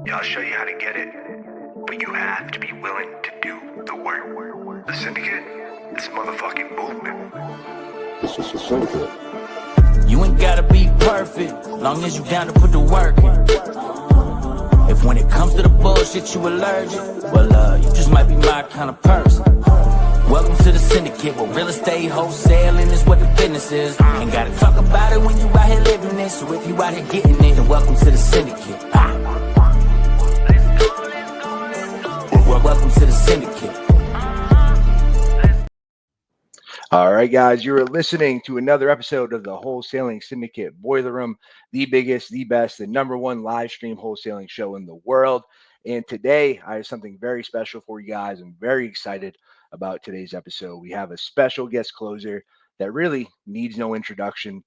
Yeah, I'll show you how to get it, but you have to be willing to do the work. The Syndicate, it's a motherfucking movement. This is the Syndicate. You ain't gotta be perfect, long as you down to put the work in. If when it comes to the bullshit you allergic, well, you just might be my kind of person. Welcome to the Syndicate, where real estate wholesaling is what the business is. Ain't gotta talk about it when you out here living it, so if you out here getting it, then welcome to the Syndicate. Well, welcome to the Syndicate. All right, guys, you're listening to another episode of the Wholesaling Syndicate Boiler Room, the biggest, the best, the #1 live stream wholesaling show in the world. And today, I have something very special for you guys. I'm very excited about today's episode. We have a special guest closer that really needs no introduction.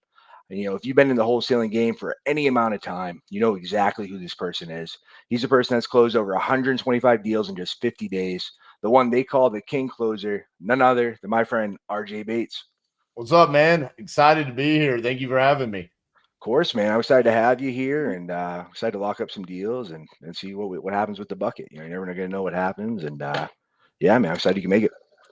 And, you know, if you've been in the wholesaling game for any amount of time, you know exactly who this person is. He's a person that's closed over 125 deals in just 50 days. The one they call the king closer, none other than my friend RJ Bates. What's up, man? Excited to be here. Thank you for having me. Of course, man. I'm excited to have you here and excited to lock up some deals and see what happens with the bucket. You know, you're never going to know what happens. And yeah, man, I'm excited you can make it.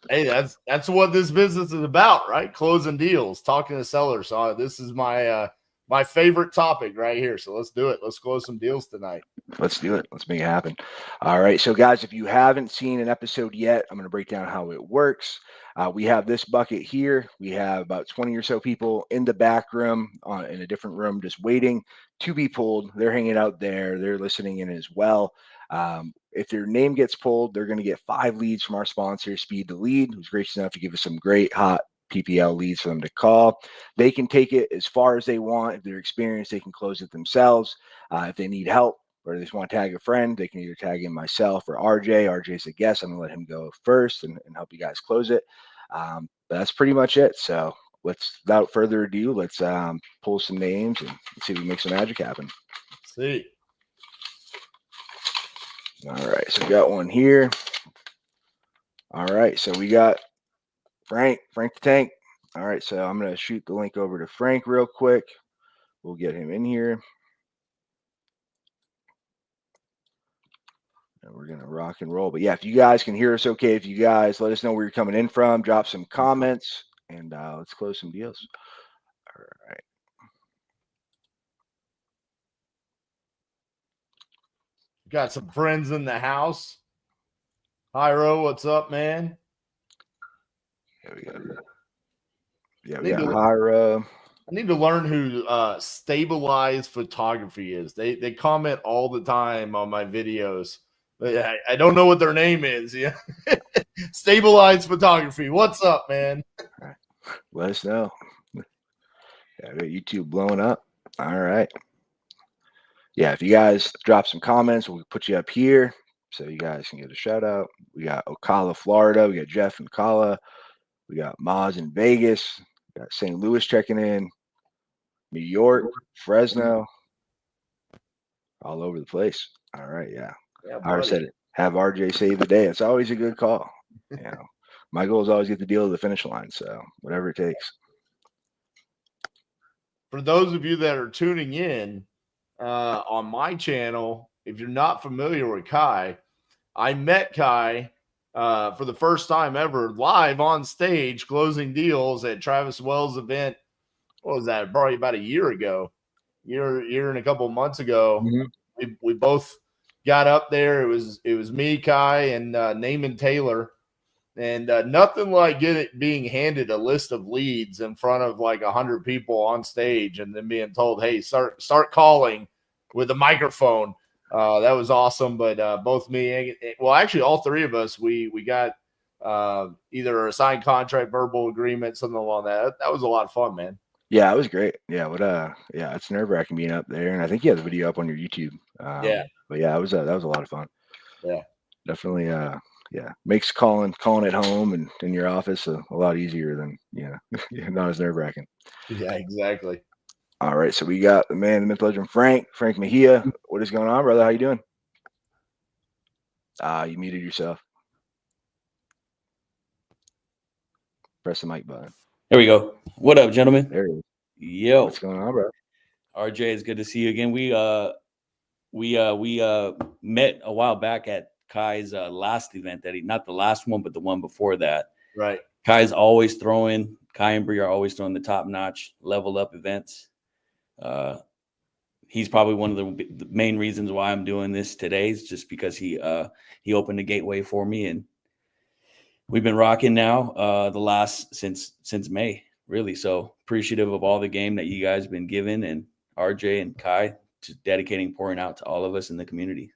Hey, that's what this business is about, right? Closing deals, talking to sellers. So this is my my favorite topic right here. So let's do it. Let's close some deals tonight. Let's do it. Let's make it happen. All right. So, guys, if you haven't seen an episode yet, I'm going to break down how it works. We have this bucket here. We have about 20 or so people in the back room, in a different room, just waiting to be pulled. They're hanging out there. They're listening in as well. If their name gets pulled, they're going to get 5 leads from our sponsor, Speed to Lead, who's gracious enough to give us some great hot PPL leads for them to call. They can take it as far as they want. If they're experienced, they can close it themselves. If they need help or they just want to tag a friend, they can either tag in myself or RJ. RJ's a guest. I'm going to let him go first and help you guys close it. But that's pretty much it. So without further ado, let's pull some names and see if we can make some magic happen. See. All right, so we got one here. All right, so we got Frank the Tank. All right, so I'm going to shoot the link over to Frank real quick. We'll get him in here. And we're going to rock and roll. But yeah, if you guys can hear us okay, if you guys let us know where you're coming in from, drop some comments, and let's close some deals. All right. Got some friends in the house. Hi, Ro. What's up, man? There we go. Yeah, we got Hira. I need to learn who Stabilized Photography is. They comment all the time on my videos. But I don't know what their name is. Yeah. Stabilized Photography. What's up, man? All right. Let us know. Yeah, we got YouTube blowing up. All right. Yeah, if you guys drop some comments, we'll put you up here so you guys can get a shout out. We got Ocala, Florida. We got Jeff in Ocala. We got Maz in Vegas. We got St. Louis checking in. New York, Fresno. All over the place. All right, yeah. I said it. Have RJ save the day. It's always a good call. You know, my goal is always get the deal to the finish line. So whatever it takes. For those of you that are tuning in on my channel, if you're not familiar with Kai, I met Kai for the first time ever live on stage closing deals at Travis Wells' event. What was that? Probably about a year ago, year and a couple of months ago. Mm-hmm. We both got up there. It was me, Kai, and Naaman Taylor, and nothing like being handed a list of leads in front of like 100 people on stage, and then being told, "Hey, start calling with a microphone." That was awesome. But both me, well, actually, all 3 of us, we got either a signed contract, verbal agreement, something along that. That was a lot of fun, man. Yeah, it was great. Yeah, yeah, it's nerve-wracking being up there, and I think you have the video up on your YouTube. Yeah, but yeah, that was a lot of fun. Yeah, definitely. Yeah, makes calling it home and in your office a lot easier than not as nerve-wracking. Yeah, exactly. All right, so we got the man, the myth legend, Frank Mejia. What is going on, brother? How you doing? You muted yourself. Press the mic button. There we go. What up, gentlemen? There he is. Yo. What's going on, bro? RJ, it's good to see you again. we met a while back at Kai's last event not the last one, but the one before that. Right. Kai's always throwing. Kai and Bree are always throwing the top notch level up events. He's probably one of the main reasons why I'm doing this today is just because he opened the gateway for me, and we've been rocking now the last since May, really. So appreciative of all the game that you guys been giving, and RJ and Kai just dedicating, pouring out to all of us in the community.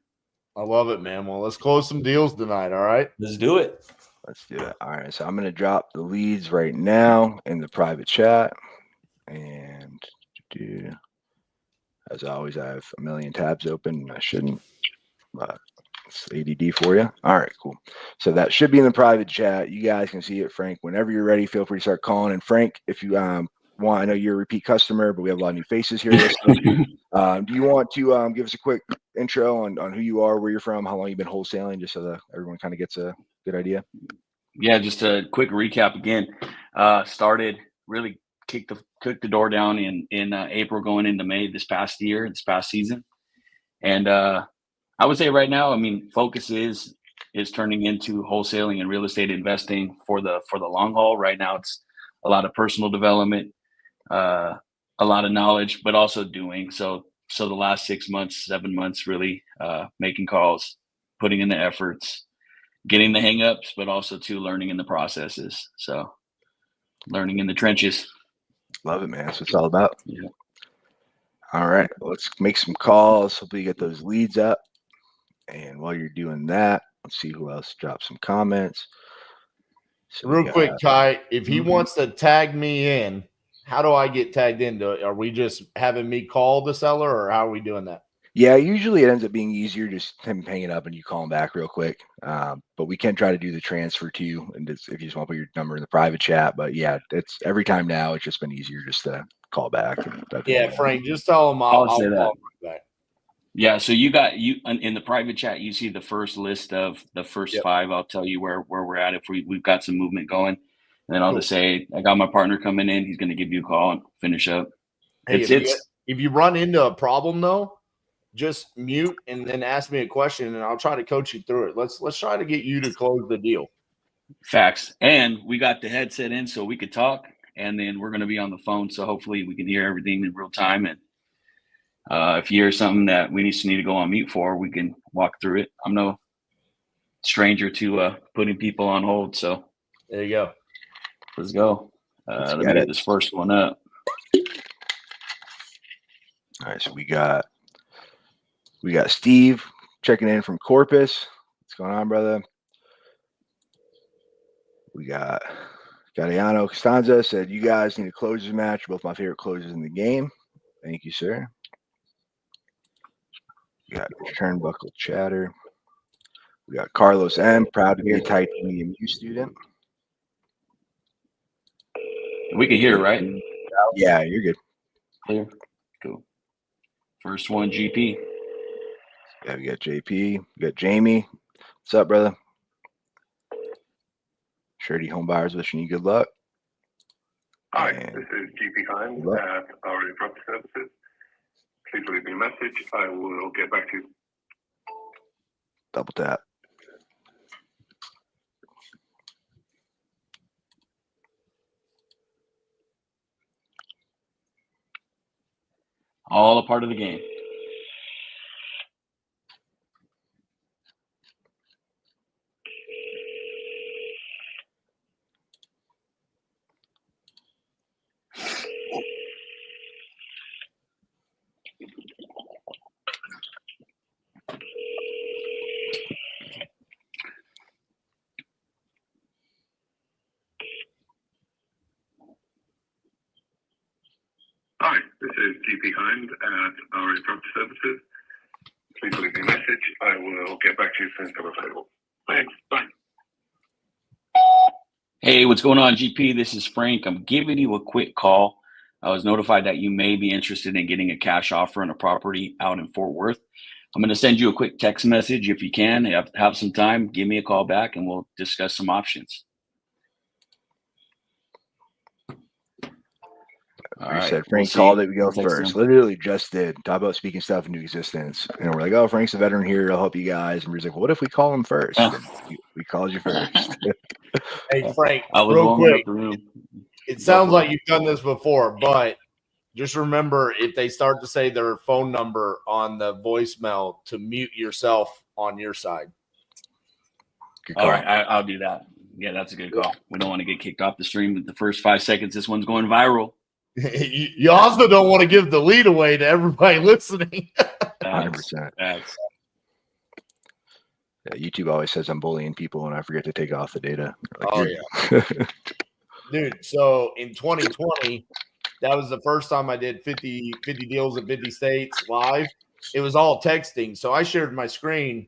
I love it, man. Well, let's close some deals tonight. All right. Let's do it. Let's do it. All right. So I'm going to drop the leads right now in the private chat. And as always, I have a million tabs open. I shouldn't. It's ADD for you. All right, cool. So that should be in the private chat. You guys can see it, Frank. Whenever you're ready, feel free to start calling. And Frank, if you want, I know you're a repeat customer, but we have a lot of new faces here. Do you want to give us a quick intro on who you are, where you're from, how long you've been wholesaling, just so that everyone kind of gets a good idea? Yeah, just a quick recap again. Started really kicked the door down in April going into May this past season. And I would say right now, I mean, focus is turning into wholesaling and real estate investing for the long haul. Right now, it's a lot of personal development, a lot of knowledge, but also doing. So the last 6 months, 7 months, really making calls, putting in the efforts, getting the hangups, but also learning in the processes. So learning in the trenches. Love it, man. That's what it's all about. Yeah. All right, let's make some calls. Hopefully you get those leads up. And while you're doing that, let's see who else dropped some comments. So real quick, Kai, if he wants to tag me in, how do I get tagged into it? Are we just having me call the seller, or how are we doing that? Yeah, usually it ends up being easier just him hanging up and you call him back real quick. But we can try to do the transfer to you, and if you just want to put your number in the private chat. But yeah, it's every time now. It's just been easier just to call back. Yeah, Frank, just tell him I'll say that. call back. Yeah, so you in the private chat, you see the first list of the first 5. I'll tell you where we're at if we've got some movement going, and then I'll just say I got my partner coming in. He's going to give you a call and finish up. Hey, if you run into a problem though, just mute and then ask me a question, and I'll try to coach you through it. Let's try to get you to close the deal. Facts. And we got the headset in so we could talk, and then we're going to be on the phone, so hopefully we can hear everything in real time. And if you hear something that we need to go on mute for, we can walk through it. I'm no stranger to putting people on hold, so there you go. Let's go. Let me get this first one up. All right, so we got Steve checking in from Corpus. What's going on, brother? We got Gadiano Costanza said, you guys need a closers match. Both my favorite closers in the game. Thank you, sir. We got Turnbuckle Chatter. We got Carlos M. Proud to be a titanium student. We can hear, right? Yeah, you're good. Clear. Cool. First one, GP. Yeah, we got JP. We got Jamie. What's up, brother? Surety Home Buyers wishing you good luck. Hi, this is GP Hines at our Property Services. Please leave me a message. I will get back to you. Double tap. All a part of the game. Hi, this is GP Hines at our Property Services. Please leave me a message. I will get back to you as soon as I'm available. Thanks. Bye. Hey, what's going on, GP? This is Frank. I'm giving you a quick call. I was notified that you may be interested in getting a cash offer on a property out in Fort Worth. I'm going to send you a quick text message. If you can, have some time, give me a call back and we'll discuss some options. All We right. said We'll Frank see. called it. We go We'll text first. him. Literally just did talk about speaking stuff into existence, and we're like, "Oh, Frank's a veteran here. He'll help you guys." And we're like, "What if we call him first?" And we called you first. Hey, Frank, I was real warming quick. up the room. It Go sounds for like it. you've done this before, but just remember if they start to say their phone number on the voicemail to mute yourself on your side. Good All call. right, I'll do that. Yeah, that's a good call. We don't want to get kicked off the stream with the first 5 seconds. This one's going viral. You also don't want to give the lead away to everybody listening. 100%. Facts. Yeah, YouTube always says I'm bullying people, and I forget to take off the data. Like, Oh, yeah. Dude, so in 2020, that was the first time I did 50 deals in 50 states live. It was all texting. So I shared my screen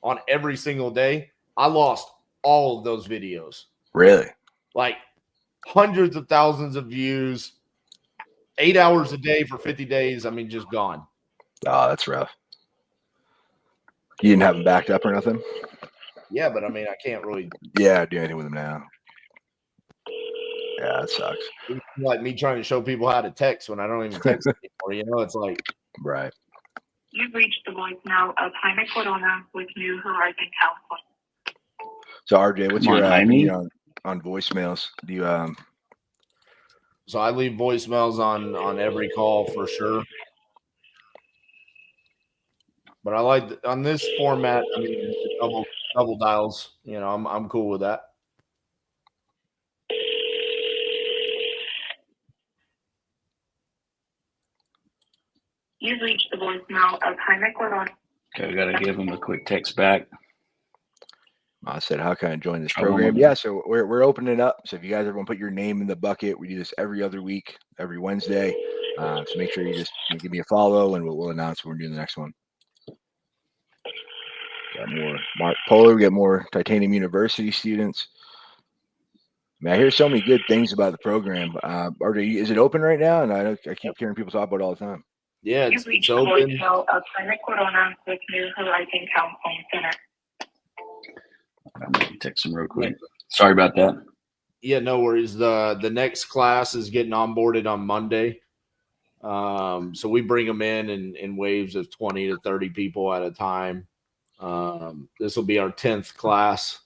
on every single day. I lost all of those videos. Really? Like hundreds of thousands of views, 8 hours a day for 50 days. I mean, just gone. Oh, that's rough. You didn't have them backed up or nothing? Yeah, but I mean, I can't really do anything with them now. Yeah, that sucks. it's like me trying to show people how to text when I don't even text anymore. You know, it's like Right. You've reached the voicemail of Jaime Corona with New Horizon California. So RJ, what's Come your on, Jaime. opinion on voicemails? Do you so I leave voicemails on every call for sure. But I like on this format. I mean, double dials. You know, I'm cool with that. You've reached the voicemail of Jaime Corona. Okay, we got to give him a quick text back. I said, how can I join this Try one program? more Yeah, so we're opening it up. So if you guys ever want to put your name in the bucket, we do this every other week, every Wednesday. So make sure you just give me a follow, and we'll announce when we're doing the next one. Got more Mark Polar. We got more Titanium University students. Man, I hear so many good things about the program. RJ, is it open right now? And I keep hearing people talk about it all the time. Yeah, You've it's reached the open. voicemail of Jaime Corona with New Horizon California Center. I'm going to text him real quick. Sorry about that. Yeah, no worries. The next class is getting onboarded on Monday. So we bring them in waves of 20 to 30 people at a time. This will be our 10th class.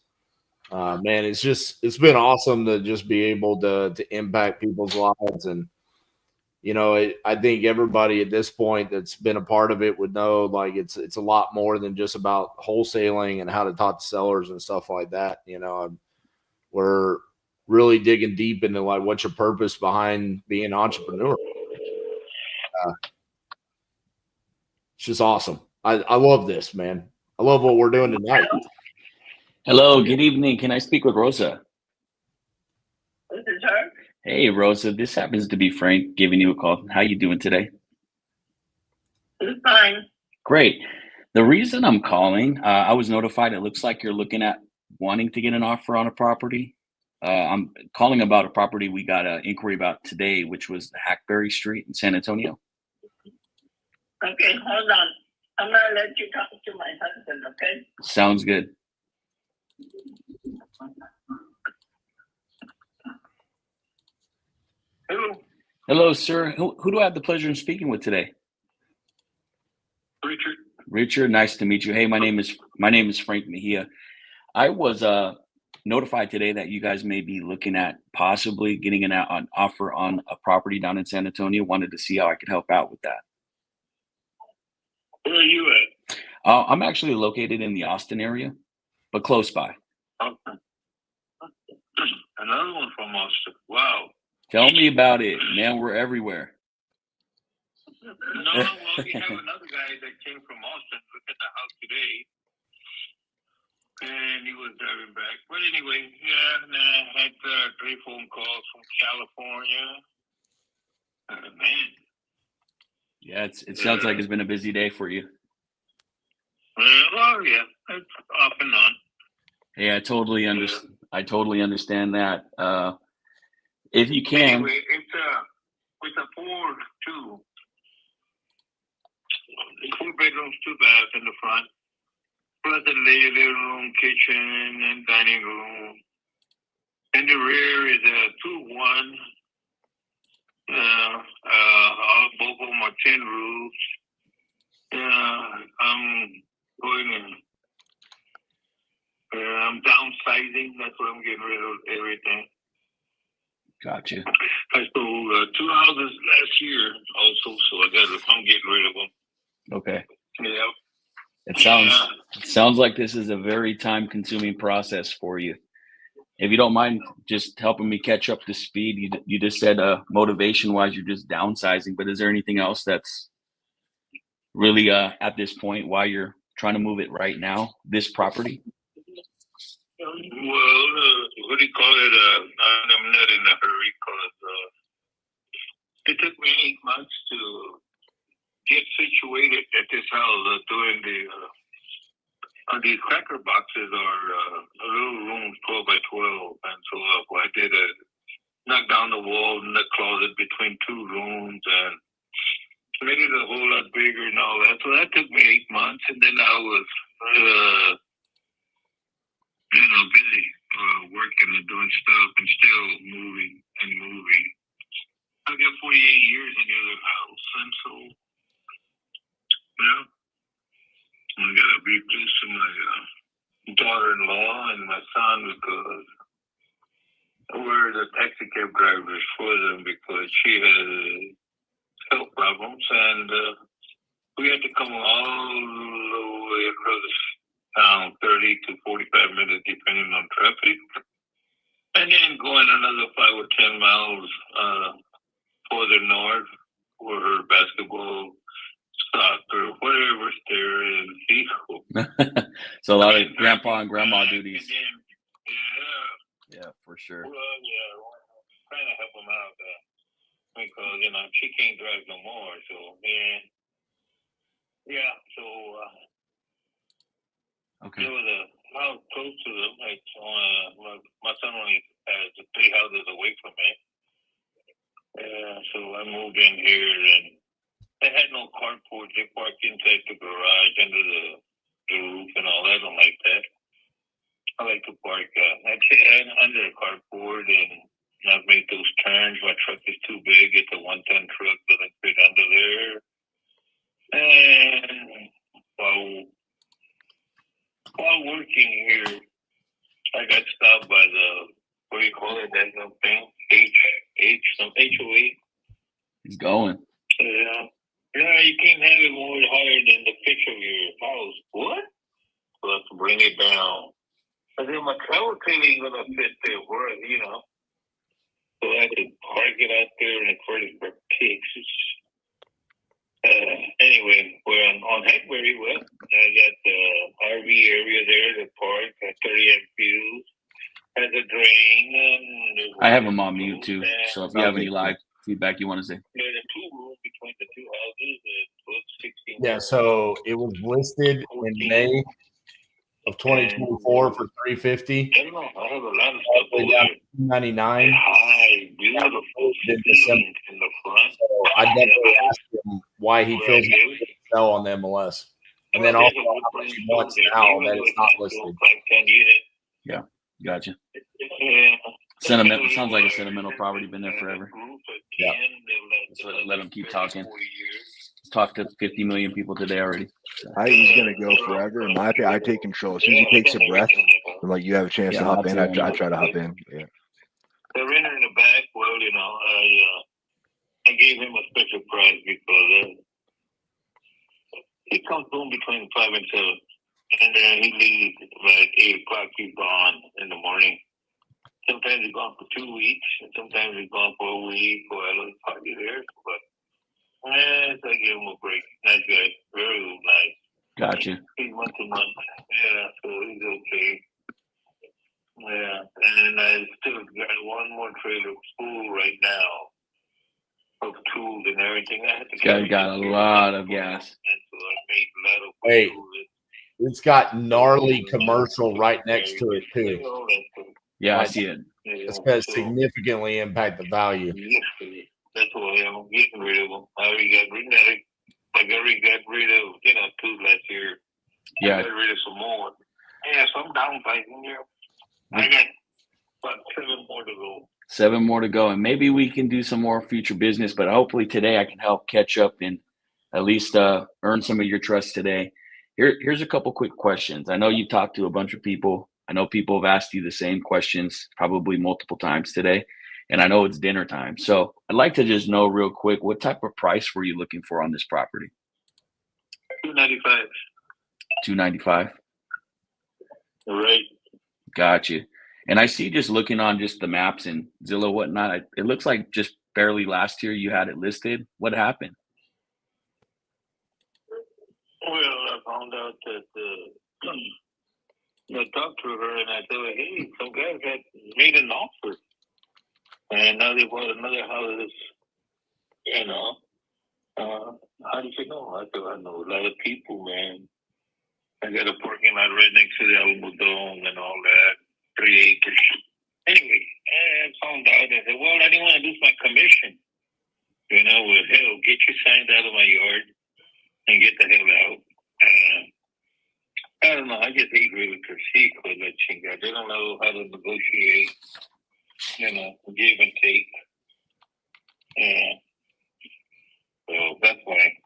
Man, it's been awesome to just be able to impact people's lives. And, you know, I think everybody at this point that's been a part of it would know, like, it's a lot more than just about wholesaling and how to talk to sellers and stuff like that. You know, we're really digging deep into, like, what's your purpose behind being an entrepreneur. It's just awesome. I love this, man. I love what we're doing tonight. Hello, good evening. Can I speak with Rosa? This is her. Hey, Rosa. This happens to be Frank giving you a call. How you doing today? It's fine. Great. The reason I'm calling, I was notified it looks like you're looking at wanting to get an offer on a property. I'm calling about a property we got an inquiry about today, which was the Hackberry Street in San Antonio. Okay, hold on. I'm going to let you talk to my husband, okay? Sounds good. Hello, Hello, sir. Who do I have the pleasure of speaking with today? Richard. Richard, nice to meet you. Hey, my name is Frank Mejia. I was notified today that you guys may be looking at possibly getting an offer on a property down in San Antonio. Wanted to see how I could help out with that. Where are you at? I'm actually located in the Austin area, but close by. Okay. Another one from Austin. Wow. Tell me about it, man. We're everywhere. No, well, we have another guy that came from Austin, looked at the house today, and he was driving back. But anyway, I had 3 phone calls from California. Man. Yeah, it sounds like it's been a busy day for you. Well, yeah, it's off and on. Yeah, I totally understand that. If you can, Anyway, it's a 4-2. 4 bedrooms, 2 baths in the front, plus a living room, kitchen, and dining room. In the rear is a 2-1, Both of them are tin roofs. I'm going in. I'm downsizing. That's what I'm getting rid of everything. Gotcha. I sold 2 houses last year also, so I'm getting rid of them. Okay. Yeah. It sounds like this is a very time-consuming process for you. If you don't mind just helping me catch up to speed, you just said motivation-wise, you're just downsizing, but is there anything else that's really at this point why you're trying to move it right now, this property? Well, what do you call it? I'm not in a hurry because it took me 8 months to get situated at this house. Doing the cracker boxes are a little room 12 by 12, and so I did knock down the wall and the closet between 2 rooms and made it a whole lot bigger and all that. So that took me 8 months, and then I was busy working and doing stuff and still moving and moving. I got 48 years in the other house, and so yeah, I gotta be close to my daughter-in-law and my son because we're the taxi cab drivers for them because she has health problems, and we had to come all the way across town, 30 to 45 minutes depending on traffic, and then going another 5 or 10 miles further north for her basketball, soccer, whatever's there in Seacoast. So a lot of grandpa and grandma duties. Yeah, for sure. Well, yeah, trying to help them out because she can't drive no more. So so Okay. there was a house close to them. Like my son only has 3 houses away from me. So I moved in here, and they had no carport. They parked inside the garage under the roof and all that. I don't like that. I like to park under a carport, and not make those turns. My truck is too big. It's a 1-ton truck, doesn't fit under there. And while working here, I got stopped by what do you call it? That little thing? HOA. He's going. Yeah, you can't have it more higher than the pitch of your house. What? So let's bring it down. I said, my travel trailer ain't gonna fit there, So I had to park it out there and it's for pigs. Anyway, we're on Hackberry. Well, I got the RV area there, the park, 30 amp fuse, has a drain. I have them on mute too, so if you have any live feedback you want to say. There's a 2 room between the 2 houses. It's 16. Yeah, so it was listed in May of 2024 for $350. I don't know. I have a lot of stuff over Down there. $299. High, beautiful ceilings in the front. So I definitely asked him why he feels like he didn't sell on the MLS, and then also how much he wants now that it's not listed. Yeah, gotcha. Yeah. Sentimental sounds like a sentimental property. Been there forever. Yeah. Let him keep talking. Talked to 50 million people today already. I think he's gonna go forever. In my opinion, I take control. As soon as he takes a breath, I'm like, you have a chance to hop in. I try to hop in. Yeah. The renter in the back, well, I gave him a special price because he comes home between 5 and 7, and then he leaves like 8 o'clock. He's gone in the morning. Sometimes he's gone for 2 weeks, and sometimes he's gone for a week or a little party there. But so I gave him a break. Nice guy, very nice. Gotcha. He's month to month. Yeah, so he's okay. Yeah, and I still got 1 more trailer full right now of tools and everything. I had to Guy got a lot of gas. And so I made a lot of Wait, it's got gnarly commercial right next to it too. Yeah, I see it. It's going to significantly impact the value. That's why I'm getting rid of them. I already got rid of it. I already got rid of 2 last year. Yeah. I got rid of some more. Yeah, so I'm downsizing here. I got about 7 more to go. 7 more to go, and maybe we can do some more future business, but hopefully today I can help catch up and at least earn some of your trust today. Here's a couple quick questions. I know you've talked to a bunch of people. I know people have asked you the same questions probably multiple times today, and I know it's dinner time. So I'd like to just know real quick, what type of price were you looking for on this property? $295. $295. Right. Got you. And I see, just looking on just the maps and Zillow, whatnot, it looks like just barely last year you had it listed. What happened? Well, I found out that I talked to her and I told her, hey, some guys had made an offer. And now they bought another house, you know. How did you know? I said, I know a lot of people, man. I got a parking lot right next to the Alamo Dome and all that, 3 acres. Anyway, I found out. I said, well, I didn't want to lose my commission. You know, well, hell, get your signs out of my yard and get the hell out. I don't know. I just hate realtors. She quit that chinga. They don't know how to negotiate, you know, give and take. Yeah. So that's why.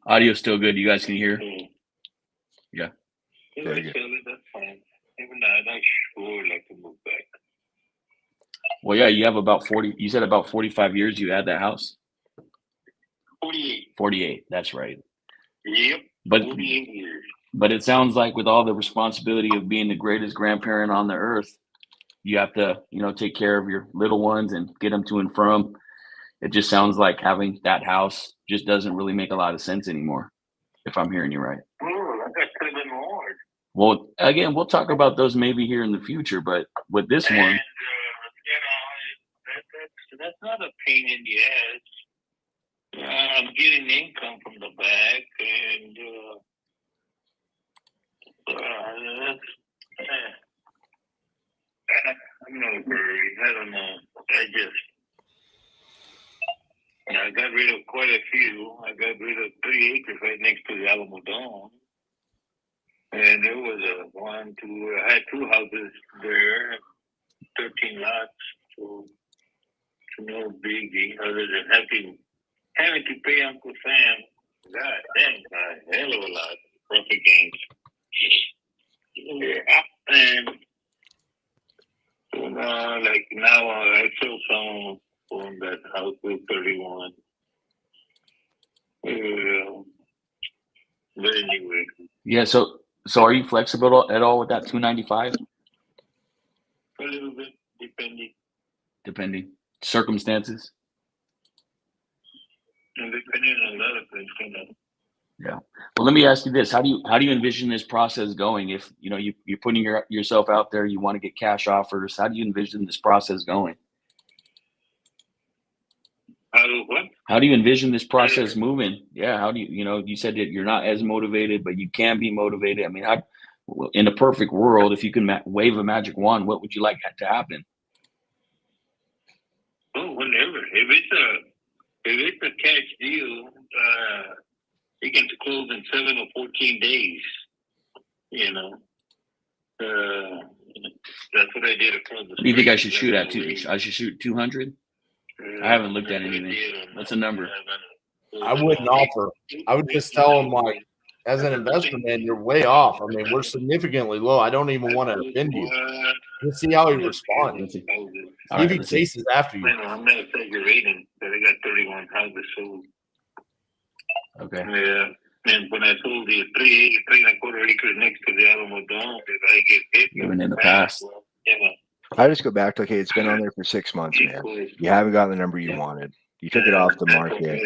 Audio's still good. You guys can hear? Yeah. Very good. That's fine. Even I'm not sure, like, to move back. Well, yeah, you have about 40. You said about 45 years you had that house? 48. 48. That's right. Yep. But 48 years. But it sounds like with all the responsibility of being the greatest grandparent on the earth, you have to, you know, take care of your little ones and get them to and from. It just sounds like having that house just doesn't really make a lot of sense anymore, if I'm hearing you right. Oh, I got 7 more. Well, again, we'll talk about those maybe here in the future, but with this one, You know, that's not a pain in the ass. I'm getting income from the back, and I'm not worried. I don't know. I got rid of quite a few. I got rid of 3 acres right next to the Alamo Dome. And there was I had 2 houses there, 13 lots. So no biggie other than having to pay Uncle Sam. God damn, a hell of a lot of profit gains. Yeah, and like now I still some on that house with 31. But anyway. yeah. So are you flexible at all with that 295? A little bit, Depending circumstances. And depending on a lot of things, you know. Yeah. Well, let me ask you this: How do you envision this process going? If you know you're putting yourself out there, you want to get cash offers. How do you envision this process going? How do you envision this process moving? Yeah. How do you said that you're not as motivated, but you can be motivated. I mean, in a perfect world, if you can wave a magic wand, what would you like to happen? Oh, whenever. If it's a cash deal, you can close in 7 or 14 days. You know. That's what I did across the What do you think I should street. shoot at? I should shoot 200. I haven't looked at anything. What's a number? I wouldn't offer. I would just tell them, like, as an investor, man, you're way off. I mean, we're significantly low. I don't even want to offend you. Let's see how he responds. See if he chases after you. I'm not exaggerating, but I got 31 houses sold. Okay. Yeah. And when I sold the 3.25 acres next to the Alamo Dome, did I get hit? Even in the past. Well, you know. I just go back to, okay, it's been on there for 6 months, man. You haven't gotten the number you wanted. You took it off the market.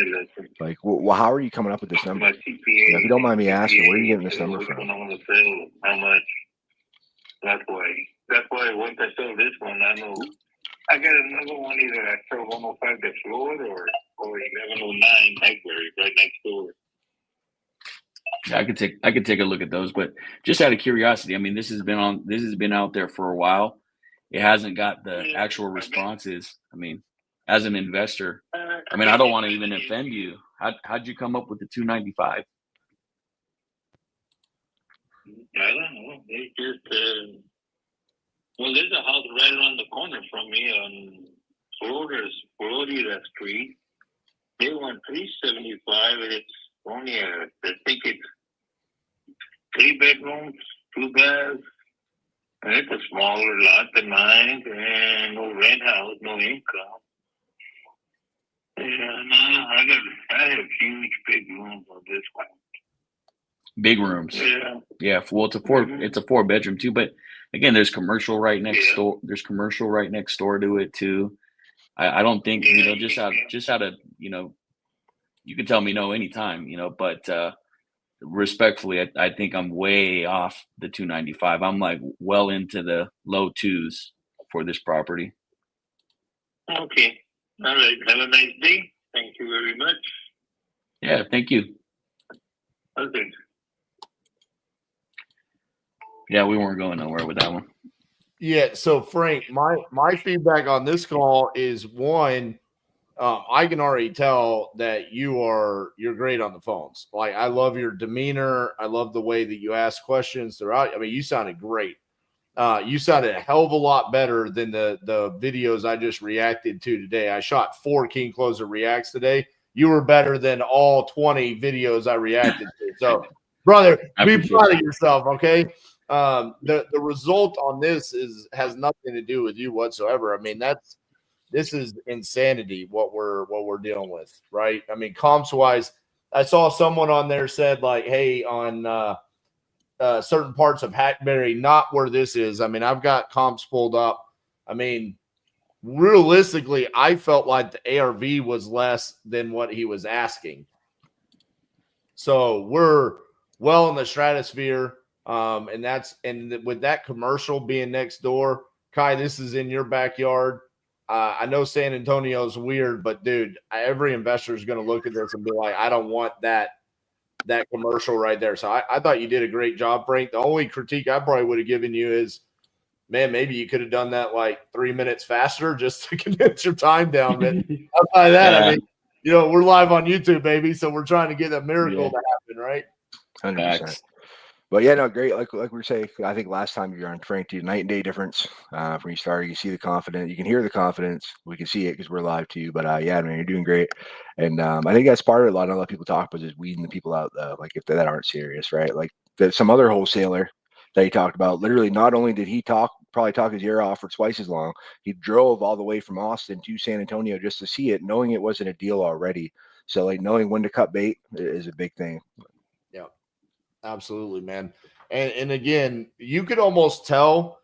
Like, well, how are you coming up with this number? If you don't mind me asking, where are you getting this number from? How much? That's why once I sell this one, I know I got another one either I sell 105 to Floyd or 1109 Hackberry right next door. Yeah, I could take a look at those, but just out of curiosity, I mean, this has been out there for a while. It hasn't got the actual responses. I mean, as an investor, I mean, I don't want to even offend you. How'd you come up with the 295? I don't know. It's just Well, there's a house right around the corner from me on Florida Street. They want $375, and it's only I think it's 3 bedrooms, 2 baths, and it's a smaller lot than mine, and no rent house, no income. And I have huge big rooms on this one. Big rooms. Yeah. Yeah. Well, it's a 4-bedroom too, but again, there's commercial right next door. There's commercial right next door to it too. I don't think, just out of, you can tell me no anytime, but respectfully, I think I'm way off the 295. I'm like well into the low 2s for this property. Okay. All right. Have a nice day. Thank you very much. Yeah. Thank you. Okay. Yeah. We weren't going nowhere with that one. Yeah. So Frank, my feedback on this call is one, I can already tell that you're great on the phones. Like, I love your demeanor. I love the way that you ask questions throughout. I mean, you sounded great. You sounded a hell of a lot better than the videos I just reacted to today. I shot 4 King Closer reacts today. You were better than all 20 videos I reacted to. So, brother, be proud of yourself, okay? The result on this has nothing to do with you whatsoever. I mean, this is insanity what we're dealing with, right? I mean, comps wise, I saw someone on there said like, hey, on certain parts of Hackberry, not where this is. I mean, I've got comps pulled up. I mean, realistically, I felt like the ARV was less than what he was asking. So we're well in the stratosphere. And with that commercial being next door, Kai, this is in your backyard. I know San Antonio's weird, but dude, every investor is going to look at this and be like, I don't want that commercial right there. So I thought you did a great job, Frank. The only critique I probably would have given you is, man, maybe you could have done that like 3 minutes faster just to condense your time down. But outside of that, I mean, we're live on YouTube, baby. So we're trying to get a miracle to happen, right? 100%. But yeah, no, great. Like we were saying, I think last time you were on, Frank, dude, night and day difference from you started. You see the confidence, you can hear the confidence. We can see it because we're live too. But yeah, man, you're doing great. And I think that's part of it. A lot of people talk about is weeding the people out, like if that aren't serious, right? Like some other wholesaler that he talked about. Literally, not only did he probably talk his ear off for twice as long, he drove all the way from Austin to San Antonio just to see it, knowing it wasn't a deal already. So like knowing when to cut bait is a big thing. Yeah. Absolutely, man. And again, you could almost tell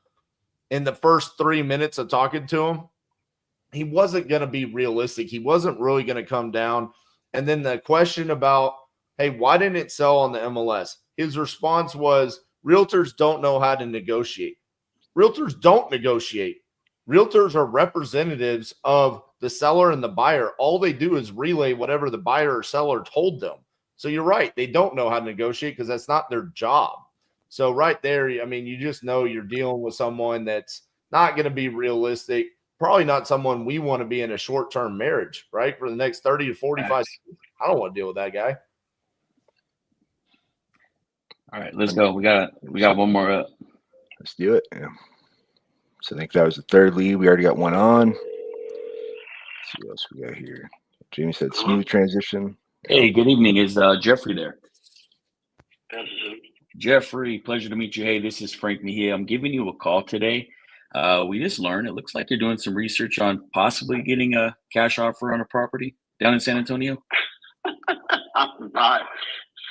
in the first 3 minutes of talking to him, he wasn't going to be realistic. He wasn't really going to come down. And then the question about, hey, why didn't it sell on the MLS? His response was, realtors don't know how to negotiate. Realtors don't negotiate. Realtors are representatives of the seller and the buyer. All they do is relay whatever the buyer or seller told them. So you're right. They don't know how to negotiate because that's not their job. So right there, I mean, you just know you're dealing with someone that's not going to be realistic, probably not someone we want to be in a short-term marriage, right? For the next 30 to 45 years. I don't want to deal with that guy. All right, let's go. We got one more up. Let's do it. Yeah. So I think that was the third lead. We already got one on. Let's see what else we got here. Jamie said smooth transition. Hey, good evening. Is Jeffrey there? That's Jeffrey, pleasure to meet you. Hey, this is Frank Mejia. I'm giving you a call today. We just learned it looks like you're doing some research on possibly getting a cash offer on a property down in San Antonio. I'm not.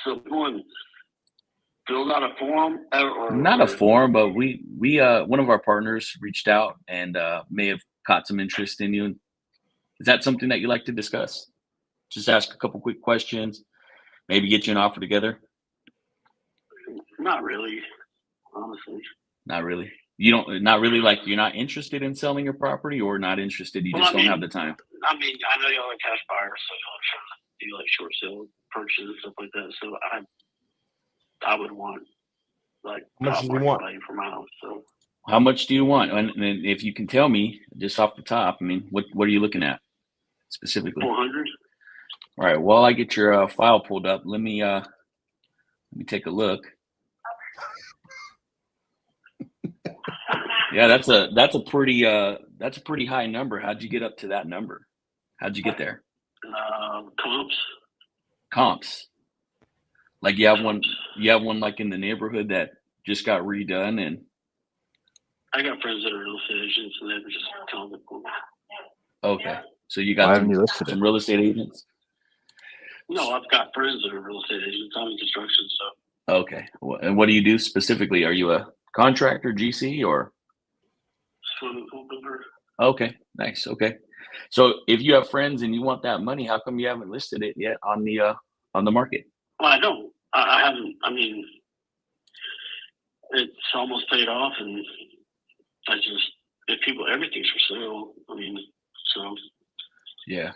So filled out a form? Not a form, but we one of our partners reached out and may have caught some interest in you. Is that something that you'd like to discuss? Just ask a couple quick questions, maybe get you an offer together. Not really, honestly. Not really. Not really. Like you're not interested in selling your property, or not interested. You just don't have the time. I mean, I know y'all are cash buyers, so y'all are trying to do like short sale purchases and stuff like that. So I would want like how much do you want for my house. So how much do you want? And if you can tell me just off the top, I mean, what are you looking at specifically? 400. All right. While I get your file pulled up, let me take a look. Yeah, that's a pretty high number. How'd you get up to that number? How'd you get there? Comps. Comps. Like you have one like in the neighborhood that just got redone, and I got friends that are real estate agents, and they were just telling me. okay. So you Why got haven't you listed it? some real estate agents? No, I've got friends that are real estate agents. I'm in construction, so. Okay. And what do you do specifically? Are you a contractor, GC, or? Swimming pool builder. Okay, nice. Okay. So if you have friends and you want that money, how come you haven't listed it yet on the market? Well, I don't. I haven't. I mean, it's almost paid off, and I just, everything's for sale. I mean, so. Yeah.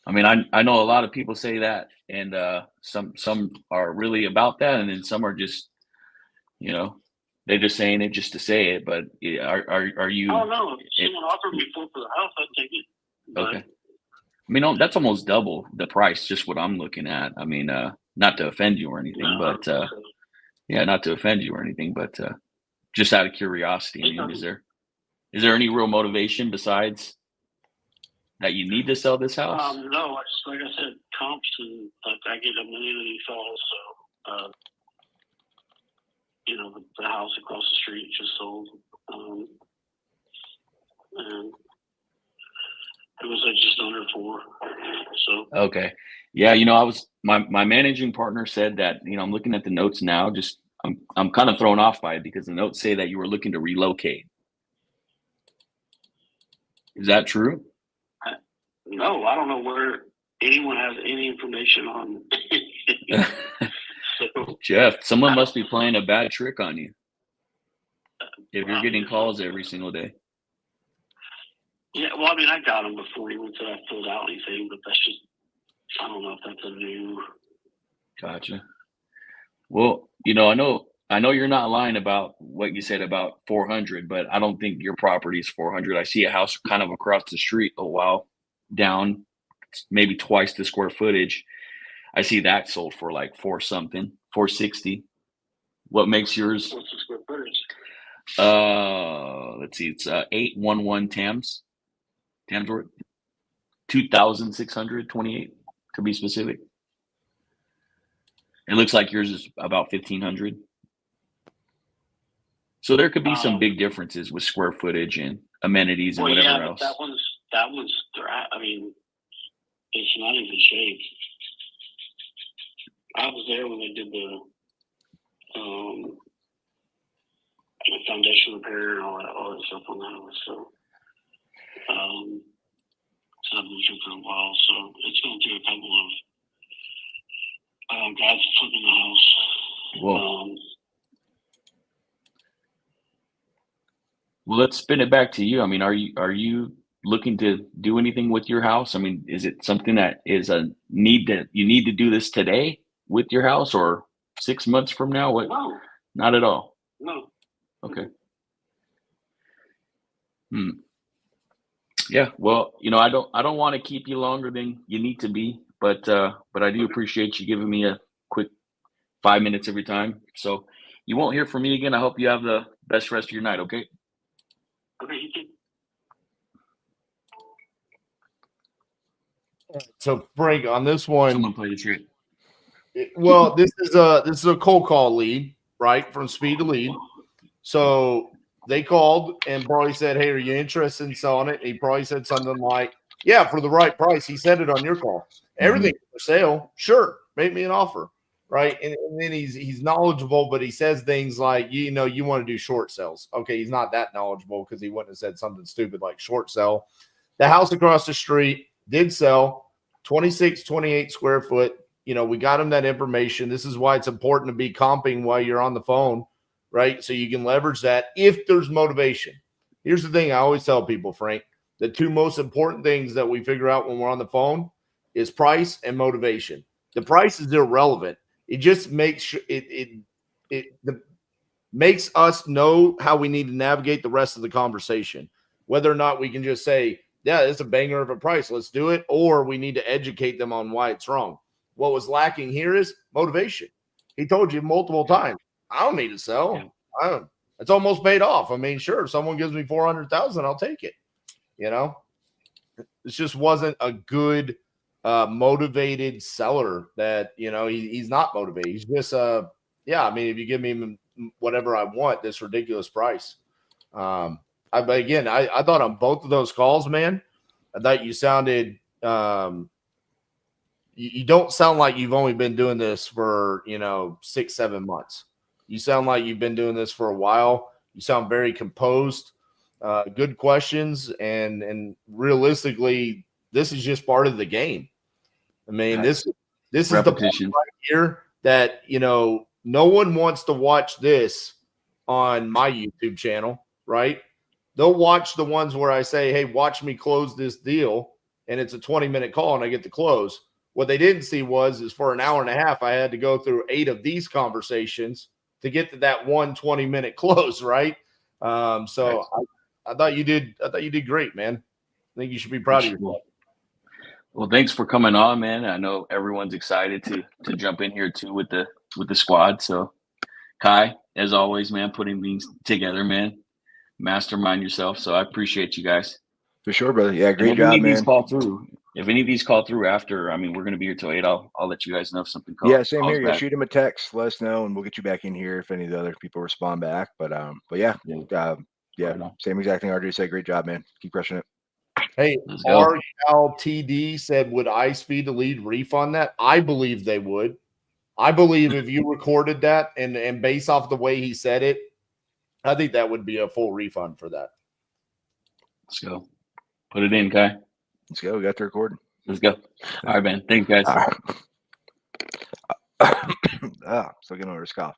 I mean, I know a lot of people say that, and some are really about that, and then some are just, they're just saying it just to say it. But are you? Oh no! If someone offered me $4 for the house, I'd take it. But, okay. I mean, that's almost double the price. Just what I'm looking at. I mean, not to offend you or anything, but yeah, not to offend you or anything, but just out of curiosity. I mean, is there any real motivation besides that you need to sell this house? No, like I said, comps, and like I get $1 million in falls, so the house across the street just sold, and it was just under 4. So okay, yeah, I was my managing partner said that I'm looking at the notes now. Just I'm kind of thrown off by it because the notes say that you were looking to relocate. Is that true? No, I don't know where anyone has any information on. So, Jeff, someone must be playing a bad trick on you if you're getting calls every single day. Yeah, well, I mean, I got them before he went to that filled out anything, but that's just, I don't know if that's a new. Gotcha. Well, I know you're not lying about what you said about 400, but I don't think your property is 400. I see a house kind of across the street a while down, maybe twice the square footage. I see that sold for like 460. What makes yours? What's the square footage? Let's see, it's 811 Tamsworth, 2,628 to be specific. It looks like yours is about 1,500. So there could be some big differences with square footage and amenities and whatever else. That one's. I mean, it's not in good shape. I was there when they did the foundation repair and all that stuff on that one. So, so I've been looking for a while. So it's going through a couple of guys flipping the house. Well, let's spin it back to you. I mean, are you looking to do anything with your house? I mean, is it something that is a need that you need to do this today with your house, or 6 months from now? What? No. Not at all. No. Okay. Yeah. Well, I don't want to keep you longer than you need to be, but I do appreciate you giving me a quick 5 minutes every time. So you won't hear from me again. I hope you have the best rest of your night. Okay. Okay, you can. So Frank, on this one, Someone play the trick. Well, this is a cold call lead, right? From Speed to Lead. So they called and probably said, "Hey, are you interested in selling it?" He probably said something like, "Yeah, for the right price." He said it on your call. Everything for sale, sure. Make me an offer, right? And then he's knowledgeable, but he says things like, you want to do short sales. Okay, he's not that knowledgeable because he wouldn't have said something stupid like short sell. The house across the street did sell, 28 square foot. We got him that information. This is why it's important to be comping while you're on the phone, right? So you can leverage that if there's motivation. Here's the thing I always tell people, Frank. The two most important things that we figure out when we're on the phone is price and motivation. The price is irrelevant. It just makes makes us know how we need to navigate the rest of the conversation. Whether or not we can just say, yeah, it's a banger of a price, let's do it, or we need to educate them on why it's wrong. What was lacking here is motivation. He told you multiple times, I don't need to sell. It's almost paid off. I mean, sure, if someone gives me 400,000, I'll take it. You know, it just wasn't a good motivated seller that, you know, he's not motivated. He's just yeah, I mean, if you give me whatever I want, this ridiculous price. But again, I thought on both of those calls, man, I thought you sounded you don't sound like you've only been doing this for, you know, 6-7 months. You sound like you've been doing this for a while. You sound very composed, good questions, and realistically, this is just part of the game. I mean, this is repetition the part right here that, you know, no one wants to watch this on my YouTube channel, right? They'll watch the ones where I say, hey, watch me close this deal, and it's a 20-minute call and I get to close. What they didn't see is for an hour and a half, I had to go through 8 of these conversations to get to that 20-minute close, right? So I thought you did great, man. I think you should be proud of yourself. Well, thanks for coming on, man. I know everyone's excited to jump in here too with the squad. So, Kai, as always, man, putting things together, man. Mastermind yourself. So I appreciate you guys. For sure, brother. Yeah, great job, man. If any of these call through after, I mean, we're going to be here till 8. I'll let you guys know if something calls. Yeah, same here. Yeah, shoot him a text, let us know, and we'll get you back in here if any of the other people respond back. But yeah, same exact thing. RJ said, great job, man. Keep crushing it. Hey, RLTD said, would iSpeed Elite refund that? I believe they would. I believe if you recorded that and based off the way he said it, I think that would be a full refund for that. Let's go. Put it in, Kai. Let's go. We got the recording. Let's go. All right, man. Thanks, guys. Still getting over a cough.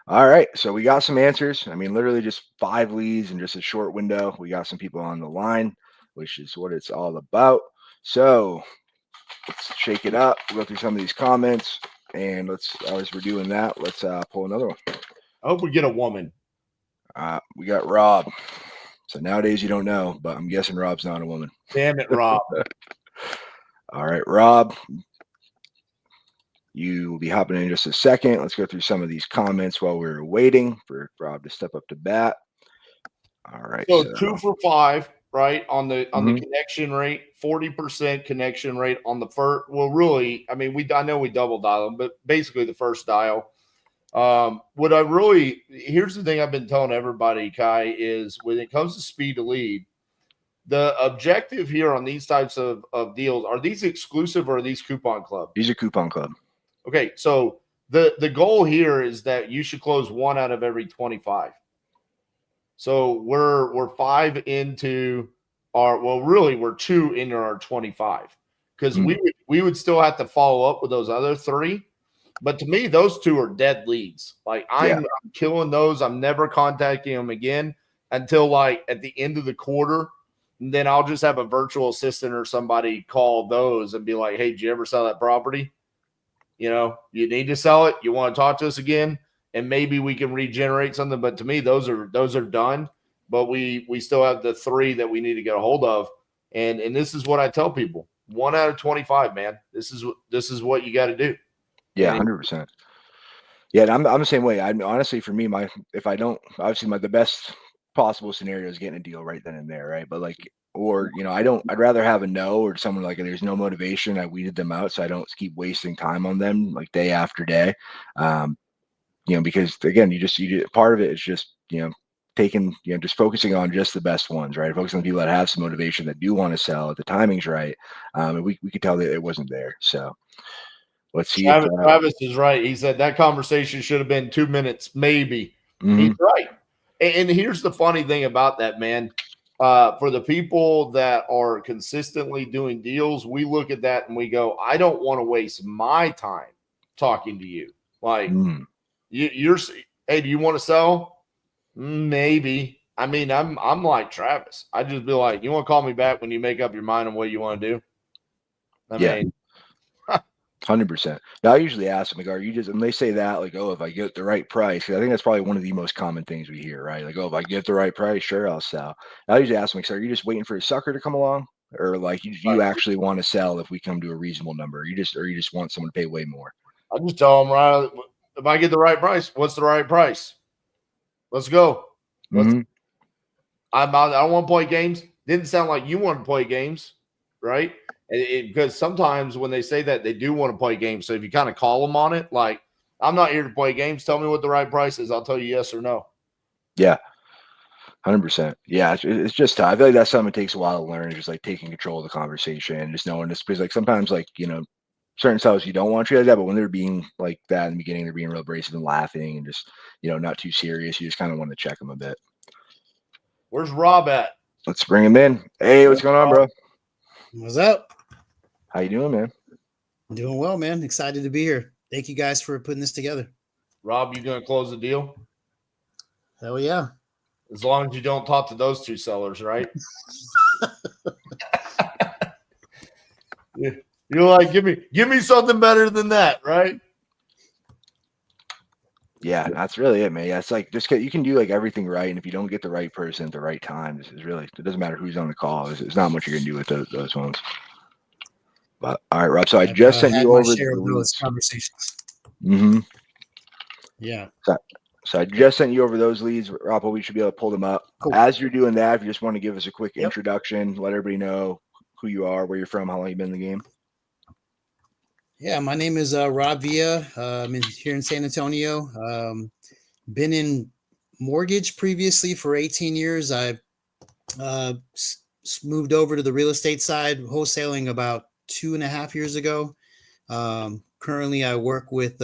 All right. So we got some answers. I mean, literally just 5 leads in just a short window. We got some people on the line, which is what it's all about. So let's shake it up. We'll go through some of these comments, and as we're doing that, let's pull another one. I hope we get a woman. We got Rob. So nowadays you don't know, but I'm guessing Rob's not a woman. Damn it, Rob. All right, Rob. You will be hopping in just a second. Let's go through some of these comments while we're waiting for Rob to step up to bat. All right. So 2 for 5, right? On the connection rate, 40% connection rate on the first. Well, really, I mean, I know we double dial them, but basically the first dial. Here's the thing I've been telling everybody, Kai, is when it comes to speed to lead, the objective here on these types of deals, are these exclusive or are these coupon club? These are coupon club. Okay. So the goal here is that you should close 1 out of every 25. So we're 5 into we're 2 into our 25 because we would still have to follow up with those other 3. But to me, those 2 are dead leads. Like I'm killing those. I'm never contacting them again until like at the end of the quarter. And then I'll just have a virtual assistant or somebody call those and be like, hey, did you ever sell that property? You know, you need to sell it. You want to talk to us again? And maybe we can regenerate something. But to me, those are done. But we still have the 3 that we need to get a hold of. And this is what I tell people. 1 out of 25, man. This is what you got to do. Yeah, 100%. Yeah, and I'm the same way. I honestly, for me, the best possible scenario is getting a deal right then and there, right? But like, or I'd rather have a no or someone like there's no motivation. I weeded them out, so I don't keep wasting time on them like day after day. Because again, part of it is just just focusing on just the best ones, right? Focusing on people that have some motivation that do want to sell if the timing's right. And we could tell that it wasn't there, so. Let's see. Travis is right. He said that conversation should have been 2 minutes, maybe. He's right. And here's the funny thing about that, man. For the people that are consistently doing deals, we look at that and we go, I don't want to waste my time talking to you. Like, you're, hey, do you want to sell? Maybe. I mean, I'm like Travis. I just be like, you want to call me back when you make up your mind on what you want to do? I mean, 100%. Now, I usually ask them, like, are you just, and they say that, like, oh, if I get the right price, I think that's probably one of the most common things we hear, right? Like, oh, if I get the right price, sure, I'll sell. I usually ask them, like, so are you just waiting for a sucker to come along? Or like, you actually want to sell if we come to a reasonable number? Or you just want someone to pay way more? I just tell them, right, if I get the right price, what's the right price? Let's go. Mhm. I don't want to play games. Didn't sound like you want to play games, right? Because sometimes when they say that, they do want to play games. So if you kind of call them on it, like, I'm not here to play games. Tell me what the right price is. I'll tell you yes or no. Yeah. 100%. Yeah, it's just tough. I feel like that's something that takes a while to learn. Just like taking control of the conversation, just knowing this, because like sometimes, like, certain sellers you don't want to treat like that, but when they're being like that in the beginning, they're being real abrasive and laughing and just not too serious. You just kind of want to check them a bit. Where's Rob at? Let's bring him in. Hey, what's going on, bro? What's up? How you doing, man? I'm doing well, man. Excited to be here. Thank you guys for putting this together. Rob, you gonna close the deal? Hell yeah. As long as you don't talk to those two sellers, right? You're like, give me something better than that, right? Yeah, that's really it, man. Yeah, it's like just you can do like everything right, and if you don't get the right person at the right time, this is really, it doesn't matter who's on the call. There's not much you're gonna do with those ones. But all right, Rob. So I just sent you over the those conversations. Mm-hmm. Yeah. So I just sent you over those leads, Rob. We should be able to pull them up. Cool. As you're doing that, if you just want to give us a quick introduction, let everybody know who you are, where you're from, how long you've been in the game. Yeah, my name is Rob Villa. I'm here in San Antonio. Been in mortgage previously for 18 years. I moved over to the real estate side, wholesaling about 2.5 years ago. Currently, I work with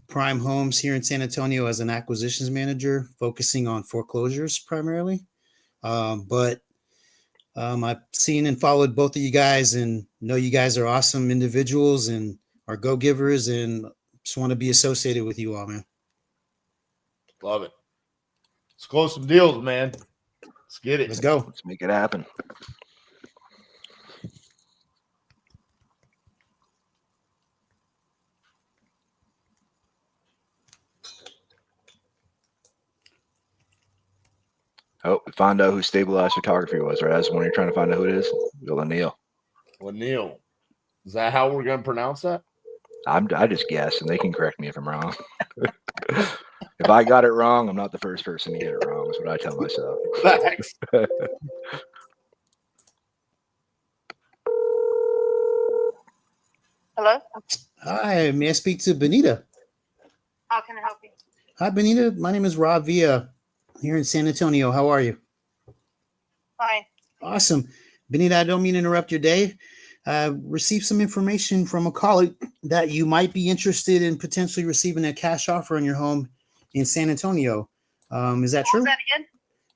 Prime Homes here in San Antonio as an acquisitions manager, focusing on foreclosures primarily. But I've seen and followed both of you guys and know you guys are awesome individuals and are go-givers, and just want to be associated with you all, man. Love it. Let's close some deals, man. Let's get it. Let's go. Let's make it happen. Oh, we found out who Stabilized Photography was, right? That's the one you're trying to find out who it is. Laniel. Laniel. Is that how we're going to pronounce that? I just guess, and they can correct me if I'm wrong. If I got it wrong, I'm not the first person to get it wrong. That's what I tell myself. Facts. Hello? Hi, may I speak to Benita? How can I help you? Hi, Benita. My name is Rob Villa here in San Antonio. How are you? Fine. Awesome. Benita, I don't mean to interrupt your day. Received some information from a colleague that you might be interested in potentially receiving a cash offer on your home in San Antonio. Is that true? What was that again?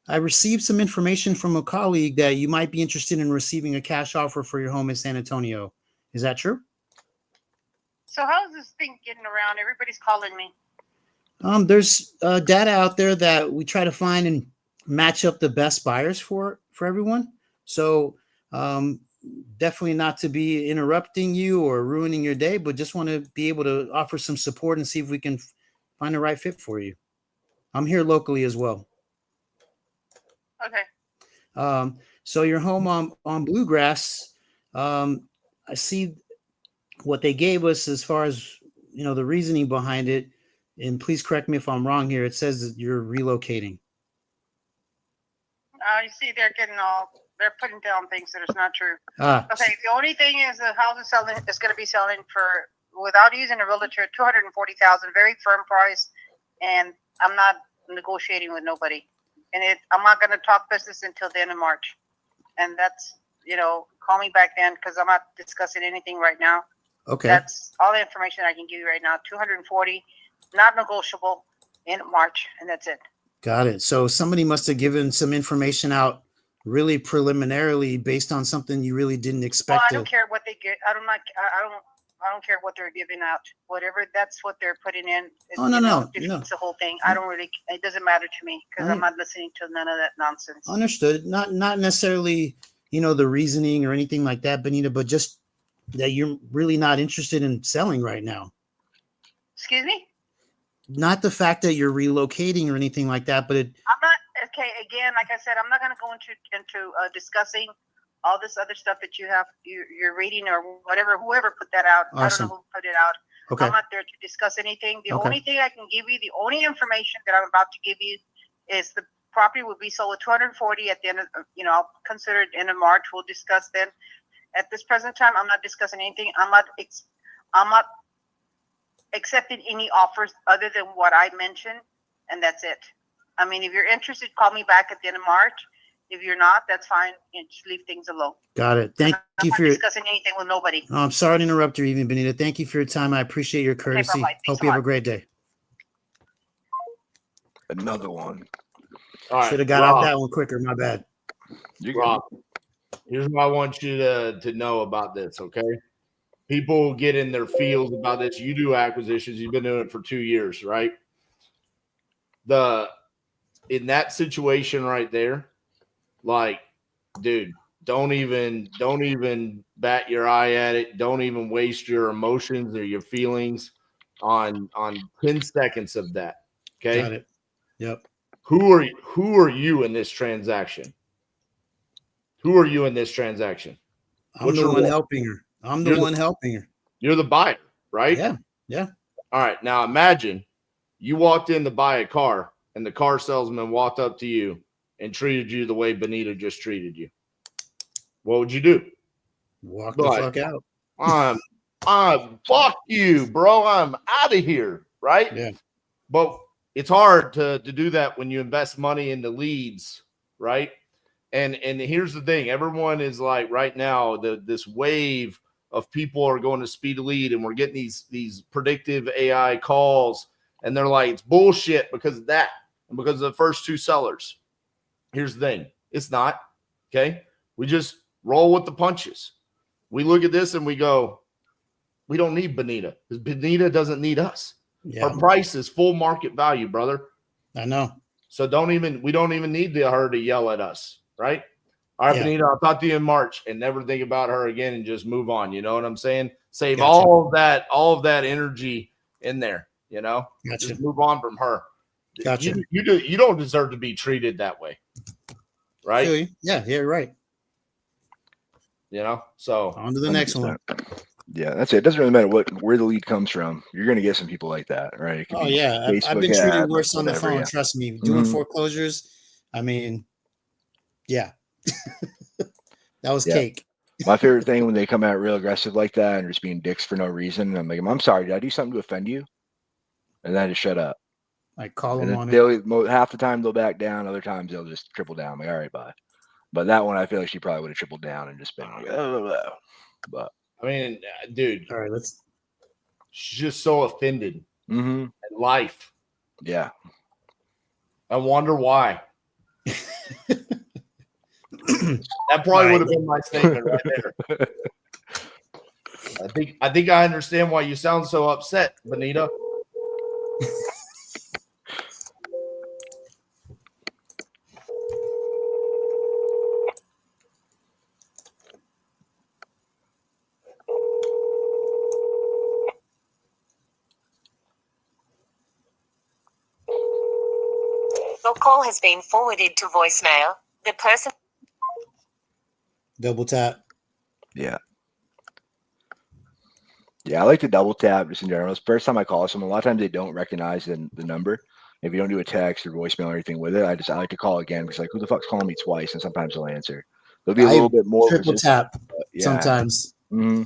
I received some information from a colleague that you might be interested in receiving a cash offer for your home in San Antonio. Is that true? So how's this thing getting around? Everybody's calling me. There's data out there that we try to find and match up the best buyers for everyone. So definitely not to be interrupting you or ruining your day, but just want to be able to offer some support and see if we can find the right fit for you. I'm here locally as well. Okay. So your home on Bluegrass, I see what they gave us as far as, the reasoning behind it. And please correct me if I'm wrong here. It says that you're relocating. You see, they're putting down things that is not true. Okay. The only thing is the house is going to be selling for, without using a realtor, $240,000, very firm price. And I'm not negotiating with nobody. And I'm not going to talk business until the end of March. And that's, call me back then, because I'm not discussing anything right now. Okay. That's all the information I can give you right now. 240, not negotiable in March, and that's it. Got it. So somebody must have given some information out really preliminarily based on something you really didn't expect. Well, I don't care what they get. I don't care what they're giving out. Whatever, that's what they're putting in. No. Defeats the whole thing. It doesn't matter to me because I'm not listening to none of that nonsense. Understood. Not necessarily, the reasoning or anything like that, Benita, but just that you're really not interested in selling right now. Excuse me? Not the fact that you're relocating or anything like that, but I'm not. Okay, again, like I said, I'm not going to go into discussing all this other stuff that you're reading or whatever. Whoever put that out, Awesome. I don't know who put it out. Okay. I'm not there to discuss anything. The Okay. only thing I can give you, the only information that I'm about to give you, is the property will be sold at 240 at the end of, I'll consider it end of March. We'll discuss then. At this present time, I'm not discussing anything. I'm not accepting any offers other than what I mentioned, and that's it. I mean, if you're interested, call me back at the end of March. If you're not, that's fine. And just leave things alone. Got it. Thank you for I'm not discussing anything with nobody. I'm sorry to interrupt you, even Benita. Thank you for your time. I appreciate your courtesy. Hope you have a great day. Another one. All right, Should have got out that one quicker. My bad. Rob, here's what I want you to know about this, okay? People get in their feels about this. You do acquisitions. You've been doing it for 2 years, right? In that situation right there, like, dude, don't even bat your eye at it. Don't even waste your emotions or your feelings on 10 seconds of that. Okay. Got it. Yep. Who are you in this transaction? Who are you in this transaction? I'm the one helping her. I'm the one helping her. You're the buyer, right? Yeah. Yeah. All right. Now imagine you walked in to buy a car and the car salesman walked up to you and treated you the way Benita just treated you. What would you do? Walk the fuck out. Fuck you, bro. I'm out of here. Right? Yeah. But it's hard to do that when you invest money into leads, right? And here's the thing. Everyone is like right now, this wave of people are going to speed lead, and we're getting these predictive AI calls, and they're like, it's bullshit because of that and because of the first 2 sellers. Here's the thing. It's not. Okay. We just roll with the punches. We look at this and we go, we don't need Benita because Benita doesn't need us. Yeah. Her price is full market value, brother. I know. So we don't even need her to yell at us, right? All right, Benita, I'll talk to you in March, and never think about her again and just move on. You know what I'm saying? Save all of that energy in there, you know? Gotcha. Just move on from her. Gotcha. You don't deserve to be treated that way. Right? Yeah, you're right. You know, so on to the next 100%. One. Yeah, that's it. It doesn't really matter where the lead comes from. You're going to get some people like that, right? Oh yeah, I've been treated worse on the phone. Yeah. Trust me, doing foreclosures. I mean, yeah, that was cake. My favorite thing when they come out real aggressive like that and just being dicks for no reason. I'm like, I'm sorry, did I do something to offend you? And then I just shut up. I call them on it. Half the time they'll back down. Other times they'll just triple down. I'm like, all right, bye. But that one, I feel like she probably would have tripled down and just been like, oh. But I mean, dude. All right, she's just so offended at life. Yeah. I wonder why. That probably would have been my statement right there. I think I understand why you sound so upset, Benita. Your call has been forwarded to voicemail. The person. Double tap. Yeah. Yeah, I like to double tap just in general. It's the first time I call someone. A lot of times they don't recognize the number. If you don't do a text or voicemail or anything with it, I like to call again because like, who the fuck's calling me twice? And sometimes they'll answer. There'll be a little bit more triple tap sometimes. Mm-hmm.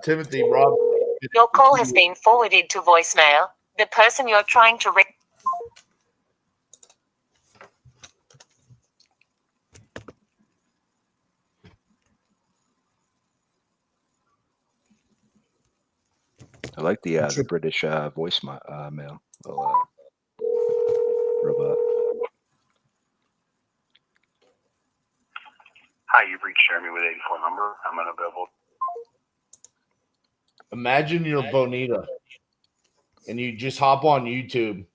Timothy, Rob. Your call has been forwarded to voicemail. The person you're trying to reach. I like the British voice mail. Robot. Hi, you've reached Jeremy with 84 number. I'm unavailable. Imagine you're Bonita and you just hop on YouTube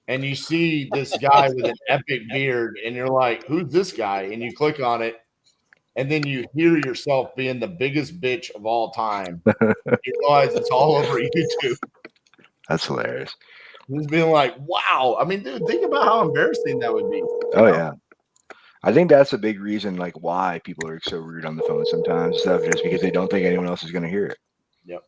and you see this guy with an epic beard and you're like, who's this guy? And you click on it and then you hear yourself being the biggest bitch of all time. You realize it's all over YouTube. That's hilarious. Just being like, wow. I mean, dude, think about how embarrassing that would be. Oh yeah. I think that's a big reason, like, why people are so rude on the phone sometimes, stuff just because they don't think anyone else is going to hear it. Yep.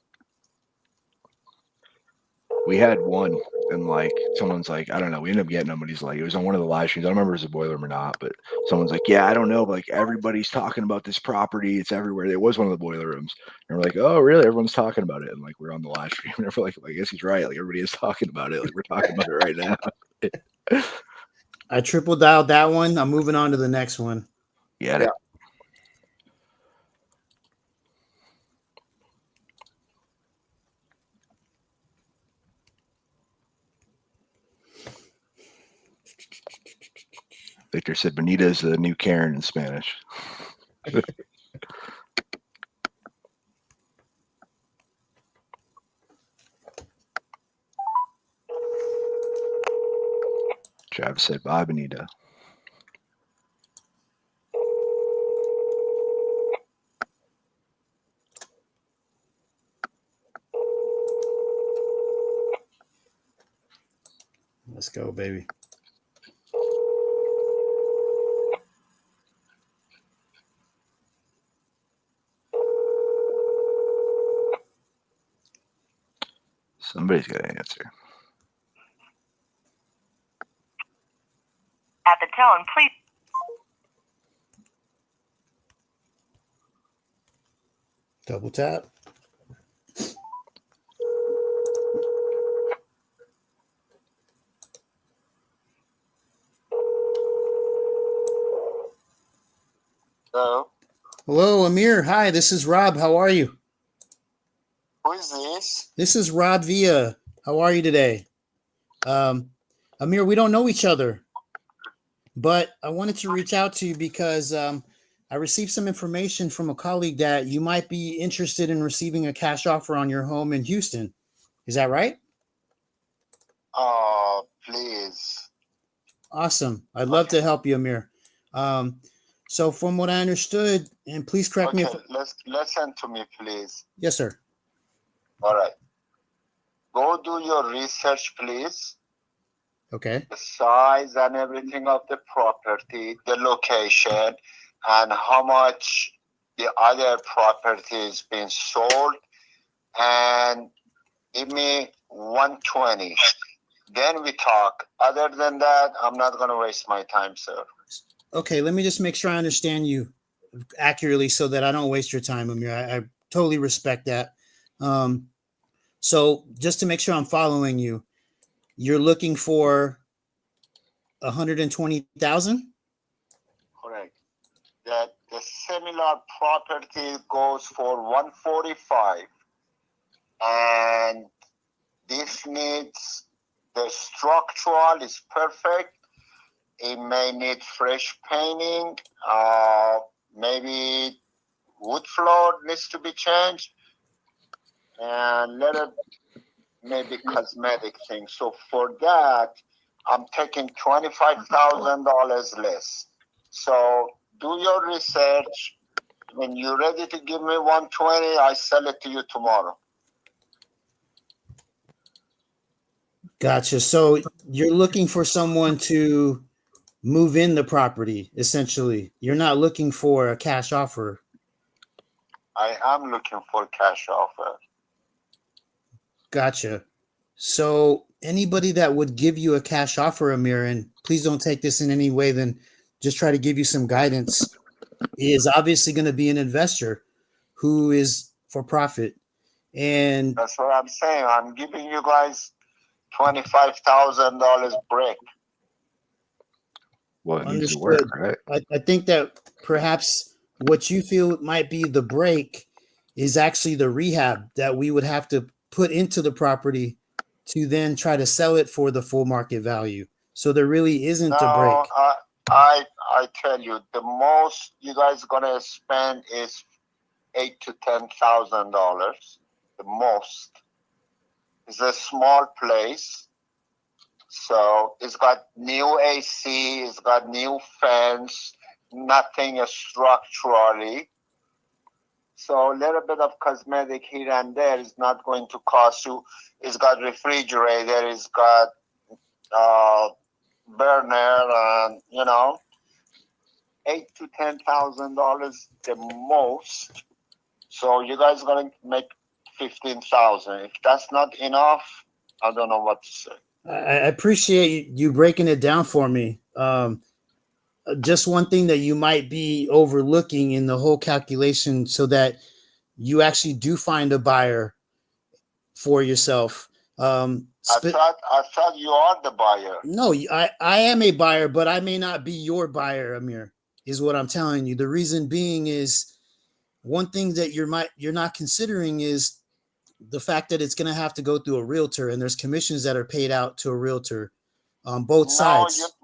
We had one, and like, someone's like, I don't know, we ended up getting him, but he's like, it was on one of the live streams. I don't remember if it was a boiler room or not, but someone's like, yeah, I don't know, but like, everybody's talking about this property. It's everywhere. It was one of the boiler rooms. And we're like, oh, really? Everyone's talking about it. And like, we're on the live stream, and we're like, I guess he's right. Like, everybody is talking about it. Like, we're talking about it right now. I triple dialed that one. I'm moving on to the next one. Get it. Victor said Bonita is the new Karen in Spanish. Travis said, bye, Bonita. Let's go, baby. Somebody's got to answer. At the tone, please. Double tap. Hello. Hello, Amir. Hi, this is Rob. How are you? Who is this? This is Rob Villa. How are you today? Amir, we don't know each other, but I wanted to reach out to you because I received some information from a colleague that you might be interested in receiving a cash offer on your home in Houston. Is that right? Please. Awesome. I'd love to help you, Amir. So from what I understood, and please correct me if... Listen to me, please. Yes, sir. All right. Go do your research, please. Okay. The size and everything of the property, the location, and how much the other property is being sold, and give me 120. Then we talk. Other than that, I'm not going to waste my time, sir. Okay, let me just make sure I understand you accurately so that I don't waste your time, Amir. I totally respect that. So just to make sure I'm following you, you're looking for 120,000? Correct. That the similar property goes for 145, and this needs the structural is perfect. It may need fresh painting. Maybe wood floor needs to be changed, and little maybe cosmetic things. So for that, I'm taking $25,000 less. So do your research. When you're ready to give me 120, I sell it to you tomorrow. Gotcha. So you're looking for someone to move in the property, essentially. You're not looking for a cash offer. I am looking for cash offer. Gotcha. So anybody that would give you a cash offer, Amir, and please don't take this in any way, then just try to give you some guidance, is obviously going to be an investor who is for profit. And that's what I'm saying. I'm giving you guys $25,000 break. Well, it needs to work, right? I think that perhaps what you feel might be the break is actually the rehab that we would have to put into the property to then try to sell it for the full market value. So there really isn't a break. I tell you, the most you guys gonna spend is $8,000 to $10,000. The most. It's a small place, so it's got new AC, it's got new fence, nothing structurally. So a little bit of cosmetic here and there is not going to cost you. It's got refrigerator, it's got burner, and $8,000 to $10,000 the most. So you guys going to make 15,000. If that's not enough, I don't know what to say. I appreciate you breaking it down for me. Just one thing that you might be overlooking in the whole calculation, so that you actually do find a buyer for yourself. I thought you are the buyer. No, I am a buyer, but I may not be your buyer, Amir, is what I'm telling you. The reason being is one thing that you're not considering is the fact that it's going to have to go through a realtor, and there's commissions that are paid out to a realtor on both sides. No.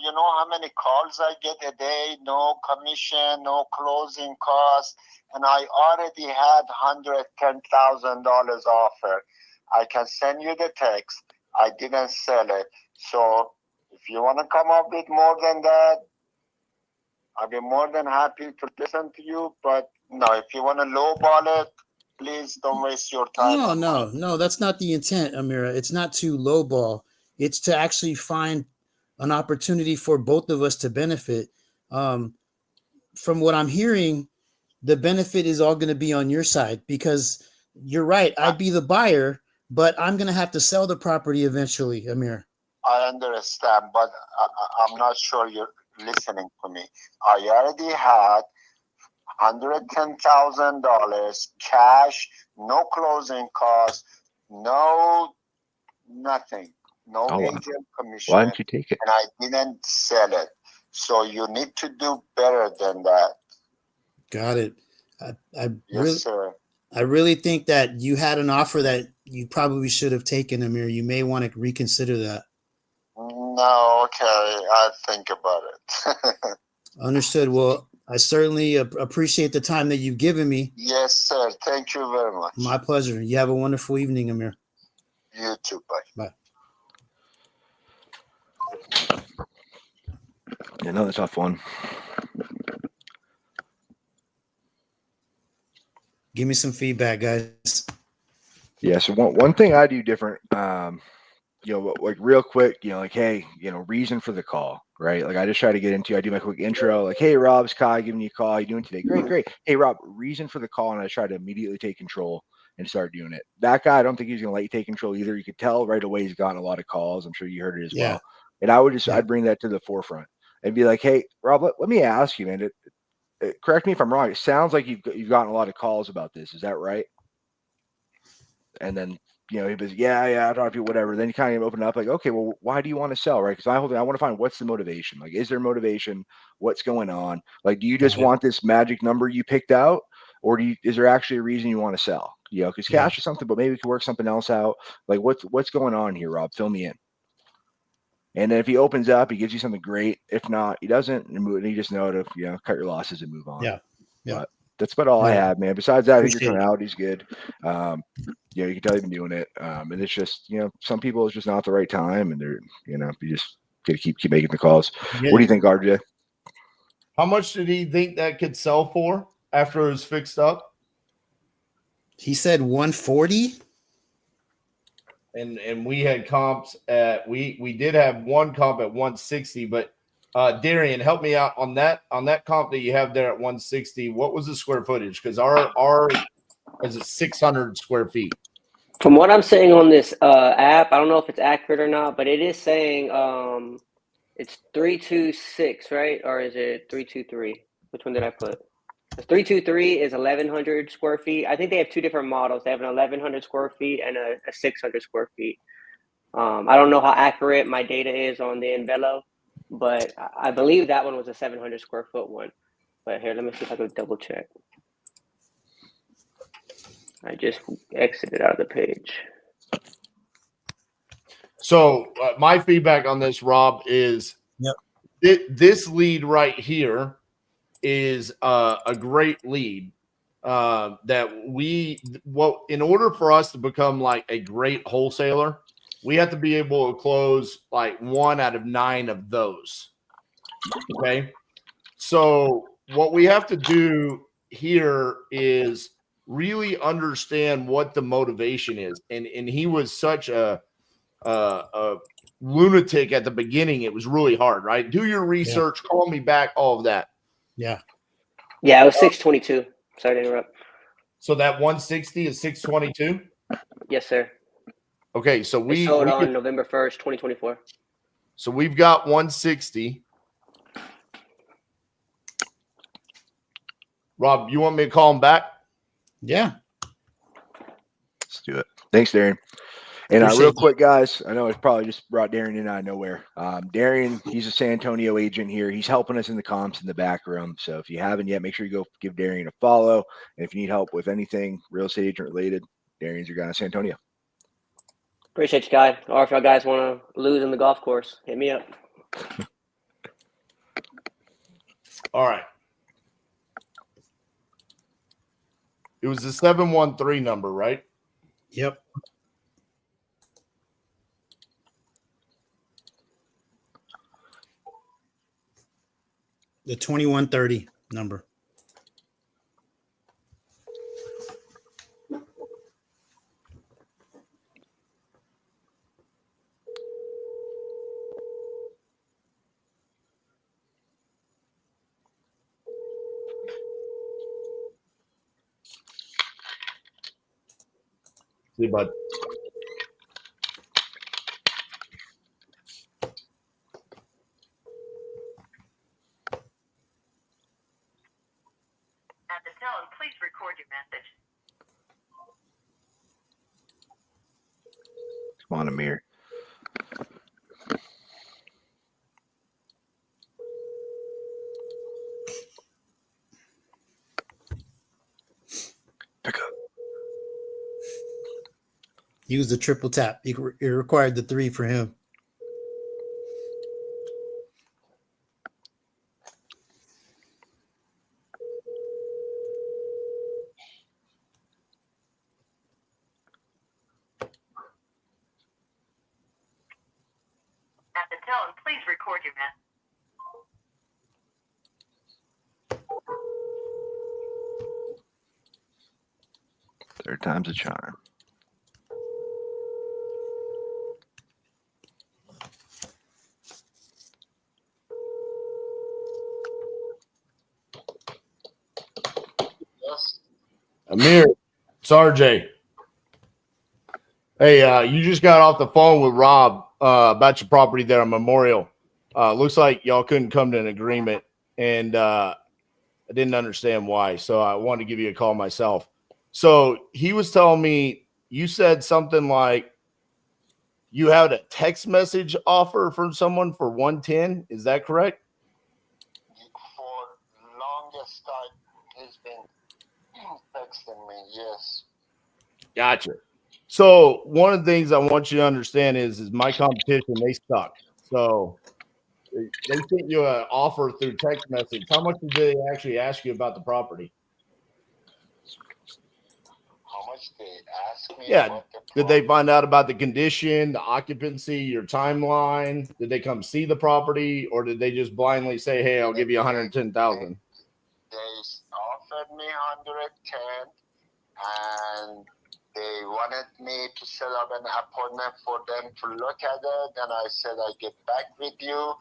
You know how many calls I get a day? No commission, no closing costs. And I already had $110,000 offer. I can send you the text. I didn't sell it. So if you want to come up with more than that, I'll be more than happy to listen to you. But no, if you want to lowball it, please don't waste your time. No, that's not the intent, Amira. It's not to lowball. It's to actually find an opportunity for both of us to benefit. From what I'm hearing, the benefit is all going to be on your side, because you're right. I'd be the buyer, but I'm going to have to sell the property eventually, Amir. I understand, but I'm not sure you're listening to me. I already had $110,000 cash, no closing costs, no nothing, no agent commission. Why didn't you take it? And I didn't sell it. So you need to do better than that. Got it. Yes, sir. I really think that you had an offer that you probably should have taken, Amir. You may want to reconsider that. No, okay. I'll think about it. Understood. Well, I certainly appreciate the time that you've given me. Yes, sir. Thank you very much. My pleasure. You have a wonderful evening, Amir. You too. Bye. Bye. Another tough one. Give me some feedback, guys. Yeah. So one thing I do different, like real quick, like, hey, reason for the call, right? Like I just try to get into, I do my quick intro, like, hey, Rob, it's Kai giving you a call. How you doing today? Great. Hey, Rob, reason for the call. And I try to immediately take control and start doing it. That guy, I don't think he's going to let you take control either. You could tell right away he's gotten a lot of calls. I'm sure you heard it as well. And I would I'd bring that to the forefront and be like, hey, Rob, let me ask you, man, correct me if I'm wrong. It sounds like you've gotten a lot of calls about this. Is that right? And then, he was, yeah, I talk to you, whatever. Then you kind of open up like, okay, well, why do you want to sell, right? Because I want to find what's the motivation. Like, is there motivation? What's going on? Like, do you just want this magic number you picked out, or is there actually a reason you want to sell? Because cash is something, but maybe we can work something else out. Like, what's going on here, Rob? Fill me in. And then if he opens up, he gives you something great. If not, he doesn't. And you just know to cut your losses and move on. Yeah. But that's about all I have, man. Besides that, I think your tonality's good. You can tell you've been doing it. And it's just, some people it's just not the right time, and they're, you just got to keep making the calls. Yeah. What do you think, RJ? How much did he think that could sell for after it was fixed up? He said 140. And we had comps at we did have one comp at 160, but Darian, help me out on that comp that you have there at 160. What was the square footage? Because our is it 600 square feet? From what I'm saying on this app, I don't know if it's accurate or not, but it is saying it's 326, right? Or is it 323? Which one did I put? 323 is 1,100 square feet. I think they have two different models. They have an 1,100 square feet and a 600 square feet. I don't know how accurate my data is on the Envelo, but I believe that one was a 700 square foot one. But here, let me see if I can double check. I just exited out of the page. So my feedback on this, Rob, is this lead right here is a great lead that in order for us to become like a great wholesaler, we have to be able to close like 1 out of 9 of those. Okay. So what we have to do here is really understand what the motivation is. And he was such a lunatic at the beginning. It was really hard, right? Do your research, call me back, all of that. Yeah. Yeah, it was 622. Sorry to interrupt. So that 160 is 622? Yes, sir. Okay, so We sold on November 1st, 2024. So we've got 160. Rob, you want me to call him back? Yeah. Let's do it. Thanks, Darian. And real quick, guys, I know it's probably just brought Darian in out of nowhere. Darian, he's a San Antonio agent here. He's helping us in the comps in the back room. So if you haven't yet, make sure you go give Darian a follow. And if you need help with anything real estate agent related, Darian's your guy in San Antonio. Appreciate you, guys. Or if y'all guys want to lose in the golf course, hit me up. All right. It was the 713 number, right? Yep. The 2130 number. See, bud. At the tone, please record your message. Come on, Amir. Pick up. Use the triple tap. It required the 3 for him. At the tone, please record your message. Third time's a charm. Amir, it's RJ. Hey, you just got off the phone with Rob about your property there on Memorial. Looks like y'all couldn't come to an agreement, and I didn't understand why, so I wanted to give you a call myself. So he was telling me you said something like you had a text message offer from someone for 110. Is that correct? For longest time, he's been texting me. Yes. Gotcha. So one of the things I want you to understand is my competition, they suck. So they sent you an offer through text message. How much did they actually ask you about the property? How much they ask me? Yeah. About the Did they find out about the condition, the occupancy, your timeline? Did they come see the property, or did they just blindly say, "Hey, I'll give you 110,000"? They offered me 110, and they wanted me to set up an appointment for them to look at it. And I said I'd get back with you.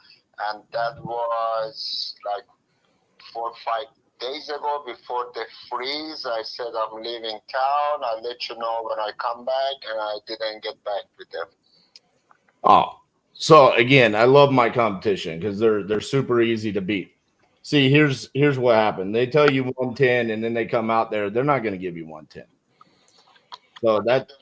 And that was like 4 or 5 days ago before the freeze. I said I'm leaving town. I'll let you know when I come back. And I didn't get back with them. Oh, so again, I love my competition because they're super easy to beat. See, here's what happened. They tell you 110, and then they come out there. They're not going to give you 110. So that's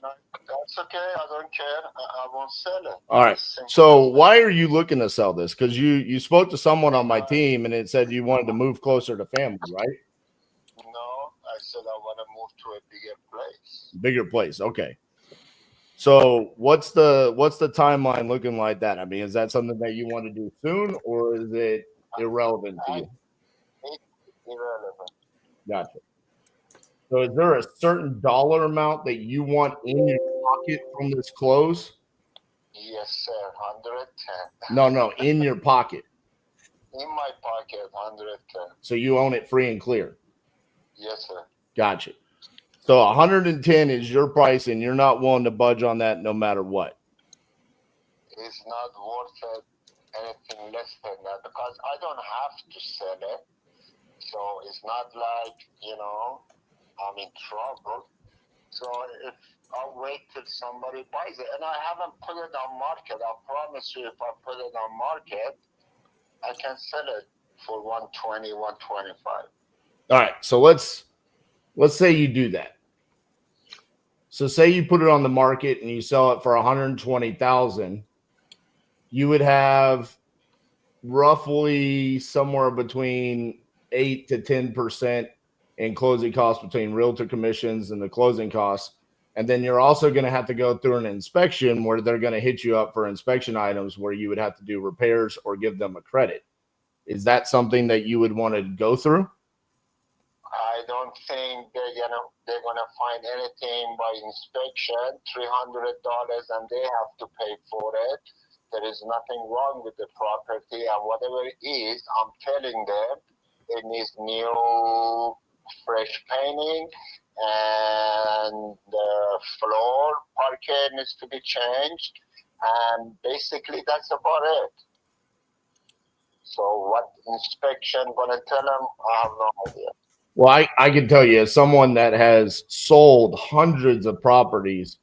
okay. I don't care. I won't sell it. All right. So why are you looking to sell this? Because you spoke to someone on my team, and it said you wanted to move closer to family, right? No, I said I want to move to a bigger place. Bigger place. Okay. So what's the timeline looking like that? I mean, is that something that you want to do soon, or is it irrelevant to you? It's irrelevant. Gotcha. So is there a certain dollar amount that you want in your pocket from this close? Yes, sir. 110. No, in your pocket. In my pocket, 110. So you own it free and clear. Yes, sir. Gotcha. So 110 is your price, and you're not willing to budge on that no matter what. It's not worth it anything less than that because I don't have to sell it. So it's not like, I'm in trouble. So if I wait till somebody buys it, and I haven't put it on market, I promise you, if I put it on market, I can sell it for 120, 125. All right. So let's say you do that. So say you put it on the market and you sell it for 120,000, you would have roughly somewhere between 8 to 10% in closing costs between realtor commissions and the closing costs. And then you're also going to have to go through an inspection where they're going to hit you up for inspection items where you would have to do repairs or give them a credit. Is that something that you would want to go through? I don't think they're gonna find anything by inspection, $300, and they have to pay for it. There is nothing wrong with the property, and whatever it is, I'm telling them it needs new, fresh painting, and the floor parquet needs to be changed, and basically that's about it. So what inspection gonna tell them? I have no idea. Well, I can tell you, as someone that has sold hundreds of properties,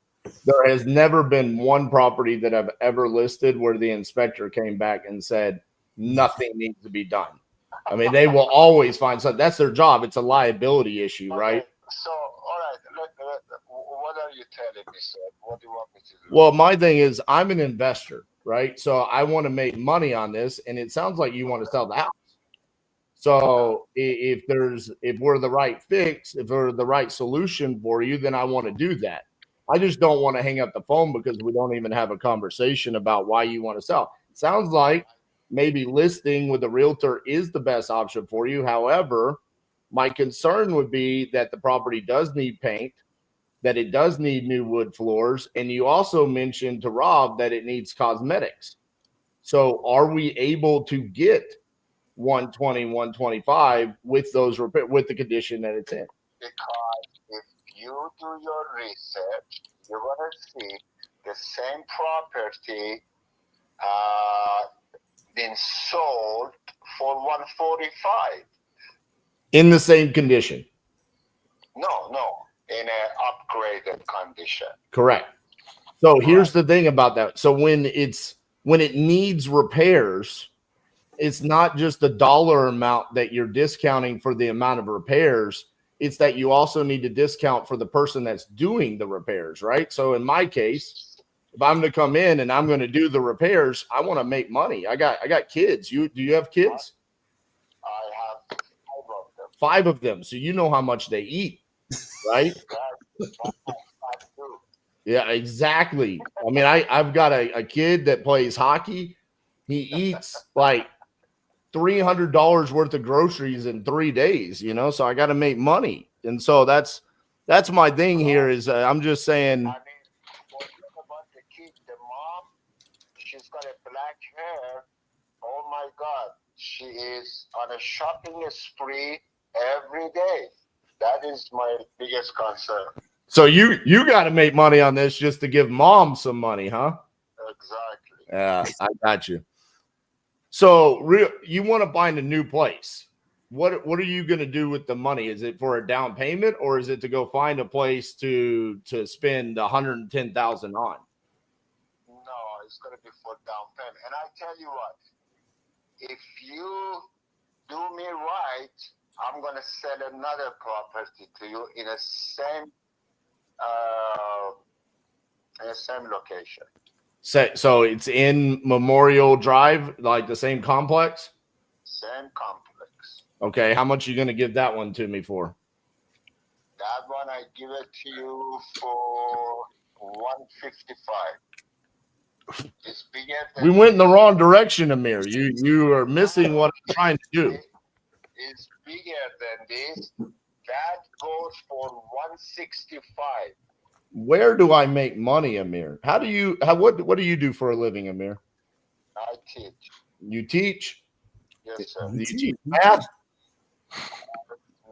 there has never been one property that I've ever listed where the inspector came back and said nothing needs to be done. I mean, they will always find something. That's their job. It's a liability issue, right? So, all right, what are you telling me, sir? What do you want me to do? Well, my thing is I'm an investor, right? So I want to make money on this, and it sounds like you want to sell the house. So if we're the right fix, if we're the right solution for you, then I want to do that. I just don't want to hang up the phone because we don't even have a conversation about why you want to sell. Sounds like maybe listing with a realtor is the best option for you. However, my concern would be that the property does need paint, that it does need new wood floors, and you also mentioned to Rob that it needs cosmetics. So are we able to get 120, 125 with those with the condition that it's in? Because if you do your research, you're going to see the same property being sold for 145. In the same condition? No, in an upgraded condition. Correct. So here's the thing about that. So when it needs repairs, it's not just the dollar amount that you're discounting for the amount of repairs. It's that you also need to discount for the person that's doing the repairs, right? So in my case, if I'm going to come in and I'm going to do the repairs, I want to make money. I got kids. Do you have kids? I have 5 of them. So you know how much they eat, right? Yeah, exactly. I mean, I've got a kid that plays hockey. He eats like $300 worth of groceries in 3 days, so I got to make money. And so that's my thing here is I'm just saying. I mean, about the kid, the mom, she's got a black hair. Oh my God. She is on a shopping spree every day. That is my biggest concern. So you got to make money on this just to give mom some money, huh? Exactly. Yeah, I got you. So you want to find a new place. What are you going to do with the money? Is it for a down payment or is it to go find a place to spend $110,000 on? No, it's going to be for down payment. And I tell you what, if you do me right, I'm going to sell another property to you in the same location. So it's in Memorial Drive, like the same complex? Same complex. Okay, how much are you going to give that one to me for? That one I give it to you for 155. It's bigger than we went in the wrong direction, Amir. You are missing what I'm trying to do. It's bigger than this. That goes for 165. Where do I make money, Amir? What do you do for a living, Amir? I teach. You teach? Yes, sir. Do you teach math?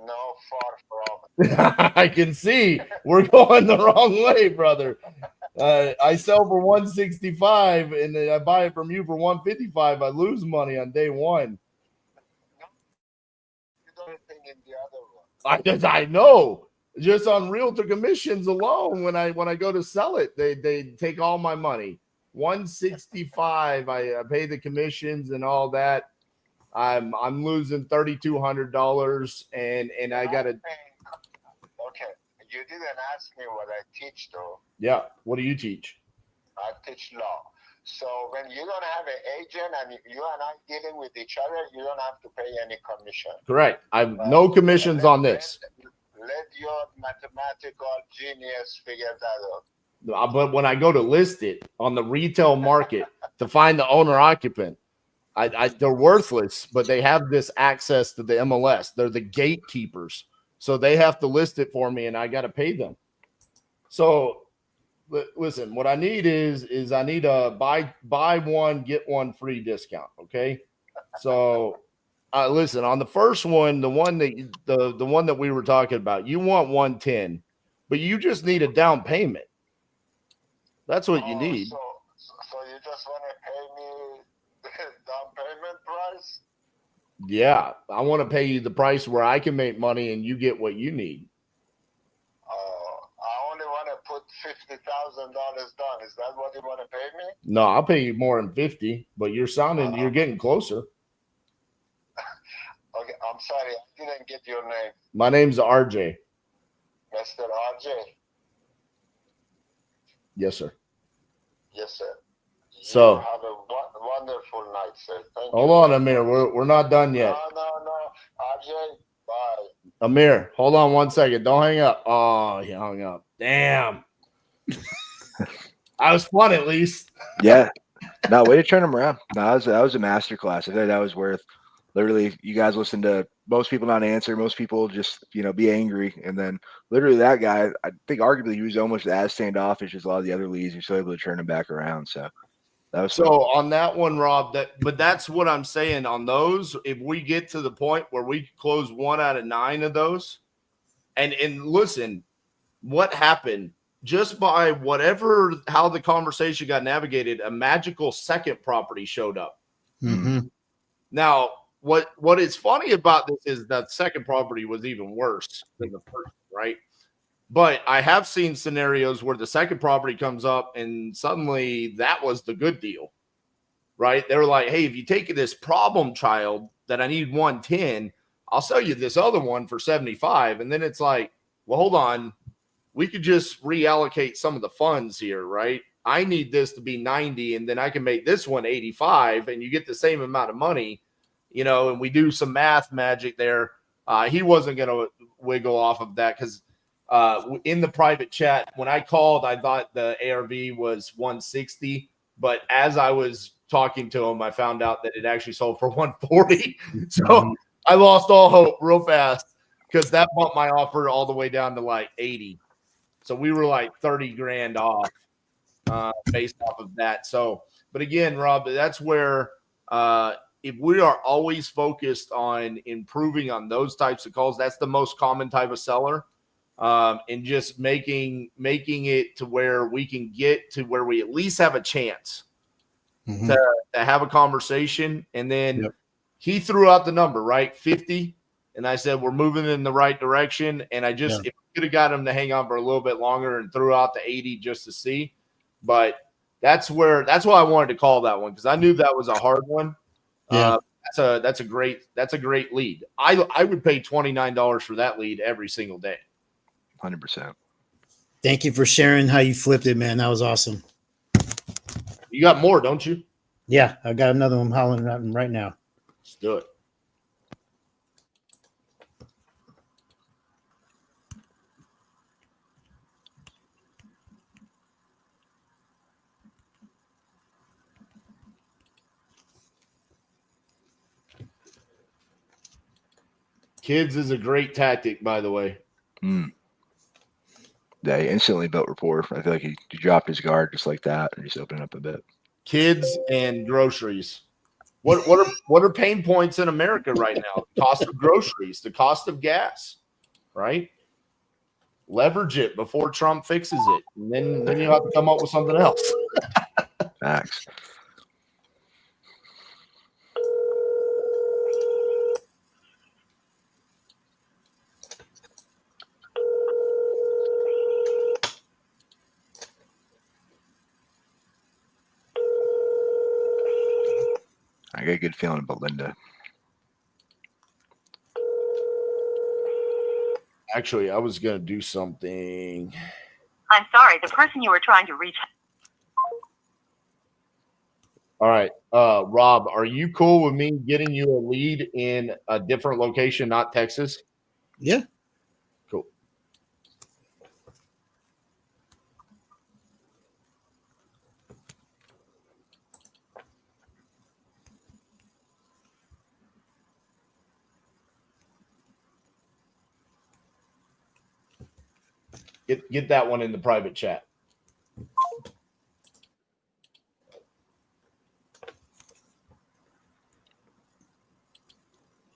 No, far from. I can see we're going the wrong way, brother. I sell for 165 and then I buy it from you for 155. I lose money on day one. You don't think in the other one. I know. Just on realtor commissions alone, when I go to sell it, they take all my money. 165. I pay the commissions and all that. I'm losing $3,200 and I gotta. Okay, you didn't ask me what I teach though. Yeah, what do you teach? I teach law. So when you don't have an agent and you and I dealing with each other, you don't have to pay any commission. Correct. I've no commissions on this. Let your mathematical genius figure that out. But when I go to list it on the retail market to find the owner occupant, they're worthless, but they have this access to the MLS. They're the gatekeepers. So they have to list it for me and I got to pay them. So listen, what I need is I need a buy one, get one free discount. Okay. So listen, on the first one, the one that we were talking about, you want 110, but you just need a down payment. That's what you need. So you just want to pay me the down payment price? Yeah, I want to pay you the price where I can make money and you get what you need. I only want to put $50,000 down. Is that what you want to pay me? No, I'll pay you more than 50, but you're getting closer. Okay, I'm sorry, I didn't get your name. My name's RJ. Mr. RJ? Yes, sir. Yes, sir. So you have a wonderful night, sir. Thank hold you. on, Amir. We're not done yet. No. RJ, bye. Amir, hold on 1 second. Don't hang up. Oh, he hung up. Damn. I was fun at least. Yeah. No, way to turn them around. No, that was a masterclass. I think that was worth. Literally, you guys listen to most people not answer, most people just, be angry. And then literally that guy, I think arguably he was almost as standoffish as a lot of the other leads. You're still able to turn him back around. So that was so fun. on that one, Rob, but that's what I'm saying on those. If we get to the point where we close 1 out of 9 of those, and listen, what happened just by how the conversation got navigated, a magical second property showed up. Mm-hmm. Now, what is funny about this is that second property was even worse than the first, right? But I have seen scenarios where the second property comes up and suddenly that was the good deal, right? They were like, hey, if you take this problem child that I need 110, I'll sell you this other one for 75. And then it's like, well, hold on. We could just reallocate some of the funds here, right? I need this to be 90 and then I can make this one 85 and you get the same amount of money. And we do some math magic there. He wasn't going to wiggle off of that because in the private chat, when I called, I thought the ARV was 160. But as I was talking to him, I found out that it actually sold for 140. So I lost all hope real fast because that bumped my offer all the way down to like 80. So we were like 30 grand off based off of that. So, but again, Rob, that's where if we are always focused on improving on those types of calls, that's the most common type of seller. And just making it to where we can get to where we at least have a chance to have a conversation. And then he threw out the number, right? 50. And I said, we're moving in the right direction. And I just, if we could have got him to hang on for a little bit longer and threw out the 80 just to see. But that's why I wanted to call that one, because I knew that was a hard one. Yeah. That's a great lead. I would pay $29 for that lead every single day. 100%. Thank you for sharing how you flipped it, man. That was awesome. You got more, don't you? Yeah, I got another one hollering at him right now. Let's do it. Kids is a great tactic, by the way. Yeah, he instantly built rapport. I feel like he dropped his guard just like that and just opened up a bit. Kids and groceries. What are pain points in America right now? The cost of groceries, the cost of gas, right? Leverage it before Trump fixes it, and then you have to come up with something else. Facts. I got a good feeling about Linda. Actually, I was going to do something. I'm sorry, the person you were trying to reach. All right. Rob, are you cool with me getting you a lead in a different location, not Texas? Yeah. Cool. Get that one in the private chat.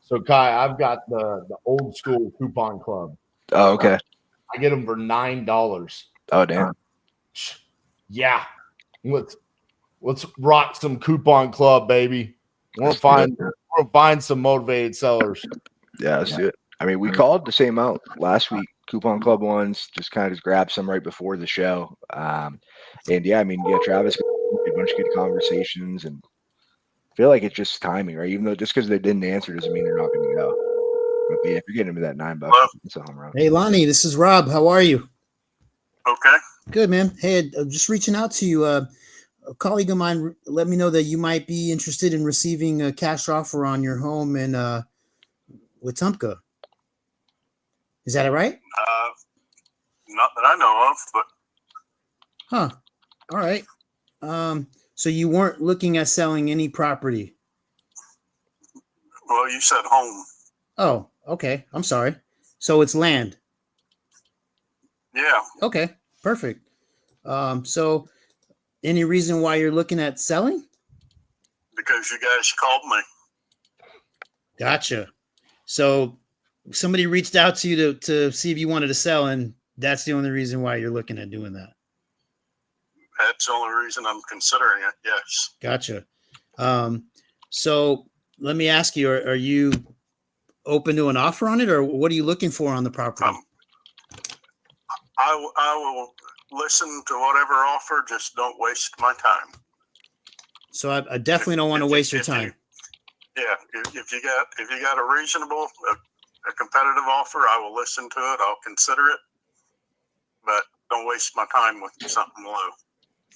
So Kai, I've got the old school coupon club. Oh, okay. I get them for $9. Oh, damn. Yeah. Let's rock some coupon club, baby. We're gonna find some motivated sellers. Yeah, let's do it. I mean, we called the same out last week. Coupon club ones, just kind of just grabbed some right before the show. And yeah, I mean, yeah, Travis a bunch of good conversations, and I feel like it's just timing, right? Even though just because they didn't answer doesn't mean they're not going to go. But yeah, if you're getting into that $9, it's a home run. Hey, Lonnie, this is Rob. How are you? Okay. Good, man. Hey, I'm just reaching out to you. A colleague of mine let me know that you might be interested in receiving a cash offer on your home in Wetumpka. Is that right? Not that I know of, but Huh. All right. So you weren't looking at selling any property? well, you said home. Oh, okay. I'm sorry. So it's land. Yeah. Okay, perfect. So any reason why you're looking at selling? Because you guys called me. Gotcha. So somebody reached out to you to see if you wanted to sell, and that's the only reason why you're looking at doing that. That's the only reason I'm considering it. Yes. Gotcha. So let me ask you, are you open to an offer on it, or what are you looking for on the property? I will listen to whatever offer. Just don't waste my time. So I definitely don't want to waste your time. Yeah. If you got a reasonable, a competitive offer, I will listen to it. I'll consider it, but don't waste my time with something low.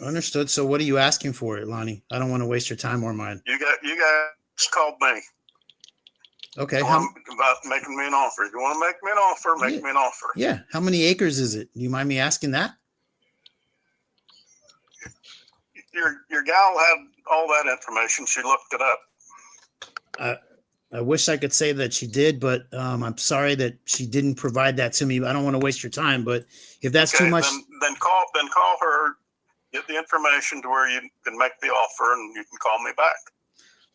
Understood. So what are you asking for it, Lonnie? I don't want to waste your time or mine. You guys called me. Okay. About making me an offer. If you want to make me an offer, make me an offer. Yeah. How many acres is it? Do you mind me asking that? Your gal had all that information. She looked it up. I wish I could say that she did, but I'm sorry that she didn't provide that to me. I don't want to waste your time, but if that's too much, then call her. Get the information to where you can make the offer, and you can call me back.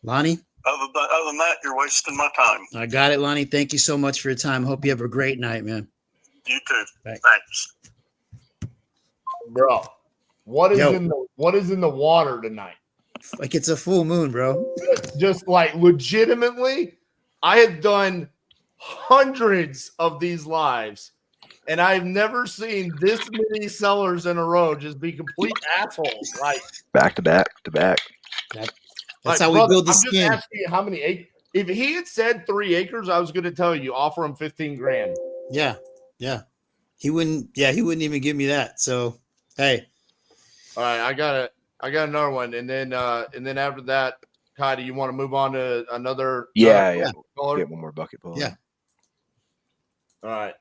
Lonnie. Other than that, you're wasting my time. I got it, Lonnie. Thank you so much for your time. Hope you have a great night, man. You too. Thanks. Bro, what is in the water tonight? Like it's a full moon, bro. Just like legitimately, I have done hundreds of these lives, and I've never seen this many sellers in a row just be complete assholes. Like back to back to back. That's how we build the skin. I'm just asking you how many acres. If he had said 3 acres, I was going to tell you offer him 15 grand. Yeah. He wouldn't even give me that. So, hey. All right, I got another one, and then after that, Kai, do you want to move on to another? Yeah. Get one more bucket pull. Yeah. All right.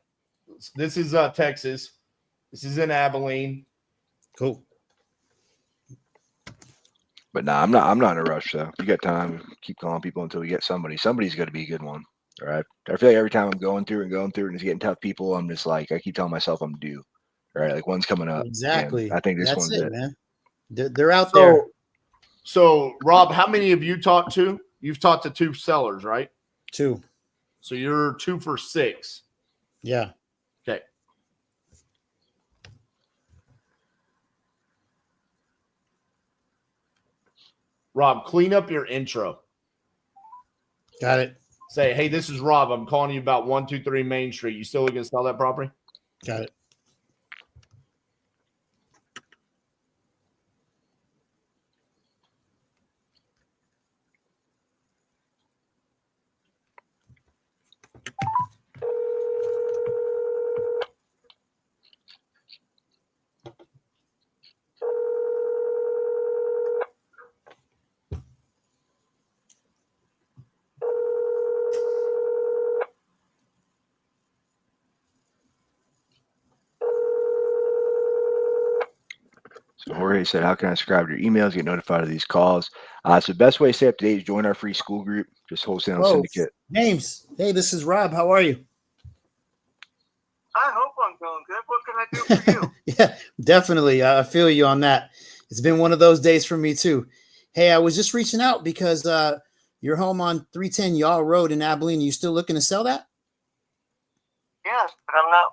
This is Texas. This is in Abilene. Cool. But I'm not in a rush though. If you got time, keep calling people until we get somebody. Somebody's got to be a good one. All right. I feel like every time I'm going through and it's getting tough people, I'm just like, I keep telling myself I'm due. All right. Like one's coming up. Exactly. I think this That's one's it, it. man. They're out there. So Rob, how many have you talked to? you've talked to 2 sellers, right? 2. So you're 2 for 6. Yeah. Okay. Rob, clean up your intro. Got it. Say, hey, this is Rob. I'm calling you about 123 Main Street. You still looking to sell that property? Got it. So Jorge said, how can I subscribe to your emails, get notified of these calls? So the best way to stay up to date is join our free school group, just Wholesaling Oh, Syndicate. James. Hey, this is Rob. How are you? I hope I'm doing good. What can I do for you? Yeah, definitely. I feel you on that. It's been one of those days for me too. Hey, I was just reaching out because your home on 310 Yaw Road in Abilene. You still looking to sell that? Yes, but I'm not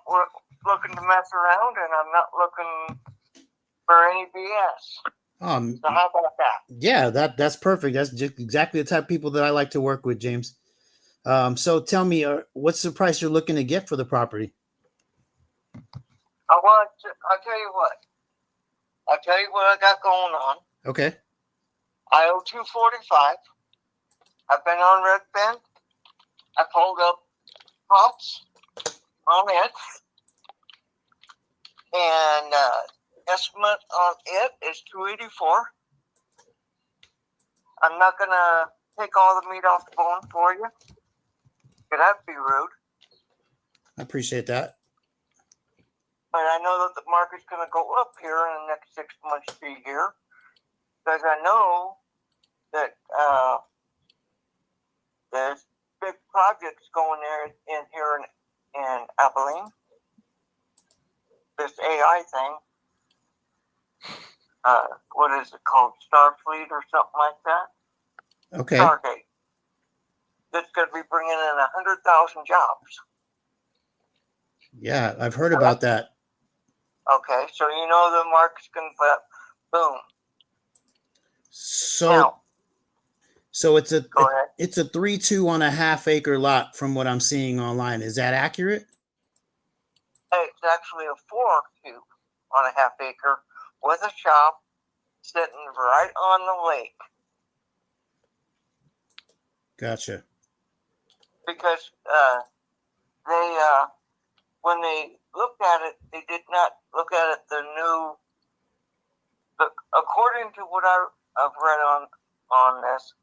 looking to mess around, and I'm not looking for any BS. So how about that? Yeah, that's perfect. That's just exactly the type of people that I like to work with, James. So tell me, what's the price you're looking to get for the property? I'll tell you what. I'll tell you what I got going on. Okay. I owe $245. I've been on Redfin. I pulled up plots on it, and estimate on it is $284. I'm not gonna take all the meat off the bone for you. That'd be rude. I appreciate that. But I know that the market's going to go up here in the next 6 months to a year, because I know that there's big projects going there in here in Abilene. This AI thing, what is it called? Starfleet or something like that? Okay. Stargate. That's going to be bringing in 100,000 jobs. Yeah, I've heard about that. Okay, so you know the market's going to boom. So, now, it's a go ahead. it's a 3.5 acre lot from what I'm seeing online. Is that accurate? It's actually a 4.5 acre with a shop sitting right on the lake. Gotcha. Because they, when they looked at it, they did not look at it according to what I've read on this,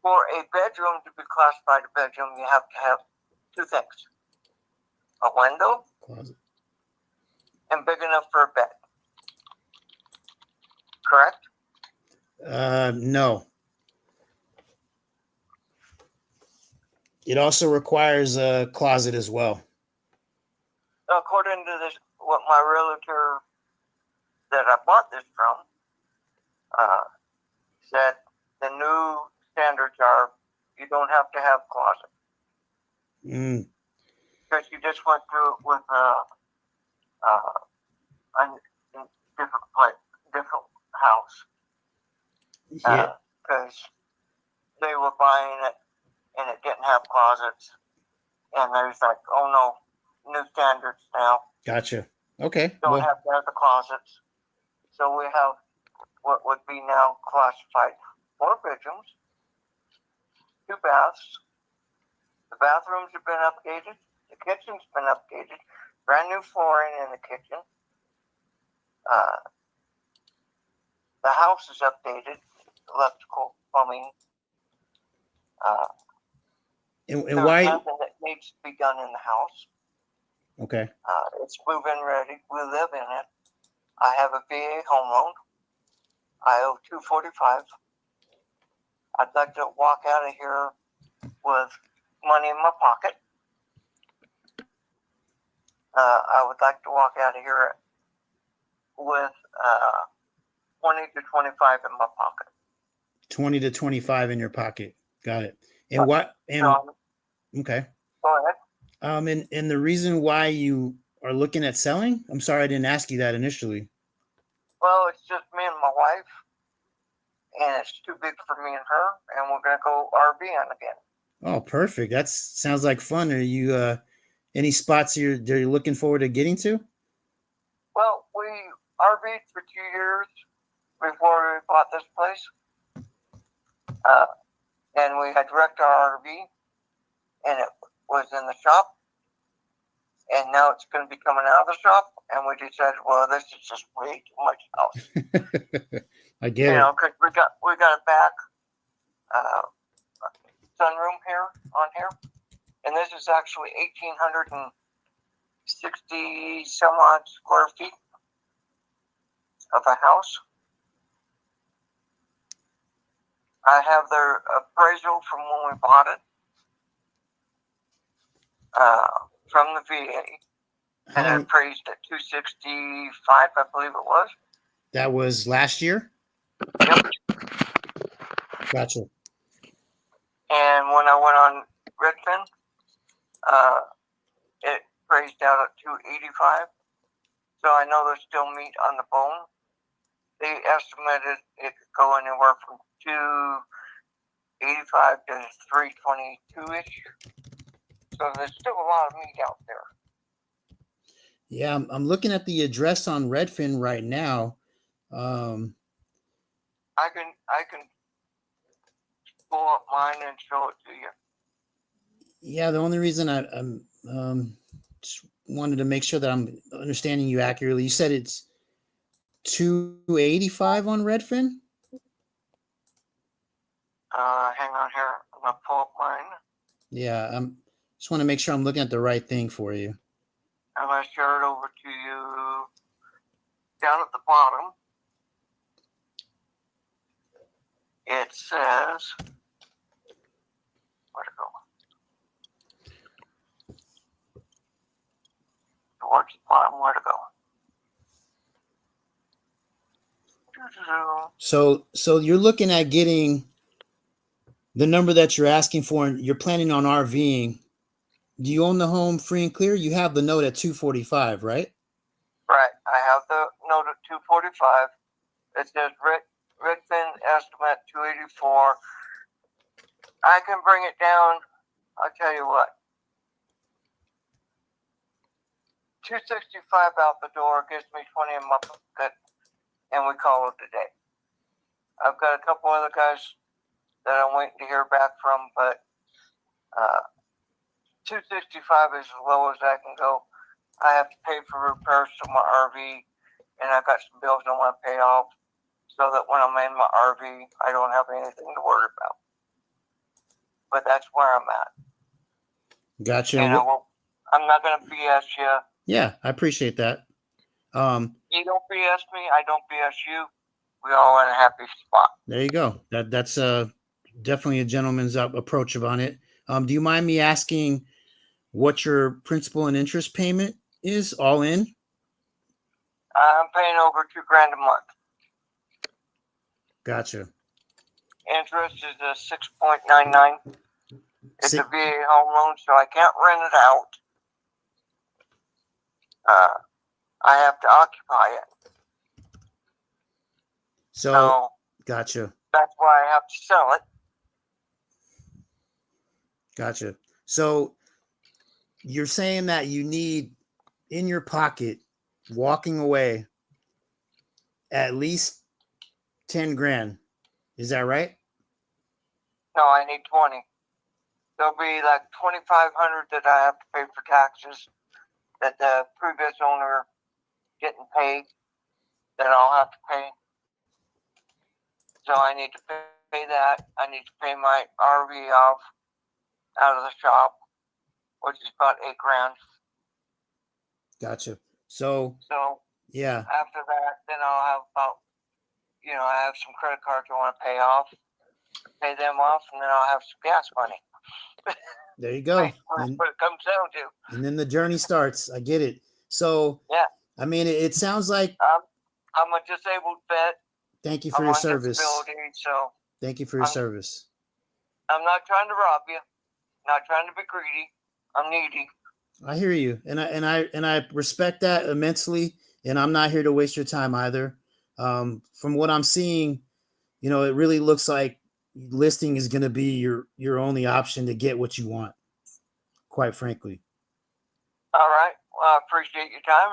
for a bedroom to be classified a bedroom, you have to have 2 things. A window, Closet. and big enough for a bed. Correct? No. It also requires a closet as well. According to this, what my realtor that I bought this from said, the new standards are you don't have to have closet. Because you just went through it with a different house. Yeah. Because they were buying it and it didn't have closets. And there's like, oh no, new standards now. Gotcha. Okay. Don't have to have the closets. So we have what would be now classified 4 bedrooms, 2 baths. The bathrooms have been updated. The kitchen's been updated. Brand new flooring in the kitchen. The house is updated. Electrical, plumbing. And there's why? nothing that needs to be done in the house. Okay. It's move-in ready. We live in it. I have a VA home loan. I owe $245. I'd like to walk out of here with money in my pocket. I would like to walk out of here with 20 to 25 in my pocket. 20 to 25 in your pocket. Got it. And what? And okay. Go ahead. And the reason why you are looking at selling? I'm sorry I didn't ask you that initially. Well, it's just me and my wife, and it's too big for me and her, and we're gonna go RVing again. Oh, perfect. That sounds like fun. Are you any spots you're looking forward to getting to? Well, we RV'd for 2 years before we bought this place. And we had wrecked our RV, and it was in the shop. And now it's going to be coming out of the shop, and we decided, well, this is just way too much house. I get it. Because we got a back sunroom here on here, and this is actually 1,860 some odd square feet of a house. I have their appraisal from when we bought it, from the VA, and it appraised at 265, I believe it was. That was last year? Yep. Gotcha. And when I went on Redfin, it appraised out at 285. So I know there's still meat on the bone. They estimated it could go anywhere from 285 to 322-ish. So there's still a lot of meat out there. Yeah, I'm looking at the address on Redfin right now. I can pull up mine and show it to you. Yeah, the only reason I'm just wanted to make sure that I'm understanding you accurately. You said it's 285 on Redfin? Hang on here. I'm gonna pull up mine. Yeah, just want to make sure I'm looking at the right thing for you. I'm gonna share it over to you down at the bottom. It says, where'd it go? Towards the bottom, where'd it go? So you're looking at getting the number that you're asking for, and you're planning on RVing. Do you own the home free and clear? You have the note at 245, right? Right. I have the note at 245. It says Redfin estimate 284. I can bring it down. I'll tell you what. 265 out the door gives me 20 in my pocket, and we call it a day. I've got a couple other guys that I'm waiting to hear back from, but 265 is as low as I can go. I have to pay for repairs to my RV, and I've got some bills I want to pay off, so that when I'm in my RV, I don't have anything to worry about. But that's where I'm at. Gotcha. I'm not going to BS you. Yeah, I appreciate that. You don't BS me, I don't BS you. We all in a happy spot. There you go. That's definitely a gentleman's approach on it. Do you mind me asking what your principal and interest payment is, all in? I'm paying over $2,000 a month. Gotcha. Interest is a 6.99. It's a VA home loan, so I can't rent it out. I have to occupy it. So gotcha. That's why I have to sell it. Gotcha. So you're saying that you need in your pocket, walking away, at least 10 grand. Is that right? No, I need 20. There'll be like 2,500 that I have to pay for taxes that the previous owner didn't pay, that I'll have to pay. So I need to pay that. I need to pay my RV off out of the shop, which is about $8,000. Gotcha. So yeah. After that, then I'll have about, I have some credit cards I want to pay off, pay them off, and then I'll have some gas money. There you go. That's what it comes down to. And then the journey starts. I get it. So yeah, I mean, it sounds like I'm a disabled vet. Thank you for your service. Disability, so Thank you for your service. I'm not trying to rob you. Not trying to be greedy. I'm needy. I hear you, and I respect that immensely. And I'm not here to waste your time either. From what I'm seeing, you know, it really looks like listing is going to be your only option to get what you want. Quite frankly. All right. Well, I appreciate your time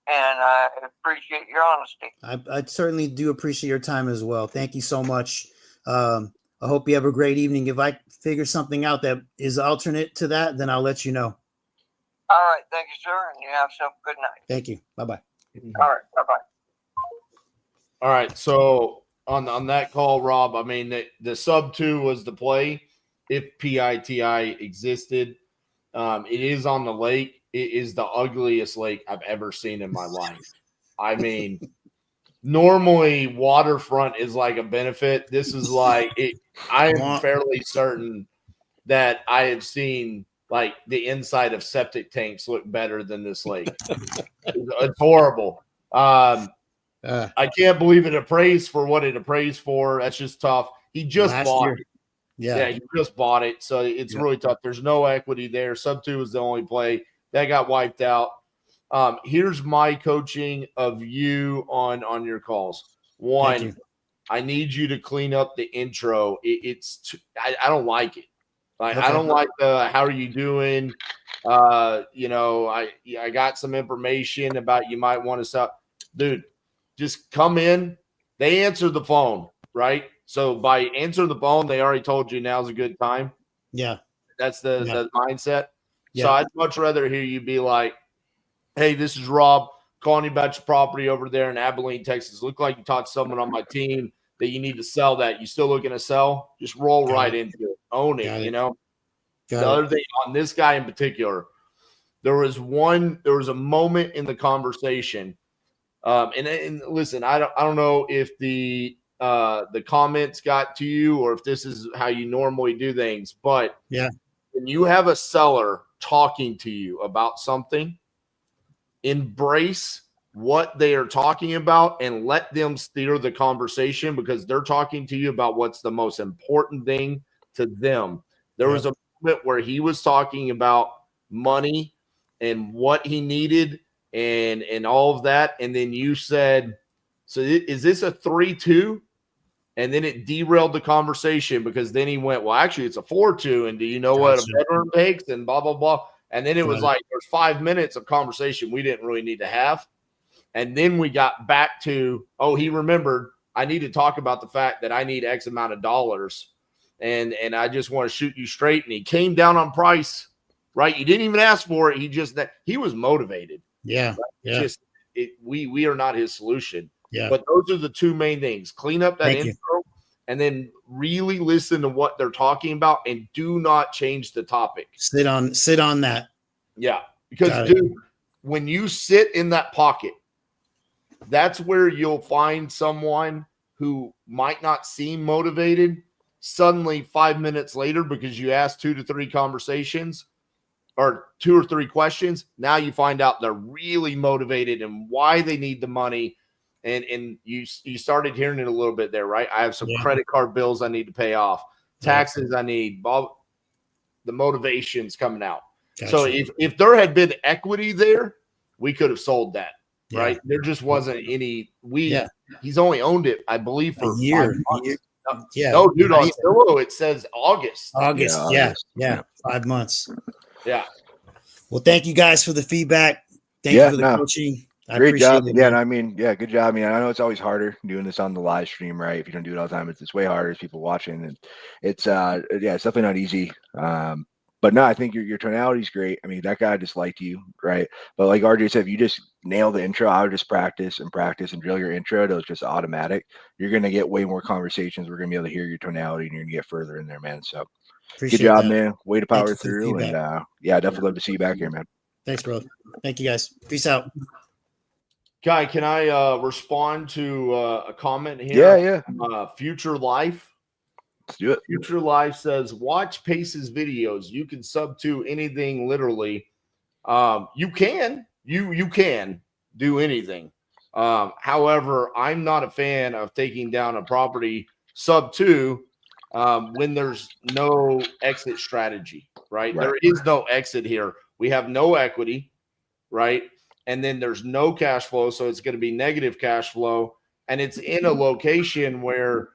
and I appreciate your honesty. I certainly do appreciate your time as well. Thank you so much. I hope you have a great evening. If I figure something out that is alternate to that, then I'll let you know. All right. Thank you, sir. And you have yourself a good night. Thank you. Bye-bye. All right. Bye-bye. All right. So on that call, Rob, I mean, the sub 2 was the play if PITI existed. It is on the lake. It is the ugliest lake I've ever seen in my life. I mean, normally waterfront is like a benefit. This is like it. I am fairly certain that I have seen like the inside of septic tanks look better than this lake. It's horrible. I can't believe it appraised for what it appraised for. That's just tough. He just bought it. Yeah, he just bought it. So it's really tough. There's no equity there. Sub 2 is the only play. That got wiped out. Here's my coaching of you on your calls. One, I need you to clean up the intro. I don't like it. Like I don't like the how are you doing? You know, I got some information about you might want to stop. Dude, just come in. They answer the phone, right? So by answering the phone, they already told you now's a good time. Yeah. That's the mindset. So I'd much rather hear you be like, hey, this is Rob calling you about your property over there in Abilene, Texas. Look like you talked to someone on my team that you need to sell that. You still looking to sell? Just roll right into it. Own it, you know? The other thing on this guy in particular, there was a moment in the conversation. And listen, I don't know if the comments got to you or if this is how you normally do things, but when you have a seller talking to you about something, embrace what they are talking about and let them steer the conversation because they're talking to you about what's the most important thing to them. There was a moment where he was talking about money and what he needed and all of that. And then you said, so is this a 3-2? And then it derailed the conversation because then he went, well, actually it's a 4-2. And do you know what a bedroom takes? And blah, blah, blah. And then it was like, there's 5 minutes of conversation we didn't really need to have. And then we got back to, oh, he remembered I need to talk about the fact that I need X amount of dollars. And I just want to shoot you straight. And he came down on price, right? You didn't even ask for it. He was motivated. Yeah. Right? We are not his solution. Yeah. But those are the two main things. Clean up that intro and then really listen to what they're talking about and do not change the topic. Sit on that. Yeah. Because dude, when you sit in that pocket, that's where you'll find someone who might not seem motivated. Suddenly 5 minutes later, because you asked 2 to 3 conversations or 2 or 3 questions, now you find out they're really motivated and why they need the money. And you started hearing it a little bit there, right? I have some credit card bills I need to pay off, taxes I need, the motivation's coming out. Gotcha. So if there had been equity there, we could have sold that, right? There just wasn't any. He's only owned it, I believe, for a year. 5 months. No, dude, on Zillow it says August. August. 5 months. Yeah. Well, thank you guys for the feedback. Thank you for the coaching. Great job. Good job. I mean, I know it's always harder doing this on the live stream, right? If you don't do it all the time, it's way harder as people watching. And it's it's definitely not easy. But no, I think your tonality is great. I mean, that guy just liked you, right? But like RJ said, if you just nail the intro, I would just practice and drill your intro. It was just automatic. You're going to get way more conversations. We're going to be able to hear your tonality and you're going to get further in there, man. So good job, man. Way to power through. And definitely love to see you back here, man. Thanks, bro. Thank you guys. Peace out. Guy, can I respond to a comment here? Yeah. Future Life. Let's do it. Future Life says, watch Pace's videos. You can sub to anything literally. You can do anything. However, I'm not a fan of taking down a property sub 2 when there's no exit strategy, right? There is no exit here. We have no equity, right? And then there's no cash flow, so it's going to be negative cash flow. And it's in a location where,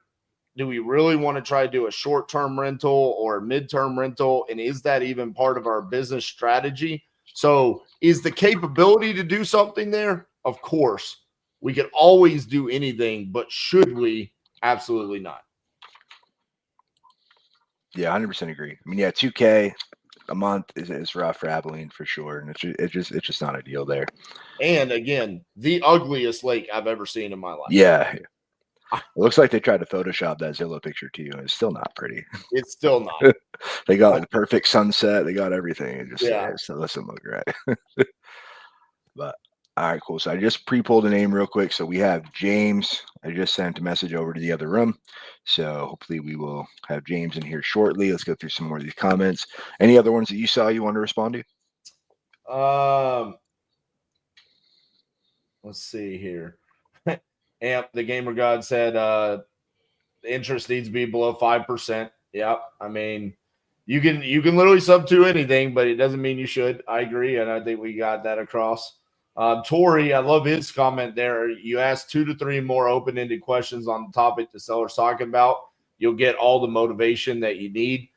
do we really want to try to do a short-term rental or a mid-term rental? And is that even part of our business strategy? So is the capability to do something there? Of course. We could always do anything, but should we? Absolutely not. Yeah, 100% agree. I mean, yeah, 2K a month is rough for Abilene for sure, and it's just not ideal there. And again, the ugliest lake I've ever seen in my life. Yeah, it looks like they tried to Photoshop that Zillow picture to you, and it's still not pretty. It's still not. They got like the perfect sunset. They got everything. It just Yeah. it doesn't look right. But all right, cool. So I just pre-pulled a name real quick. So we have James. I just sent a message over to the other room. So hopefully we will have James in here shortly. Let's go through some more of these comments. Any other ones that you saw you want to respond to? Let's see here. Amp, the gamer god said the interest needs to be below 5%. Yep. I mean, you can literally sub to anything, but it doesn't mean you should. I agree, and I think we got that across. Tori, I love his comment there. You ask 2 to 3 more open-ended questions on the topic the seller's talking about. You'll get all the motivation that you need.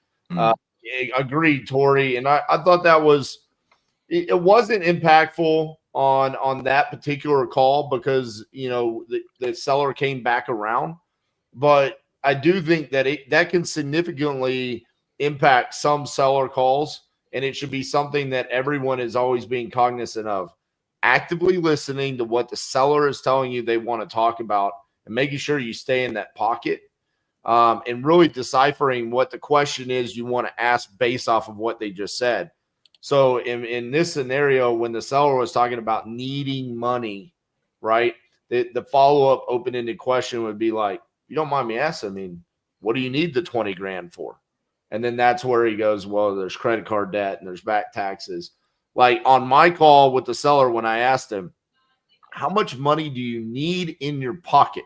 Agreed, Tori. And I thought that was – it wasn't impactful on that particular call because, you know, the seller came back around. But I do think that that can significantly impact some seller calls, and it should be something that everyone is always being cognizant of. Actively listening to what the seller is telling you they want to talk about and making sure you stay in that pocket, and really deciphering what the question is you want to ask based off of what they just said. So in this scenario, when the seller was talking about needing money, right, the follow-up open-ended question would be like, you don't mind me asking, I mean, what do you need the 20 grand for? And then that's where he goes, well, there's credit card debt and there's back taxes. Like on my call with the seller, when I asked him, how much money do you need in your pocket?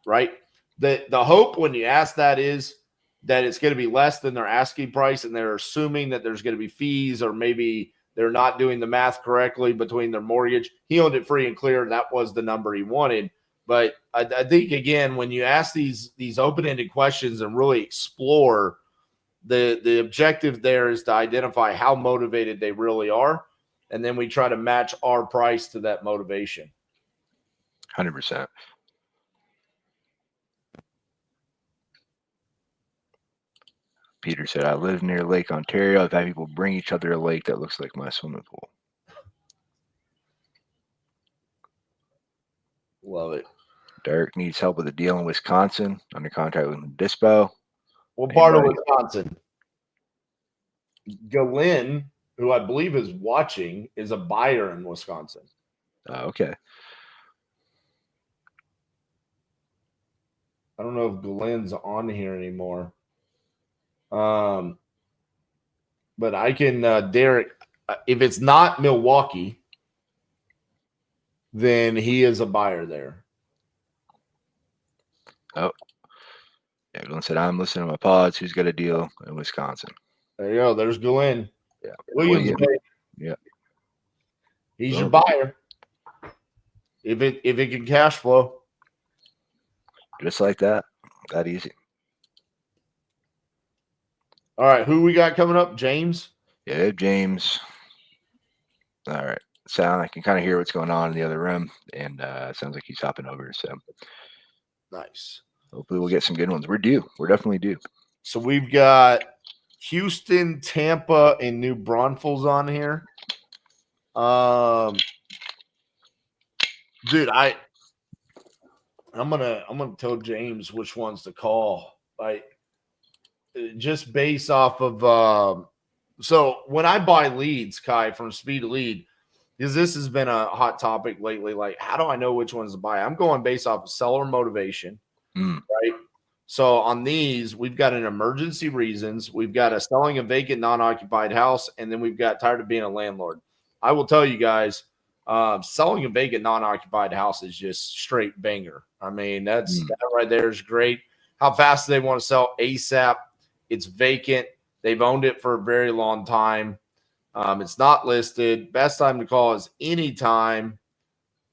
Right? The hope when you ask that is that it's going to be less than their asking price, and they're assuming that there's going to be fees, or maybe they're not doing the math correctly between their mortgage. He owned it free and clear. That was the number he wanted. But I think, again, when you ask these open-ended questions and really explore, the objective there is to identify how motivated they really are, and then we try to match our price to that motivation. 100%. Peter said, I live near Lake Ontario. I've had people bring each other a lake that looks like my swimming pool. Love it. Derek needs help with a deal in Wisconsin, under contract with Dispo. What part of Wisconsin? Galen, who I believe is watching, is a buyer in Wisconsin. Okay. I don't know if Galen's on here anymore. But I can, Derek, if it's not Milwaukee, then he is a buyer there. Oh. Yeah, Glenn said, I'm listening to my pods. Who's got a deal in Wisconsin? There you go. There's Glenn. Yeah. Williams. Yeah. He's your buyer. If it can cash flow. Just like that. That easy. All right. Who we got coming up? James? Yeah, James. All right. I can kind of hear what's going on in the other room, and it sounds like he's hopping over. So nice. Hopefully we'll get some good ones. We're due. We're definitely due. So we've got Houston, Tampa, and New Braunfels on here. Dude, I'm gonna tell James which ones to call. Like, just based off of so when I buy leads, Kai, from Speed Lead, because this has been a hot topic lately. Like, how do I know which ones to buy? I'm going based off of seller motivation, right? So on these, we've got an emergency reasons, we've got a selling a vacant non-occupied house, and then we've got tired of being a landlord. I will tell you guys, selling a vacant non-occupied house is just straight banger. I mean, that right there is great. how fast they want to sell ASAP. It's vacant. They've owned it for a very long time. It's not listed. Best time to call is anytime.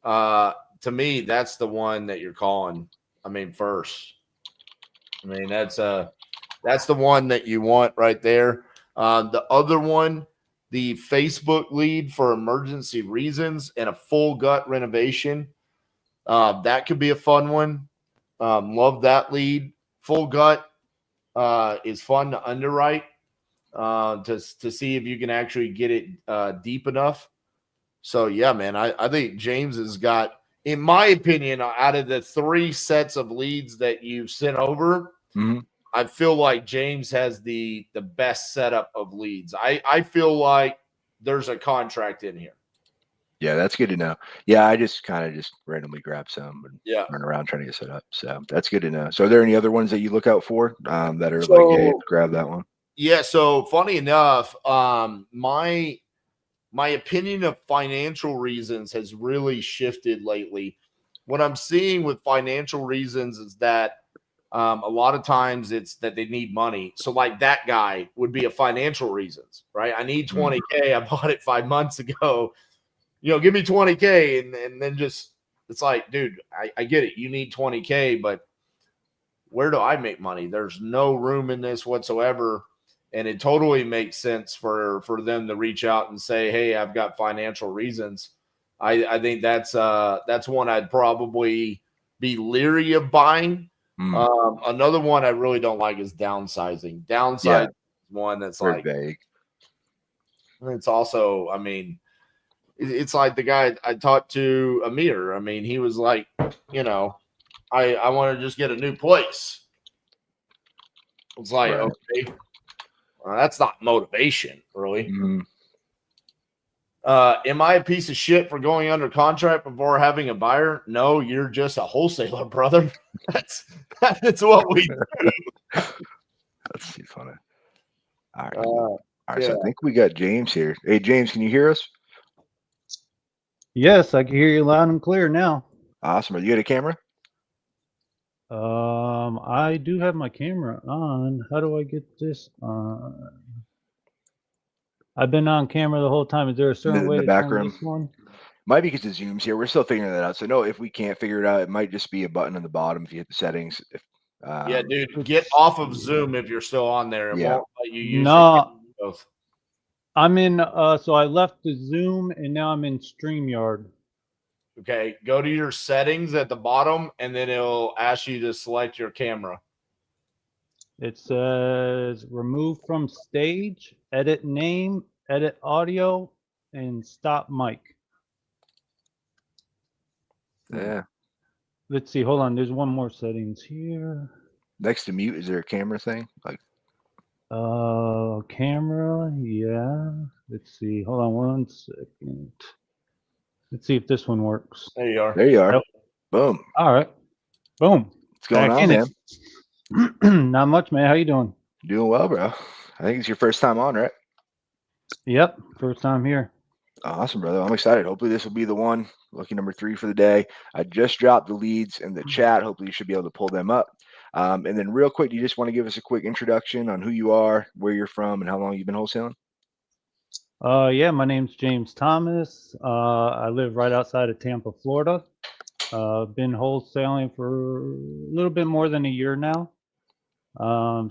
To me, that's the one that you're calling. I mean, first. I mean, that's the one that you want right there. The other one, the Facebook lead for emergency reasons and a full gut renovation. That could be a fun one. Love that lead. Full gut is fun to underwrite to see if you can actually get it deep enough. So, yeah, man, I think James has got, in my opinion, out of the 3 sets of leads that you've sent over, I feel like James has the best setup of leads. I feel like there's a contract in here. Yeah, that's good to know. Yeah, I just kind of just randomly grab some and run around trying to get set up. So that's good to know. So are there any other ones that you look out for that are like, hey, grab that one? Yeah, so funny enough, my opinion of financial reasons has really shifted lately. What I'm seeing with financial reasons is that a lot of times it's that they need money. So like that guy would be a financial reasons, right? I need 20K. I bought it 5 months ago. Give me 20K. And then just, it's like, dude, I get it. You need 20K, but where do I make money? There's no room in this whatsoever. And it totally makes sense for them to reach out and say, hey, I've got financial reasons. I think that's one I'd probably be leery of buying. Another one I really don't like is downsizing. Downsizing is one that's very like vague. It's also, I mean, it's like the guy I talked to, Amir. I mean, he was like, I want to just get a new place. It's like, okay, well, that's not motivation, really. Am I a piece of shit for going under contract before having a buyer? No, you're just a wholesaler, brother. That's what we do. That's too funny. All right, so I think we got James here. Hey, James, can you hear us? Yes, I can hear you loud and clear now. Awesome. Are you at a camera? I do have my camera on. How do I get this on? I've been on camera the whole time. Is there a certain way the to back turn room? this one? Might be because the Zoom's here. We're still figuring that out. So no, if we can't figure it out, it might just be a button on the bottom if you hit the settings. Yeah, dude, get off of Zoom if you're still on there. It won't let you use both. I'm in. So I left the Zoom and now I'm in StreamYard. Okay, go to your settings at the bottom, and then it'll ask you to select your camera. It says remove from stage, edit name, edit audio, and stop mic. Yeah. Let's see. Hold on. There's one more settings here. Next to mute, is there a camera thing? Like camera. Yeah. Let's see. Hold on 1 second. Let's see if this one works. There you are. There you are. Yep. Boom. All right. Boom. What's going on, man? Not much, man. How you doing? Doing well, bro. I think it's your first time on, right? Yep. First time here. Awesome, brother. I'm excited. Hopefully this will be the one. Lucky number 3 for the day. I just dropped the leads in the chat. Hopefully you should be able to pull them up. And then real quick, do you just want to give us a quick introduction on who you are, where you're from, and how long you've been wholesaling? Yeah, my name's James Thomas. I live right outside of Tampa, Florida. Been wholesaling for a little bit more than a year now.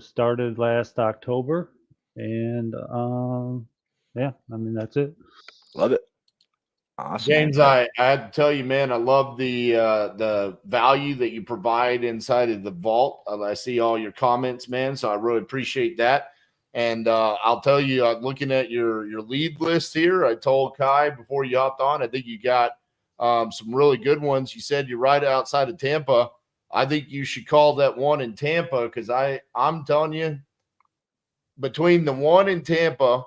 Started last October, and yeah, I mean that's it. Love it. Awesome, James, I had to tell you, man, I love the value that you provide inside of the vault. I see all your comments, man, so I really appreciate that. And I'll tell you, looking at your lead list here, I told Kai before you hopped on, I think you got some really good ones. You said you're right outside of Tampa. I think you should call that one in Tampa because I'm telling you, between the one in Tampa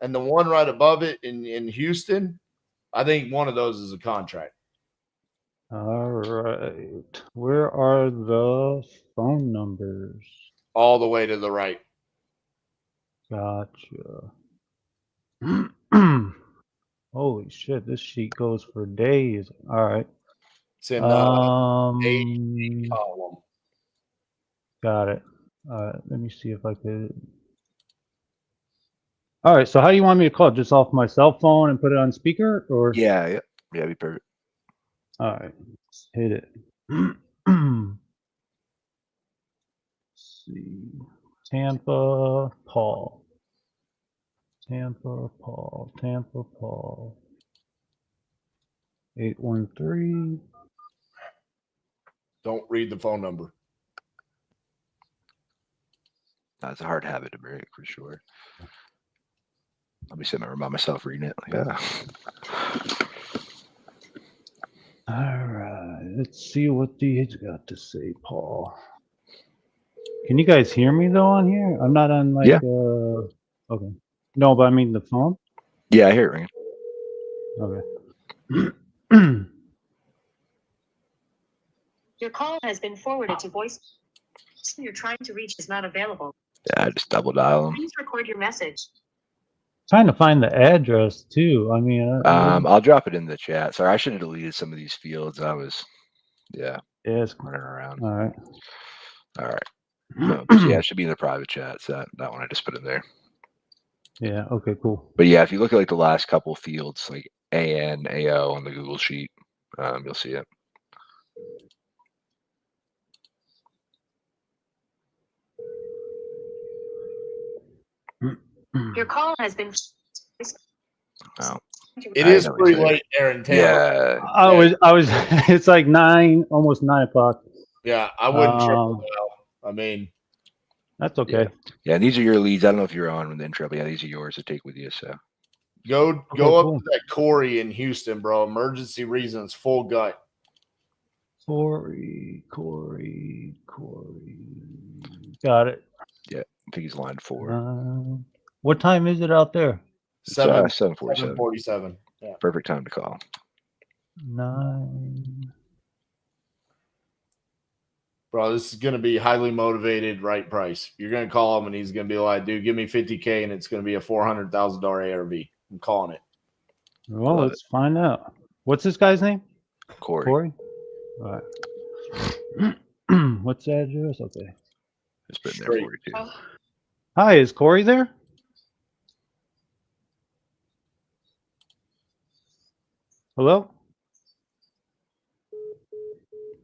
and the one right above it in Houston, I think one of those is a contract. All right. Where are the phone numbers? All the way to the right. Gotcha. Holy shit, this sheet goes for days. All right. It's in A column. Got it. Let me see if I could. All right. So how do you want me to call? Just off my cell phone and put it on speaker, or? Yeah, be perfect. All right. Let's hit it. Let's see. Tampa Paul. 813. Don't read the phone number. That's a hard habit to break for sure. Let me sit and remind myself reading it. Yeah. All right. Let's see what he's got to say, Paul. Can you guys hear me though on here? I'm not on like. Yeah. Okay. No, but I mean the phone. Yeah, I hear it ringing. Okay. Your call has been forwarded to voice. The person you're trying to reach is not available. Yeah, I just double dial them. Please record your message. Trying to find the address too. I mean, I'll drop it in the chat. Sorry, I should have deleted some of these fields. I was, it's running around. all right. All right. No, yeah, it should be in the private chat. So that one I just put in there. Yeah. Okay. Cool. But yeah, if you look at like the last couple fields, like AN, AO on the Google sheet, you'll see it. Your call has been. Oh. It is pretty late there in Tampa. Yeah. I was. It's like 9, almost 9 o'clock. Yeah, I wouldn't triple dial. I mean, that's okay. Yeah, these are your leads. I don't know if you're on with the intro, but yeah, these are yours to take with you. So go Okay, up cool. to that Corey in Houston, bro. Emergency reasons, full gut. Corey. Got it. Yeah, I think he's line 4. What time is it out there? 7:47. 7:47. Yeah. Perfect time to call. 9. Bro, this is going to be highly motivated, right price. You're going to call him, and he's going to be like, dude, give me $50K, and it's going to be a $400,000 ARV. I'm calling it. Well, let's find out. What's this guy's name? Corey. All right. What's the address? Okay. Just put in there for you, too. Hi, is Corey there? Hello?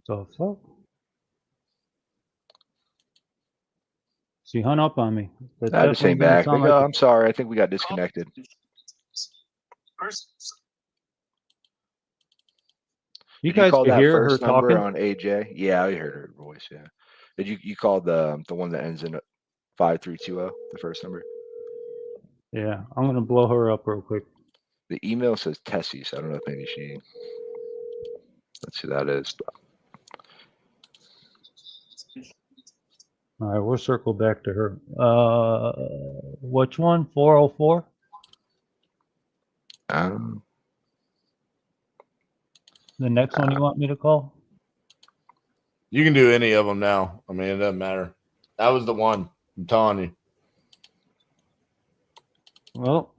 The fuck? She hung up on me. That I just definitely came didn't back. sound Like, like I'm sorry. I think we got disconnected. You Did guys call could that hear her first number talking? on AJ? Yeah, I heard her voice. Yeah. Did you called the one that ends in 5320? The first number. Yeah, I'm gonna blow her up real quick. The email says Tessie, so I don't know if maybe she. Let's see who that is. All right, we'll circle back to her. Which one? 404? The next one you want me to call? You can do any of them now. I mean, it doesn't matter. That was the one. I'm telling you. Well,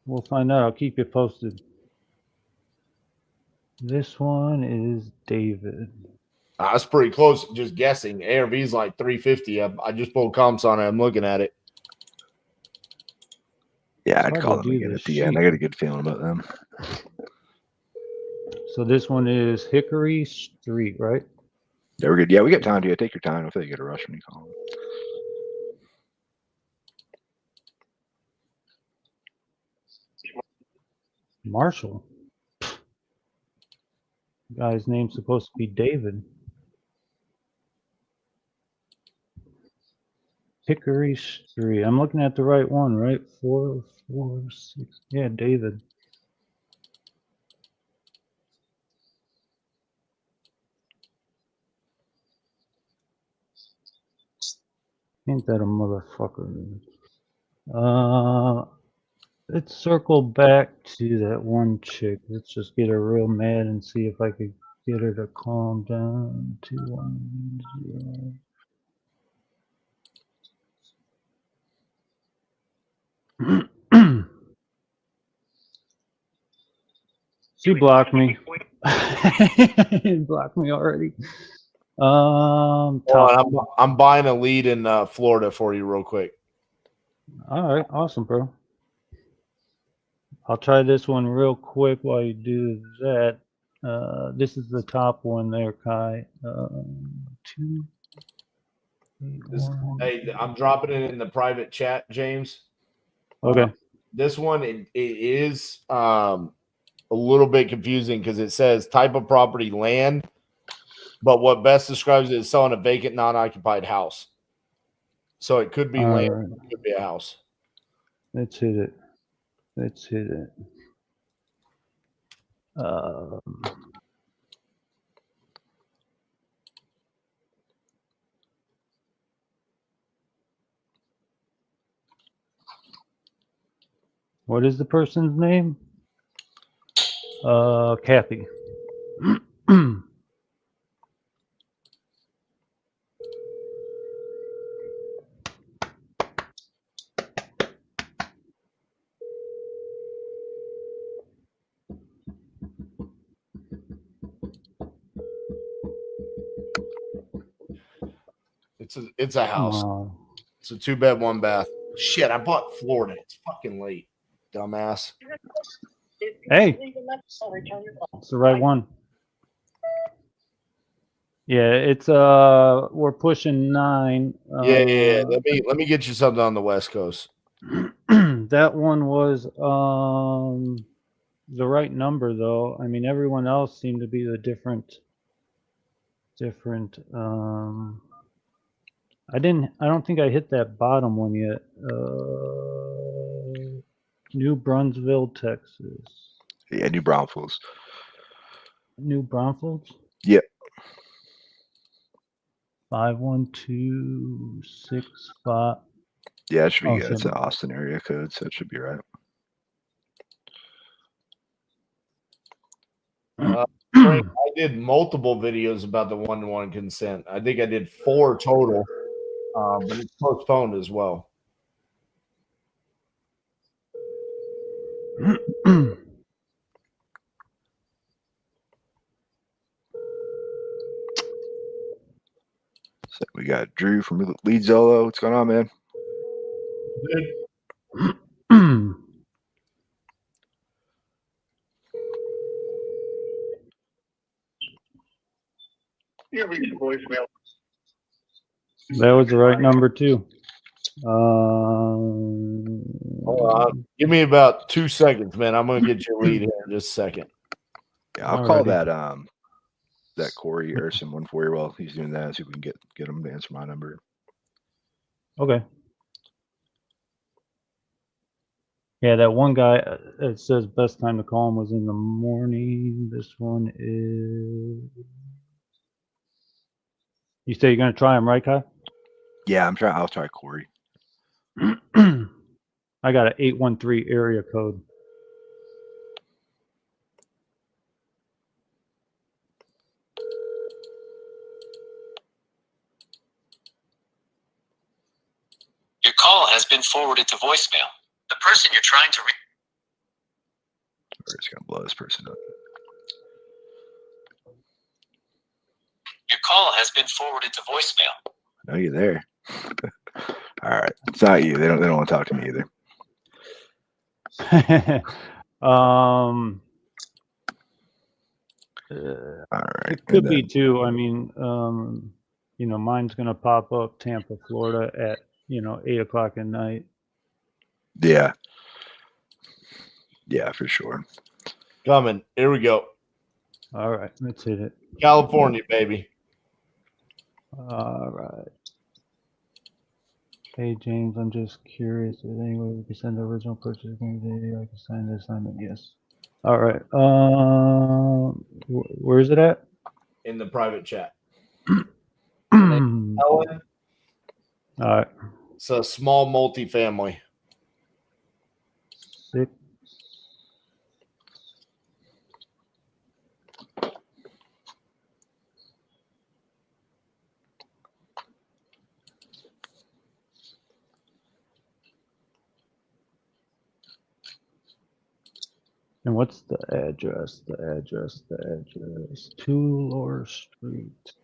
we'll find out. I'll keep you posted. This one is David. That's pretty close. Just guessing. ARV's like 350. I just pulled comps on it. I'm looking at it. Yeah, Hard I'd to call them do again this at the end. I sheet. got a good feeling about them. So this one is Hickory Street, right? Yeah, we're good. Yeah, we got time to you. Take your time. I feel like you get a rush when you call them. Marshall. Guy's name's supposed to be David. Hickory Street. I'm looking at the right one, right? 446. Yeah, David. Ain't that a motherfucker? Let's circle back to that one chick. Let's just get her real mad and see if I could get her to calm down. 210. She blocked me. Blocked me already. Hold Top. on, I'm buying a lead in Florida for you real quick. All right, awesome, bro. I'll try this one real quick while you do that. This is the top one there, Kai. 2, 8, 1. Hey, I'm dropping it in the private chat, James. Okay. This one it is a little bit confusing because it says type of property land, but what best describes it is selling a vacant, non-occupied house. So it could be land, right. it could be a house. Let's hit it. Let's hit it. What is the person's name? Kathy. It's a house. It's a 2-bed, 1-bath. Shit, I bought Florida. It's fucking late, dumbass. Hey, it's the right one. Yeah, it's we're pushing 9. Yeah. Let me get you something on the West Coast. That one was the right number though. I mean, everyone else seemed to be the different. I don't think I hit that bottom one yet. New Brunsville, Texas. Yeah, New Braunfels. New Braunfels? Yep. 51265. Yeah, it should be good. It's an Austin area code, so it should be right. Frank, I did multiple videos about the 1-to-1 consent. I think I did 4 total, but it's postponed as well. So we got Drew from Lead Zolo. What's going on, man? You reach your voicemail. That was the right number too. Hold on. Give me about 2 seconds, man. I'm gonna get your lead here in just a second. Yeah, I'll call that Corey Urson one for you while he's doing that, see if we can get him to answer my number. Okay. Yeah, that one guy, it says best time to call him was in the morning. This one is. You say you're gonna try him, right, Kai? Yeah, I'll try Corey. I got an 813 area code. Your call has been forwarded to voicemail. The person you're trying to reach. We're just gonna blow this person up. Your call has been forwarded to voicemail. I know you're there. All right, it's not you. They don't want to talk to me either. All right. It could be too. I mean, mine's gonna pop up Tampa, Florida at 8:00 at night. Yeah. Yeah, for sure. Coming. Here we go. All right, let's hit it. California, baby. All right. Hey James, I'm just curious. Is there any way we can send the original purchase agreement? I can sign the assignment. Yes. All right. Where is it at? In the private chat. Ellen. All right. It's a small multifamily. 6. And what's the address? The address. 2 Laura Street.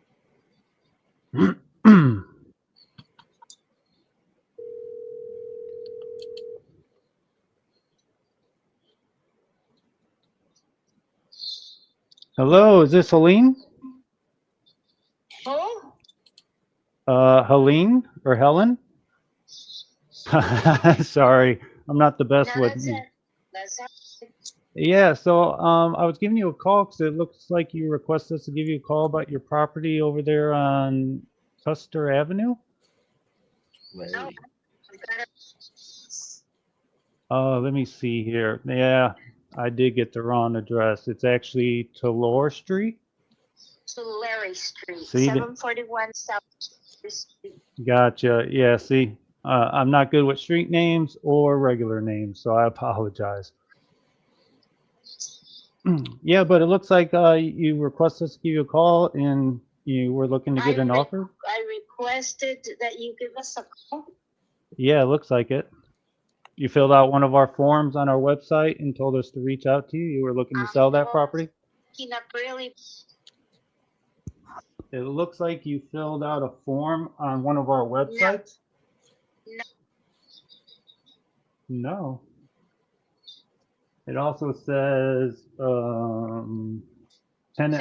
Hello, is this Helene? Who? Helene or Helen? Sorry, I'm not the best No, with that's names. it. That's it. Yeah, so I was giving you a call because it looks like you requested us to give you a call about your property over there on Custer Avenue. No, Let me see here. Yeah, I did get the wrong address. It's actually Tulare Street. to Larry Street, See, 741 South Street. gotcha. Yeah, see, I'm not good with street names or regular names, so I apologize. Yeah, but it looks like you requested us to give you a call and you were looking to get an offer. I requested that you give us a call. Yeah, it looks like it. You filled out one of our forms on our website and told us to reach out to you. You were looking to sell that property. Not really. It looks like you filled out a form on one of our websites. No. It also says tenant.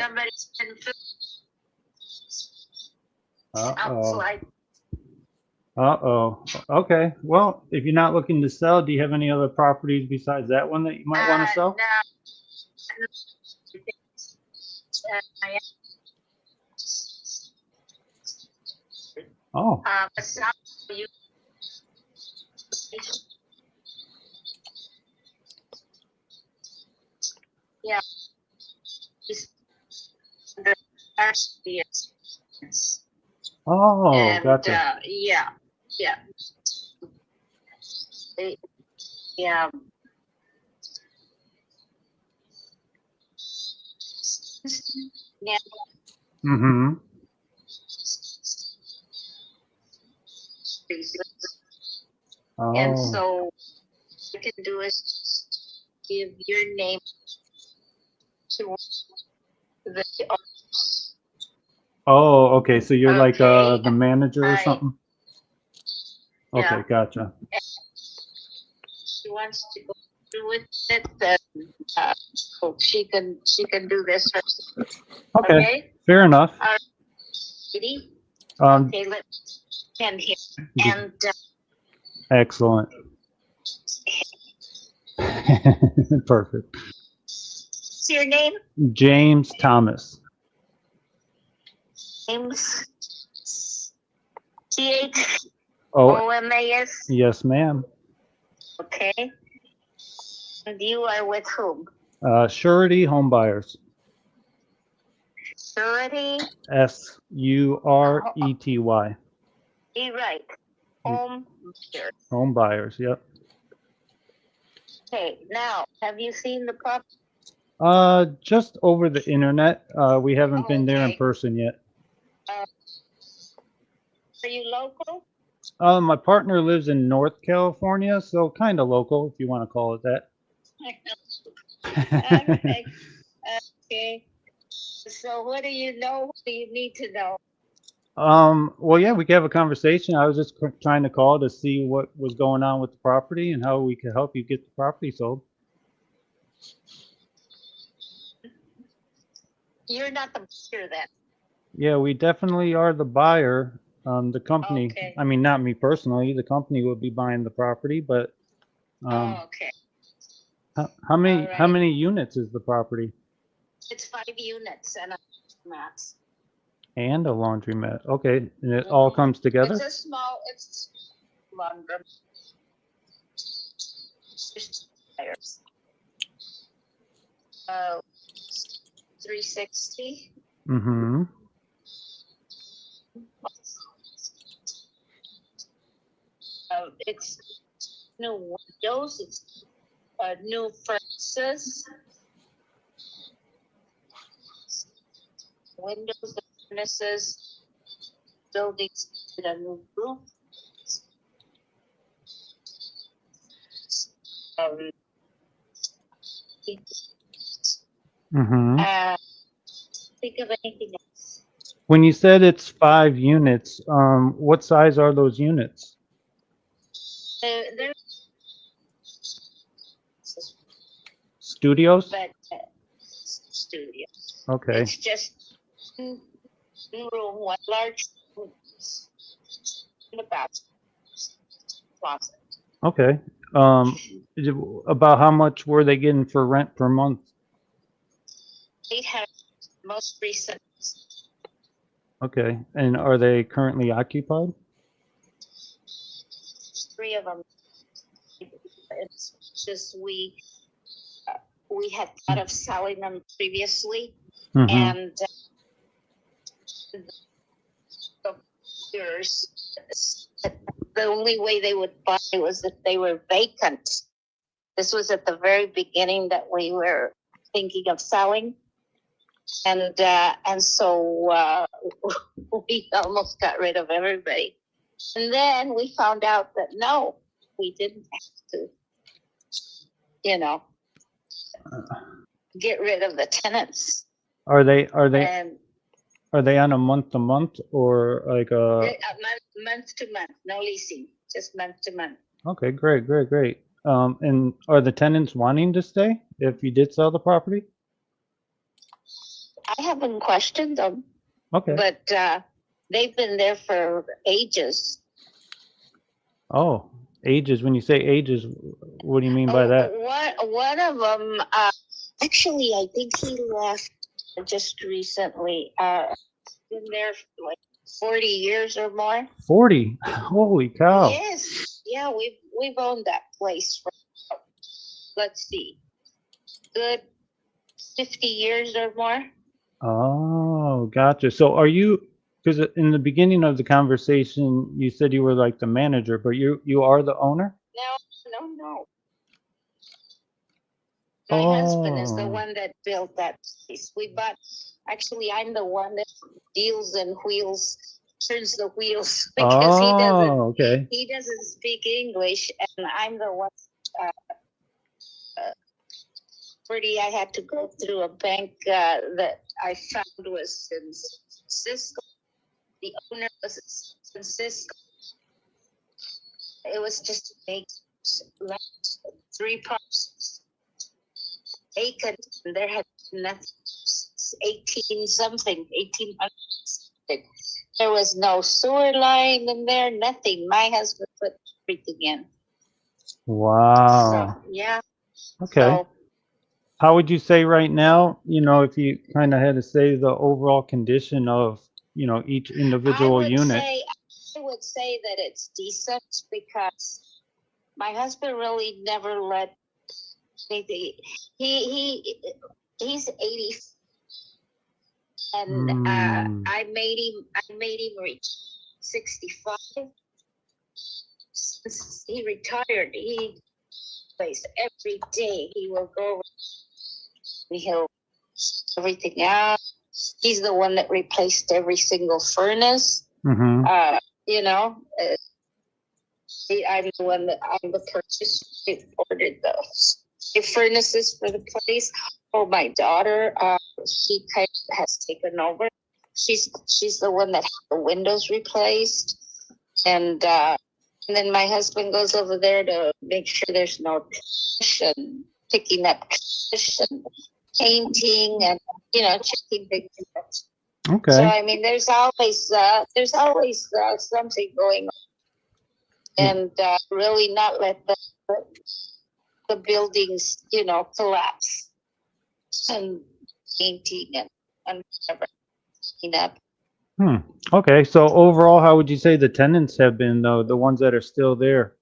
Somebody's been Uh-oh. Uh-oh. Okay. Well, if you're not looking to sell, do you have any other properties besides that one that you might want to sell? Oh. Yeah. Oh, And, gotcha. yeah. Yeah. Yeah. Mm-hmm. And Oh. so what you can do is give your name to the Oh, okay. So you're like the manager or I- something? Okay, Yeah. gotcha. she wants to go through with it, then so she can do this herself. Okay. Fair enough. Ready? Um, Okay, let's end here. And Excellent. Perfect. what's your name? James Thomas. James T-H Oh, O-M-A-S. yes, ma'am. Okay. And you are with whom? Surety Home Buyers. Surety? Surety. Be right. Home buyer. Home Buyers, yep. Okay, now, have you seen the property? Just over the internet. We haven't been there in Okay. person yet. Are you local? My partner lives in North California, so kind of local, if you want to call it that. Okay. Okay. So what do you know? What do you need to know? Well, yeah, we can have a conversation. I was just trying to call to see what was going on with the property and how we could help you get the property sold. You're not the buyer then. Yeah, we definitely are the buyer. The company, Okay. I mean, not me personally, the company would be buying the property, but Okay. how many All right. how many units is the property? It's 5 units and a max. And a laundromat. Okay, and it all comes together? It's a small, it's longer. Buyers. 360. Mm-hmm. It's new windows, it's new furnaces. Windows, furnaces, buildings, with a new roof. Mm-hmm. Think of anything else. When you said it's 5 units, what size are those units? They're Studios? but studios. Okay. It's just one room, one large room, and a bathroom, closet. Okay. About how much were they getting for rent per month? 800 most recent. Okay. And are they currently occupied? 3 of them. It's just we had thought of selling them previously, Mhm. and the only way they would buy was if they were vacant. This was at the very beginning that we were thinking of selling, and so we almost got rid of everybody. And then we found out that no, we didn't have to, get rid of the tenants. Are they And on a month to month or like a? month to month, no leasing, just month to month. Okay, great. And are the tenants wanting to stay if you did sell the property? I haven't questioned them, Okay. but they've been there for ages. Oh, ages. When you say ages, what do you mean by that? One of them, actually, I think he left just recently. Been there for like 40 years or more. 40. Holy cow. Yes, yeah, we've owned that place for, let's see, good 50 years or more. Oh, gotcha. So are you, because in the beginning of the conversation, you said you were like the manager, but you are the owner? No. My husband is the Oh. one that built that place. Actually, I'm the one that deals in wheels, turns the wheels because Okay. he doesn't speak English, and I'm the one. Pretty, I had to go through a bank that I found was in Cisco. The owner was in San Francisco. It was just a big 3 parcels. Vacant, and there had been nothing since 1800 something. There was no sewer line in there, nothing. My husband put everything in. Wow. So, yeah. Okay. So, How would you say right now, if you kind of had to say the overall condition of, each individual unit? I would say that it's decent because my husband really never let anything. He's 80, and I made him reach 65. Since he retired, he plays every day. He will go. He'll everything out. He's the one that replaced every single furnace. Mm-hmm. I'm the one that I'm the purchaser. Who ordered those furnaces for the place. Oh, my daughter, she kind of has taken over. She's the one that had the windows replaced, and then my husband goes over there to make sure there's no trash and picking up trash and painting and checking things out. Okay. So I mean, there's always something going on, and really not let the buildings collapse and painting and whatever clean up. Okay. So overall, how would you say the tenants have been, though, the ones that are still there?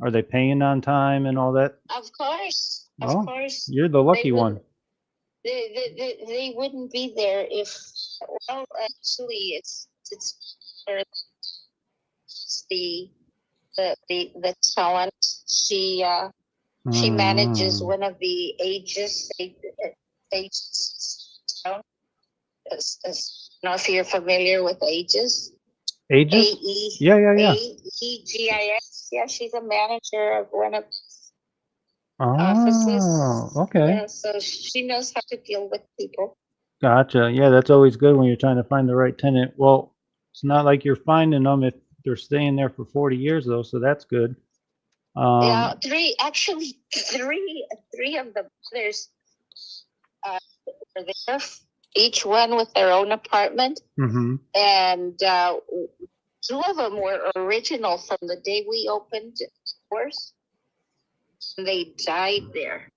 Are they paying on time and all that? Of course. You're the lucky one. They wouldn't be there if. Well, actually, it's the talent. She manages one of the ages. I don't know if you're familiar with ages. Ages? AE. Yeah. AEGIS. Yeah, she's a manager of one of Oh, offices. okay. Yeah, so she knows how to deal with people. Gotcha. Yeah, that's always good when you're trying to find the right tenant. Well, it's not like you're finding them if they're staying there for 40 years though, so that's good. Yeah, three of the brothers were there, each one with their own apartment, and two of them were original from the day we opened doors. They died there.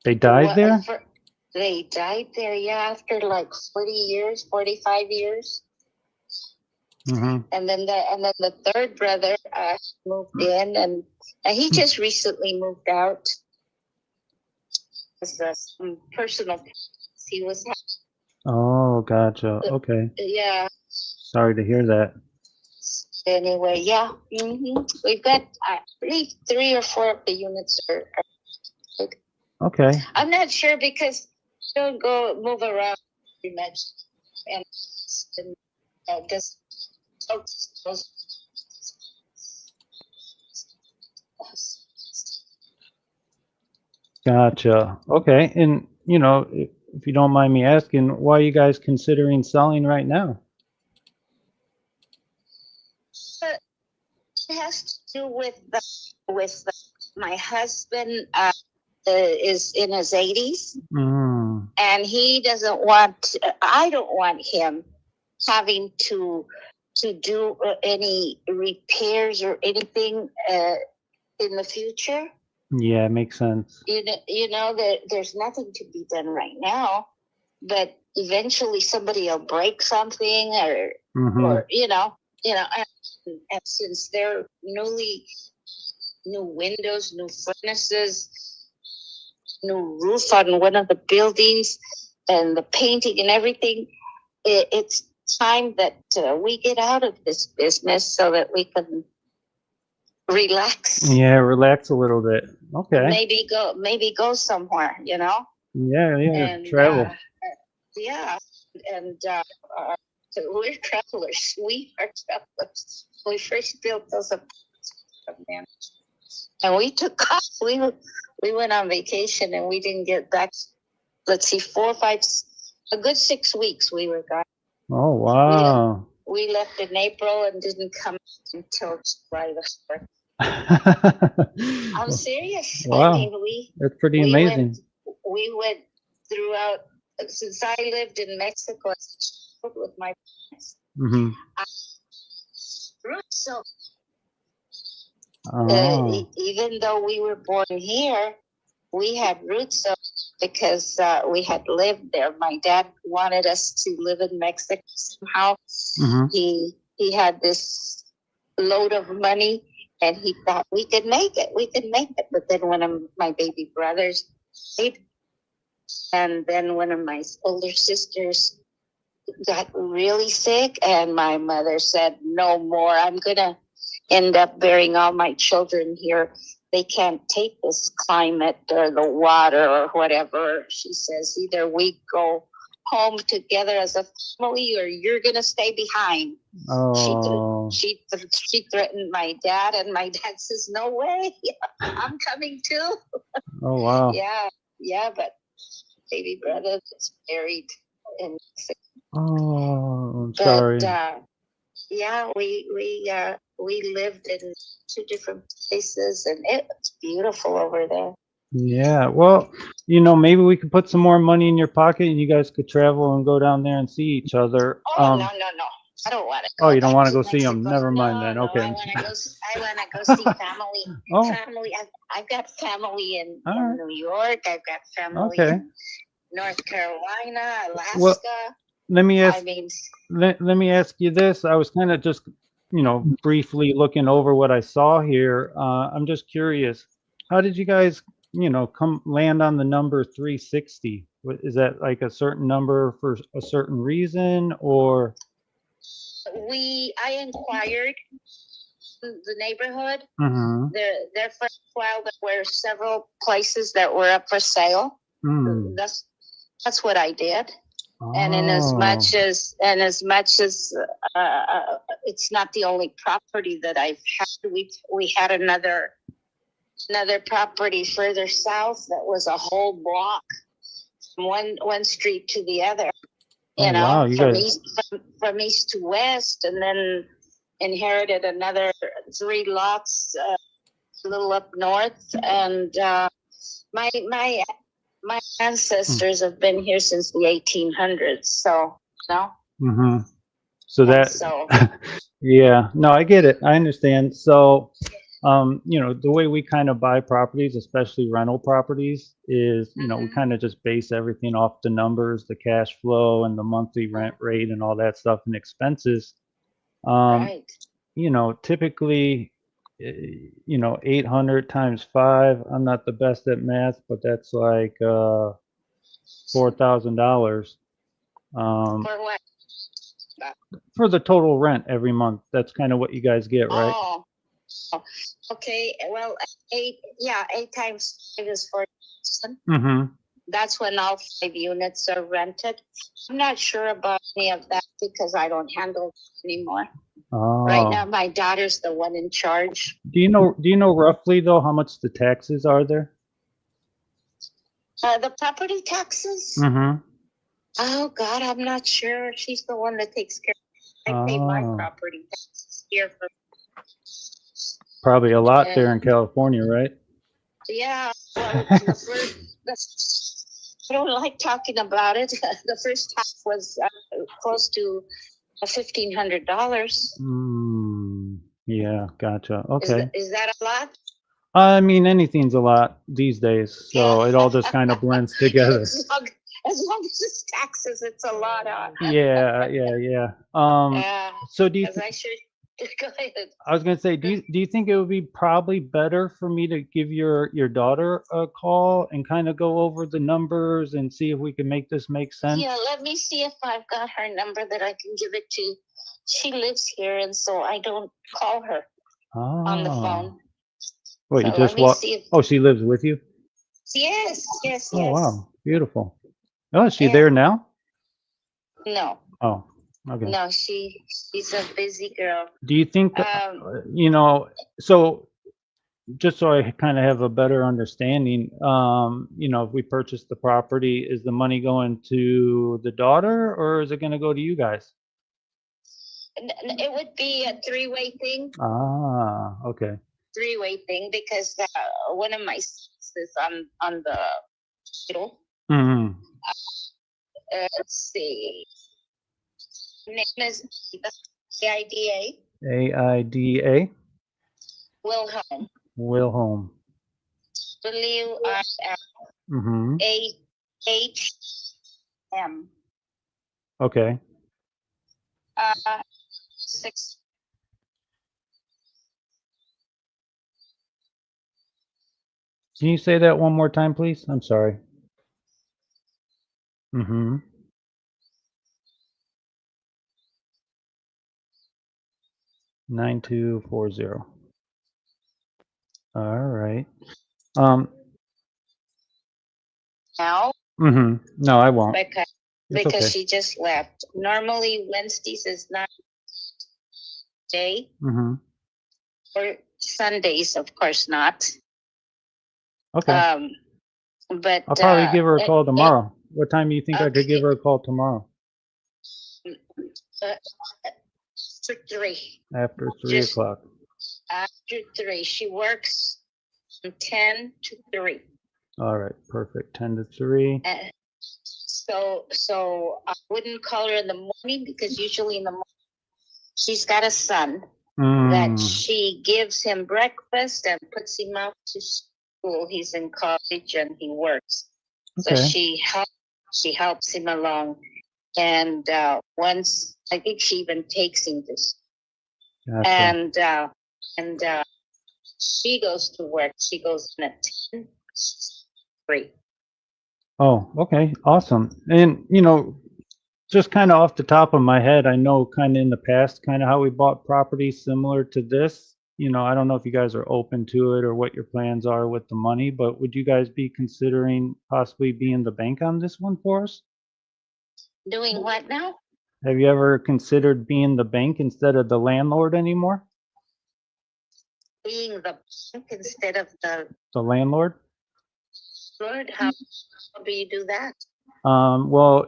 They died there? They died there, yeah, after like 40 years, 45 years. And then the third brother moved in, and he just recently moved out. Some personal he was having. Oh, gotcha. Okay. Yeah. Sorry to hear that. Anyway, yeah. We've got three or four of the units are Okay. I'm not sure because don't go move around very much, and just Gotcha. Okay. And, you know, if you don't mind me asking, why are you guys considering selling right now? It has to do with my husband is in his 80s, and he doesn't want. I don't want him having to do any repairs or anything in the future. Yeah, it makes sense. You know that there's nothing to be done right now, but eventually somebody will break something or you know, and since they're new windows, new furnaces, new roof on one of the buildings, and the painting and everything, it's time that we get out of this business so that we can relax. Yeah, relax a little bit. Okay. Maybe go somewhere, you know. Yeah, And travel. Yeah, and we're travelers. We are travelers. We first built those apartments, and we took off. We went on vacation, and we didn't get back. Let's see, 4 or 5, a good 6 weeks we were gone. Oh wow. We left in April and didn't come until July the 4th. I'm serious. Wow. I mean, that's pretty amazing. We went throughout, since I lived in Mexico, I traveled with my parents. So, even though we were born here, we had roots because we had lived there. My dad wanted us to live in Mexico somehow. He had this load of money, and he thought we could make it. But then one of my baby brothers died, and then one of my older sisters got really sick, and my mother said, no more. I'm going to end up burying all my children here. They can't take this climate or the water or whatever. She says, either we go home together as a family or you're going to stay behind. Oh. She threatened my dad, and my dad says, no way. I'm coming too. Oh, wow. Yeah, but baby brother is buried in Mexico. Oh, I'm sorry. But yeah, we lived in 2 different places, and it's beautiful over there. Yeah, well, you know, maybe we could put some more money in your pocket and you guys could travel and go down there and see each other. Oh, no. I don't want to go. Oh, you don't want to go Mexico. See them? Never mind then. No, Okay. I want to go see family. Oh. Family. I've got family in New York. I've got family in North Carolina, Alaska. Well, let me ask. I mean, let me ask you this. I was kind of just, you know, briefly looking over what I saw here. I'm just curious. How did you guys, you know, land on the number 360? Is that like a certain number for a certain reason, or? I inquired the neighborhood. There for a while there were several places that were up for sale. That's what I did. And in as much as it's not the only property that I've had, we had another property further south that was a whole block one street to the other. Oh, You know, wow, you from guys. from east to west, and then inherited another 3 lots a little up north. And my ancestors have been here since the 1800s. So no, Mm-hmm. So that, so yeah, no, I get it. I understand. So, you know, the way we kind of buy properties, especially rental properties, is, you know, we kind of just base everything off the numbers, the cash flow and the monthly rent rate and all that stuff and expenses. right. You know, typically, you know, 800 times 5, I'm not the best at math, but that's like $4,000. For what? For the total rent every month. That's kind of what you guys get, right? Oh, okay. Well, 8 times 5 is 4,000. Mm-hmm. That's when all 5 units are rented. I'm not sure about any of that because I don't handle it anymore. Right now, Oh. my daughter's the one in charge. Do you know roughly though how much the taxes are there? The property taxes? Mm-hmm. Oh God, I'm not sure. She's the one that takes care. I pay my Oh. property taxes here for. Probably a lot there in California, right? Yeah, well, I don't like talking about it. The first half was close to $1,500. Yeah, gotcha. Okay. Is that a lot? I mean, anything's a lot these days, so it all just kind of blends together. as long as it's taxes, it's a lot. Yeah. Yeah. So do you? As I should. Go ahead. I was gonna say, do you think it would be probably better for me to give your daughter a call and kind of go over the numbers and see if we can make this make sense? Yeah, let me see if I've got her number that I can give it to. She lives here, and so I don't call her on the phone. What, you So just let me walk? see if. Oh, she lives with you? Yes. Oh, wow, beautiful. Oh, is she Yeah. there now? No, Oh, okay. no, she's a busy girl. Do you think, you know, so just so I kind of have a better understanding, you know, if we purchase the property, is the money going to the daughter or is it going to go to you guys? It would be a 3-way thing. Ah, okay. 3-way thing because one of my sons is on the hospital. Mm-hmm. Let's see. Name is AIDA. AIDA? Wilhelm. Wilhelm. WILHM. Okay. 6. Can you say that one more time, please? I'm sorry. Mm-hmm. $9240. All right. Now. Mm-hmm. No, I won't. Because okay. she just left. Normally Wednesdays is not day. Mm-hmm. Or Sundays, of course not. Okay. But I'll probably give her a call tomorrow. What time do you think I could give her a call tomorrow? After 3. After 3 o'clock. After 3. She works from 10 to 3. All right, perfect. 10 to 3. So I wouldn't call her in the morning because usually in the morning she's got a son that she gives him breakfast and puts him out to school. He's in college and he works. Okay. So she helps him along. And once I think she even takes him to school. Gotcha. And she goes to work. She goes in at 10. 3. Oh, okay. Awesome. And, you know, just kind of off the top of my head, I know kind of in the past, kind of how we bought properties similar to this. You know, I don't know if you guys are open to it or what your plans are with the money, but would you guys be considering possibly being the bank on this one for us? Doing what now? Have you ever considered being the bank instead of the landlord anymore? Being the bank instead of the The landlord? Lord, how do you do that? Well,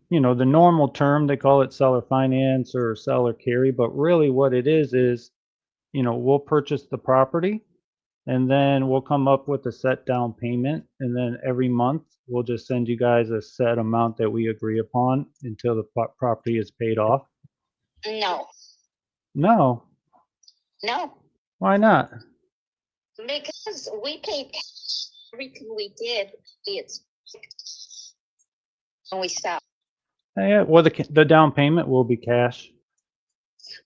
you know, the normal term, they call it seller finance or seller carry, but really what it is, you know, we'll purchase the property and then we'll come up with a set down payment. And then every month we'll just send you guys a set amount that we agree upon until the property is paid off. No, No, no, why not? because we paid everything we did. It's when we stopped. Yeah, well, the down payment will be cash.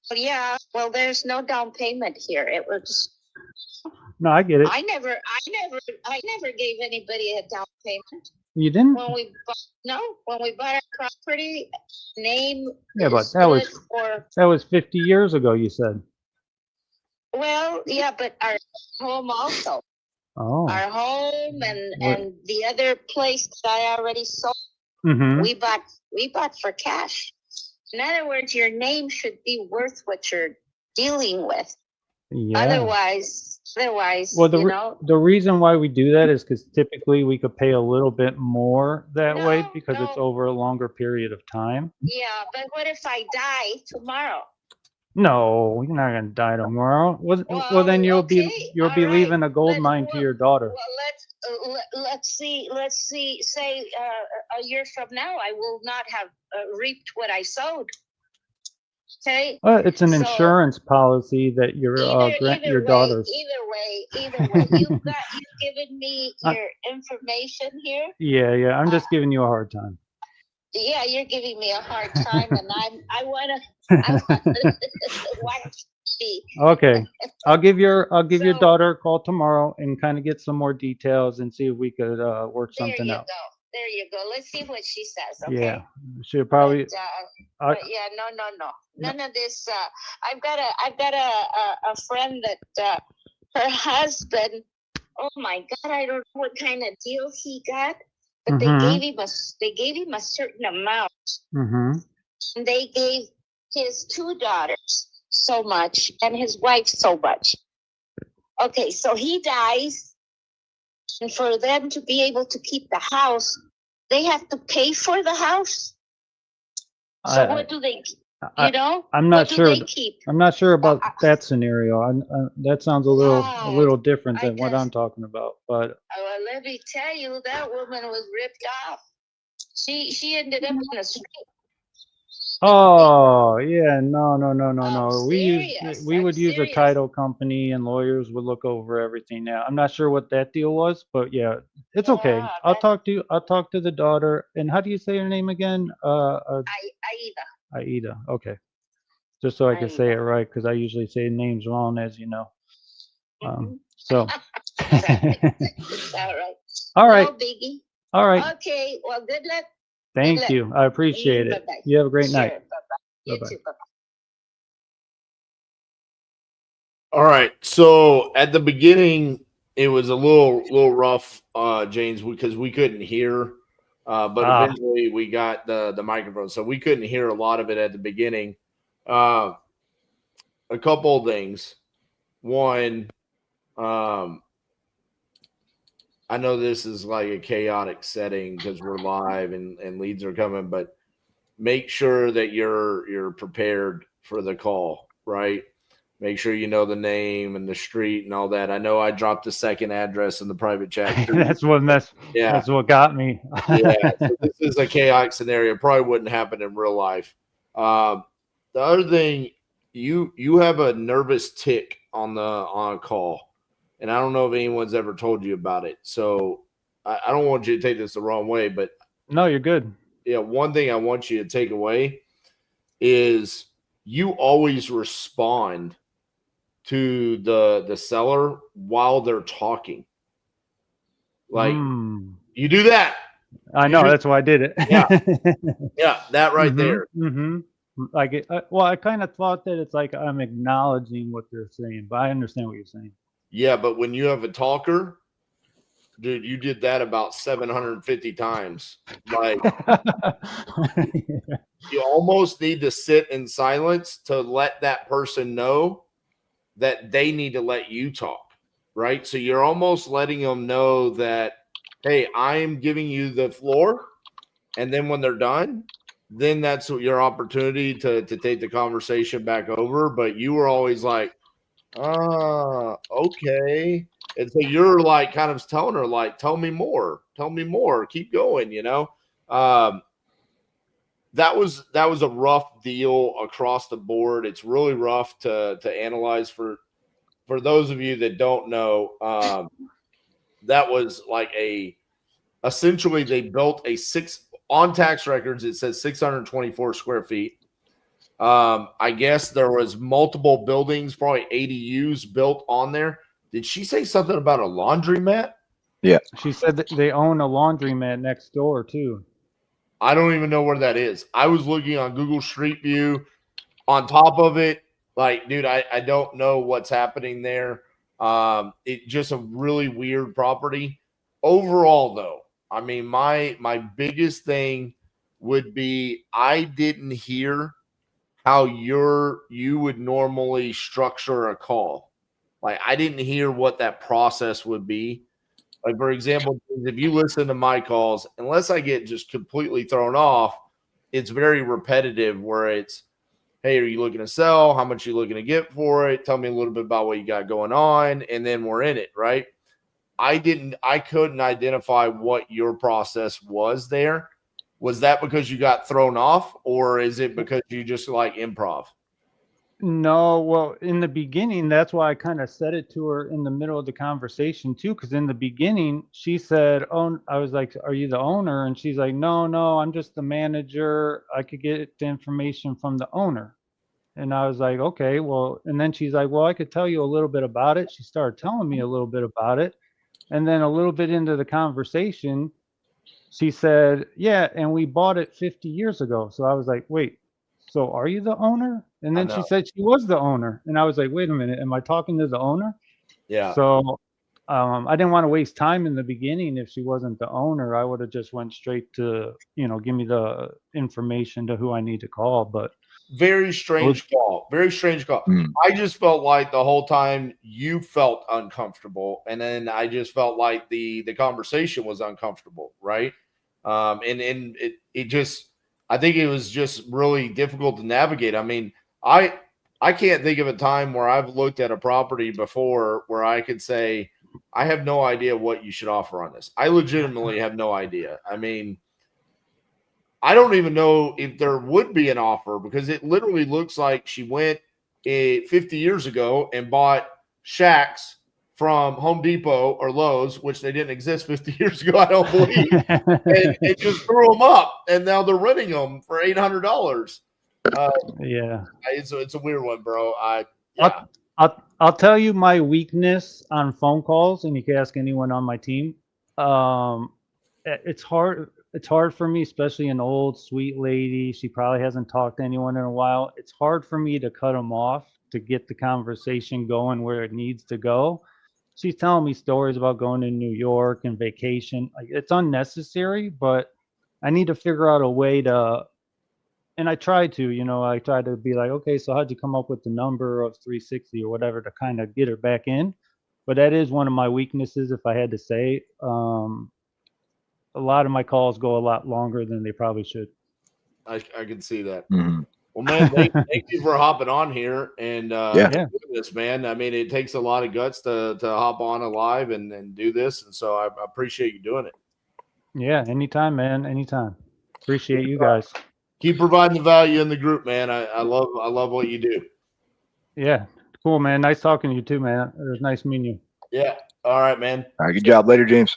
Well, yeah. Well, there's no down payment here. It was. No, I get it. I never gave anybody a down payment. You didn't? When we bought our property, name. Yeah, but is good for. that was 50 years ago, you said. Well, yeah, but our home also. Oh. Our home and the other place that I already sold. Mm-hmm. We bought for cash. In other words, your name should be worth what you're dealing with. Yeah. Otherwise, well, the reason why we do that is because typically we could pay a little bit more that way because it's over a longer period of time. Yeah, but what if I die tomorrow? No, you're not gonna die tomorrow. Well, then you'll be leaving a gold mine to your daughter. Well, let's see. Say a year from now, I will not have reaped what I sowed. Okay. It's an insurance policy that your daughter's. Either way, you've given me your information here. Yeah. I'm just giving you a hard time. Yeah, you're giving me a hard time, and I wanna watch see. Okay, I'll give your daughter a call tomorrow and kind of get some more details and see if we could work something out. There you go. Let's see what she says. Okay. Yeah, she'll probably. But yeah, no. None of this. I've got a friend that her husband. Oh my God, I don't know what kind of deal he got. But they gave him a certain amount. Mm-hmm. And they gave his two daughters so much and his wife so much. Okay, so he dies, and for them to be able to keep the house, they have to pay for the house. So what do they? I'm not sure. I'm not sure about that scenario. That sounds a little different than what I'm talking about. But well, let me tell you, that woman was ripped off. She ended up in the street. Oh yeah, no. We would use a title company, and lawyers would look over everything. Now I'm not sure what that deal was, but yeah, it's okay. I'll talk to the daughter. And how do you say her name again? Aida. Okay. Just so I can say it right, because I usually say names wrong, as you know. So. It's all right. All right. No biggie. All right. Okay. Well, good luck. Thank you. I appreciate it. Bye-bye. You have a great night. Bye-bye. You too. Bye-bye. All right. So at the beginning, it was a little rough, James, because we couldn't hear. But eventually we got the microphone, so we couldn't hear a lot of it at the beginning. A couple of things. One, I know this is like a chaotic setting because we're live and leads are coming, but make sure that you're prepared for the call, right? Make sure you know the name and the street and all that. I know I dropped the second address in the private chat. That's what got me. Yeah, so this is a chaotic scenario. Probably wouldn't happen in real life. The other thing, you have a nervous tick on a call, and I don't know if anyone's ever told you about it. So I don't want you to take this the wrong way, but no, you're good. Yeah, one thing I want you to take away is you always respond to the seller while they're talking. Like you do that. I know, that's why I did it. Yeah, that right there. Mm-hmm. Like, I kind of thought that it's like I'm acknowledging what they're saying, but I understand what you're saying. Yeah, but when you have a talker, dude, you did that about 750 times. Like, you almost need to sit in silence to let that person know that they need to let you talk, right? So you're almost letting them know that hey, I'm giving you the floor. And then when they're done, then that's your opportunity to take the conversation back over. But you were always like, okay. And so you're like kind of telling her, like, tell me more, keep going, you know. That was a rough deal across the board. It's really rough to analyze for those of you that don't know. That was like essentially they built on tax records, it says 624 square feet. I guess there was multiple buildings, probably ADUs built on there. Did she say something about a laundromat? Yeah. She said that they own a laundromat next door too. I don't even know where that is. I was looking on Google Street View. On top of it, like, dude, I don't know what's happening there. It just a really weird property. Overall, though, I mean, my biggest thing would be I didn't hear how you would normally structure a call. Like, I didn't hear what that process would be. Like, for example, if you listen to my calls, unless I get just completely thrown off, it's very repetitive where it's, hey, are you looking to sell? How much are you looking to get for it? Tell me a little bit about what you got going on. And then we're in it, right? I couldn't identify what your process was there. Was that because you got thrown off, or is it because you just like improv? No, well, in the beginning, that's why I kind of said it to her in the middle of the conversation too, because in the beginning she said, "Oh," I was like, "Are you the owner?" And she's like, "No, I'm just the manager. I could get the information from the owner." And I was like, "Okay, well," and then she's like, "Well, I could tell you a little bit about it." She started telling me a little bit about it. And then a little bit into the conversation, she said, "Yeah, and we bought it 50 years ago." So I was like, "Wait, so are you the owner?" And I then she know. said she was the owner. And I was like, "Wait a minute, am I talking to the owner?" Yeah. So I didn't want to waste time in the beginning. If she wasn't the owner, I would have just went straight to, give me the information to who I need to call. But Very strange call. Very strange call. I just felt like the whole time you felt uncomfortable, and then I just felt like the conversation was uncomfortable, right? And it just, I think it was just really difficult to navigate. I mean, I can't think of a time where I've looked at a property before where I could say, I have no idea what you should offer on this. I legitimately have no idea. I mean, I don't even know if there would be an offer because it literally looks like she went 50 years ago and bought shacks from Home Depot or Lowe's, which they didn't exist 50 years ago, I don't believe, and just threw them up, and now they're renting them for $800. yeah. It's a weird one, bro. I'll tell you my weakness on phone calls, and you can ask anyone on my team. It's hard. It's hard for me, especially an old sweet lady. She probably hasn't talked to anyone in a while. It's hard for me to cut them off to get the conversation going where it needs to go. She's telling me stories about going to New York and vacation. Like, it's unnecessary, but I need to figure out a way to. And I try to, I try to be like, okay, so how'd you come up with the number of 360 or whatever to kind of get her back in? But that is one of my weaknesses, if I had to say. A lot of my calls go a lot longer than they probably should. I can see that. Mhm. Well, man, thank you for hopping on here and doing this, man. I mean, it takes a lot of guts to hop on live and do this, and so I appreciate you doing it. Yeah, anytime, man, anytime. Appreciate you guys. Keep providing the value in the group, man. I love what you do. Yeah, cool, man. Nice talking to you too, man. It was nice meeting you. Yeah. All right, man. All right, good job later, James.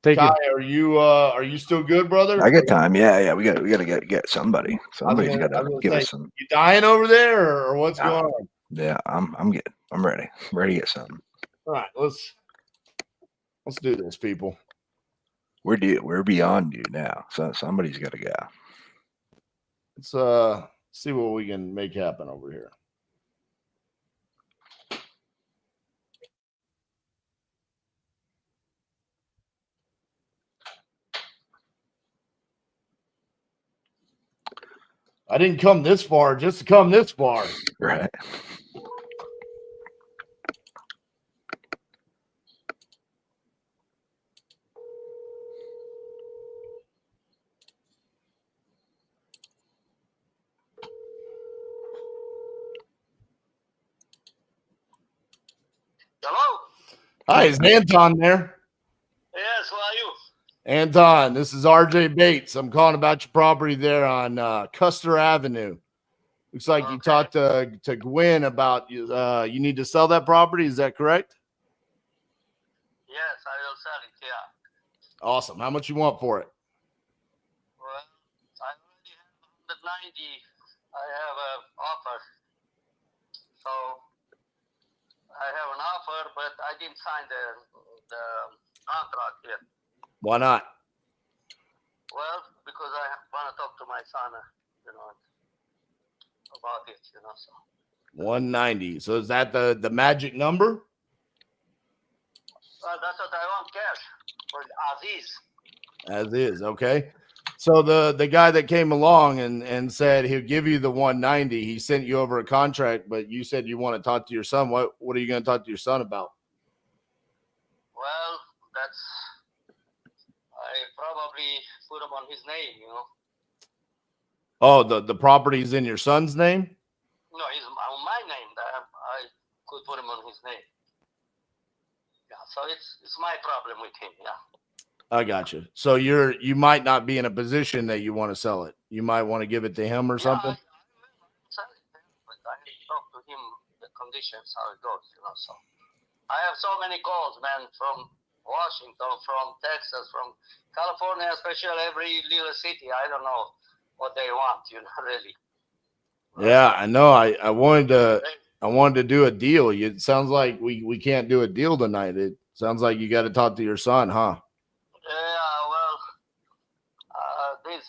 Take Kai, care. are you still good, brother? I got time. Yeah. We gotta get somebody. Somebody's got to give us some. You dying over there, or what's going on? Yeah, I'm good. I'm ready. I'm ready to get something. All right, let's do this, people. We're beyond you now. So somebody's got to go. Let's see what we can make happen over here. I didn't come this far just to come this far. Right. Hi, is Anton there? Yes, who are you? Anton, this is RJ Bates. I'm calling about your property there on Custer Avenue. Looks like you talked to Gwen about you need to sell that property. Is that correct? Yes, I will sell it, yeah. Awesome. How much you want for it? Well, I already have 190. I have an offer. So I have an offer, but I didn't sign the contract yet. Why not? Well, because I want to talk to my son, about it, so. 190. So is that the magic number? That's what I want, cash, for Aziz. As is, okay. So the guy that came along and said he'll give you the 190, he sent you over a contract, but you said you want to talk to your son. What are you going to talk to your son about? Well, I probably put him on his name, Oh, the property is in your son's name? No, he's on my name. I could put him on his name. Yeah, so it's my problem with him, yeah. I got you. So you might not be in a position that you want to sell it. You might want to give it to him or something. I sell it, but I need to talk to him the conditions, how it goes, so. I have so many calls, man, from Washington, from Texas, from California, especially every little city. I don't know what they want, really. Yeah, I know. I wanted to do a deal. It sounds like we can't do a deal tonight. It sounds like you got to talk to your son, huh? Yeah, well, this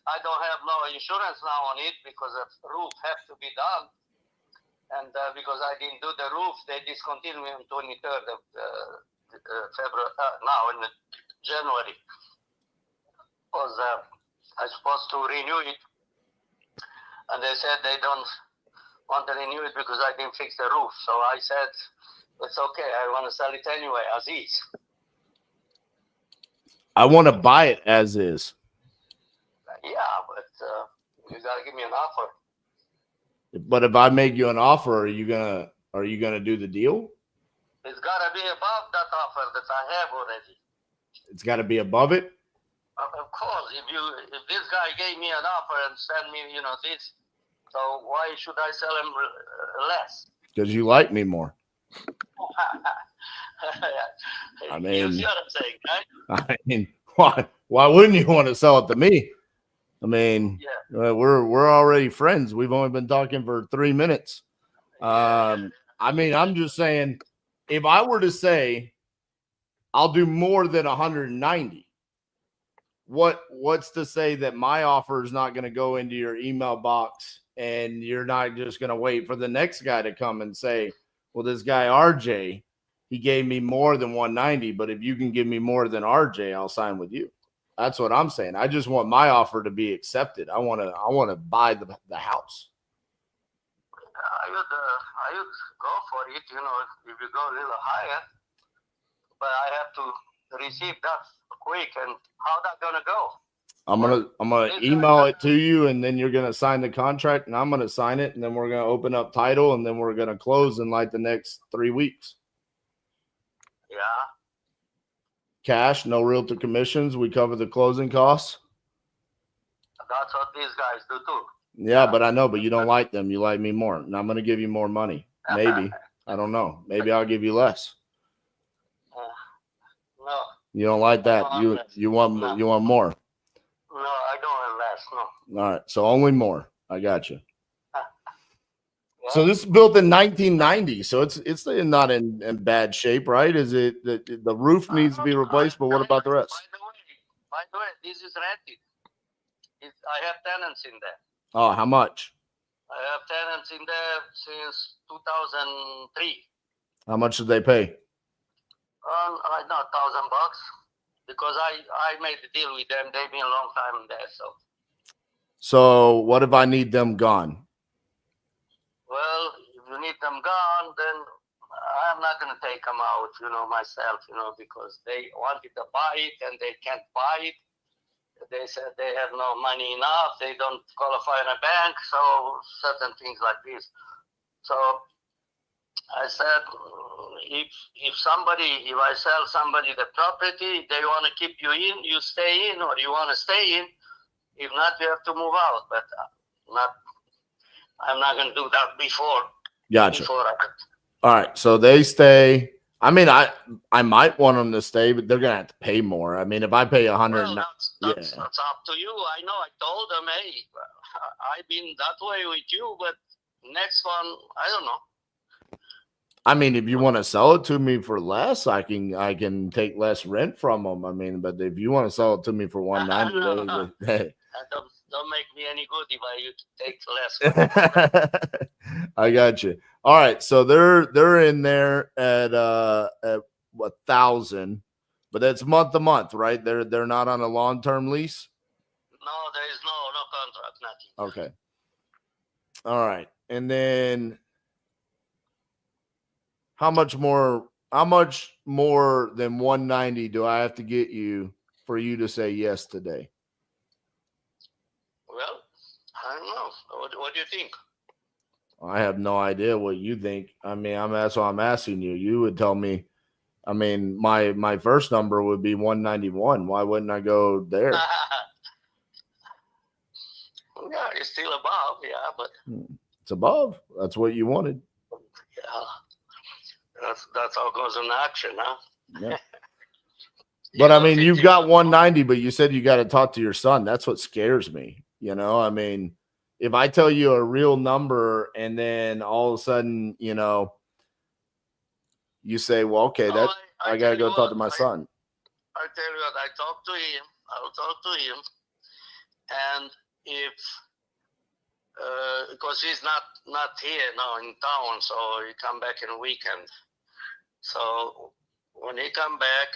I don't have no insurance now on it because the roof has to be done, and because I didn't do the roof, they discontinued me on 23rd of February. Now in January, was I supposed to renew it, and they said they don't want to renew it because I didn't fix the roof. So I said it's okay. I want to sell it anyway, as is. I want to buy it as is. Yeah, but you gotta give me an offer. But if I make you an offer, are you gonna do the deal? It's gotta be above that offer that I have already. It's got to be above it. Of course, if this guy gave me an offer and sent me, this, so why should I sell him less? Because you like me more. I You mean, see what I'm saying, right? I mean, why wouldn't you want to sell it to me? I mean, we're already friends. We've only been talking for 3 minutes. I mean, I'm just saying, if I were to say I'll do more than 190, what's to say that my offer is not going to go into your email box and you're not just going to wait for the next guy to come and say, well, this guy RJ, he gave me more than 190, but if you can give me more than RJ, I'll sign with you. That's what I'm saying. I just want my offer to be accepted. I want to buy the house. I would go for it, if you go a little higher, but I have to receive that quick, and how that gonna go? I'm gonna email it to you, and then you're gonna sign the contract, and I'm gonna sign it, and then we're gonna open up title, and then we're gonna close in like the next 3 weeks. Yeah. Cash, no realtor commissions. We cover the closing costs. That's what these guys do too. Yeah, but I know, but you don't like them. You like me more, and I'm gonna give you more money. Maybe. I don't know. Maybe I'll give you less. No. You don't like that. You want more. No, I don't want less. No. All right. So only more. I got you. So this is built in 1990. So it's not in bad shape, right? Is it the roof needs to be replaced? But what about the rest? By the way, this is rented. I have tenants in there. Oh, how much? I have tenants in there since 2003. How much did they pay? I know $1,000 because I made the deal with them. They've been a long time there. So what if I need them gone? Well, if you need them gone, then I'm not going to take them out, myself, because they wanted to buy it and they can't buy it. They said they have no money enough. They don't qualify in a bank. So certain things like this. So I said, if I sell somebody the property, they want to keep you in, you stay in, or you want to stay in. If not, you have to move out. But I'm not going to do that before. Gotcha. Before All right, so they stay. I mean, I might want them to stay, but they're gonna have to pay more. I mean, if I pay 100, well, that's up to you. I know. I told them, hey, I've been that way with you, but next one, I don't know. I mean, if you want to sell it to me for less, I can take less rent from them. I mean, but if you want to sell it to me for 190, hey. Don't make me any good if I take less. I got you. All right, so they're in there at 1,000, but that's month to month, right? They're not on a long-term lease. No, there is no contract, nothing. Okay. All right, and then how much more than 190 do I have to get you for you to say yes today? Well, I don't know. What do you think? I have no idea what you think. I mean, that's why I'm asking you. You would tell me. I mean, my first number would be 191. Why wouldn't I go there? Yeah, it's still above. Yeah, but it's above. That's what you wanted. Yeah, that's how it goes in action, huh? Yeah. But I mean, you've got 190, but you said you got to talk to your son. That's what scares me. You know, I mean, if I tell you a real number and then all of a sudden, you know, you say, well, okay, I got to go talk to my son. I tell you what, I talk to him. I'll talk to him. And if, because he's not here now in town, so he come back in a weekend. So when he come back,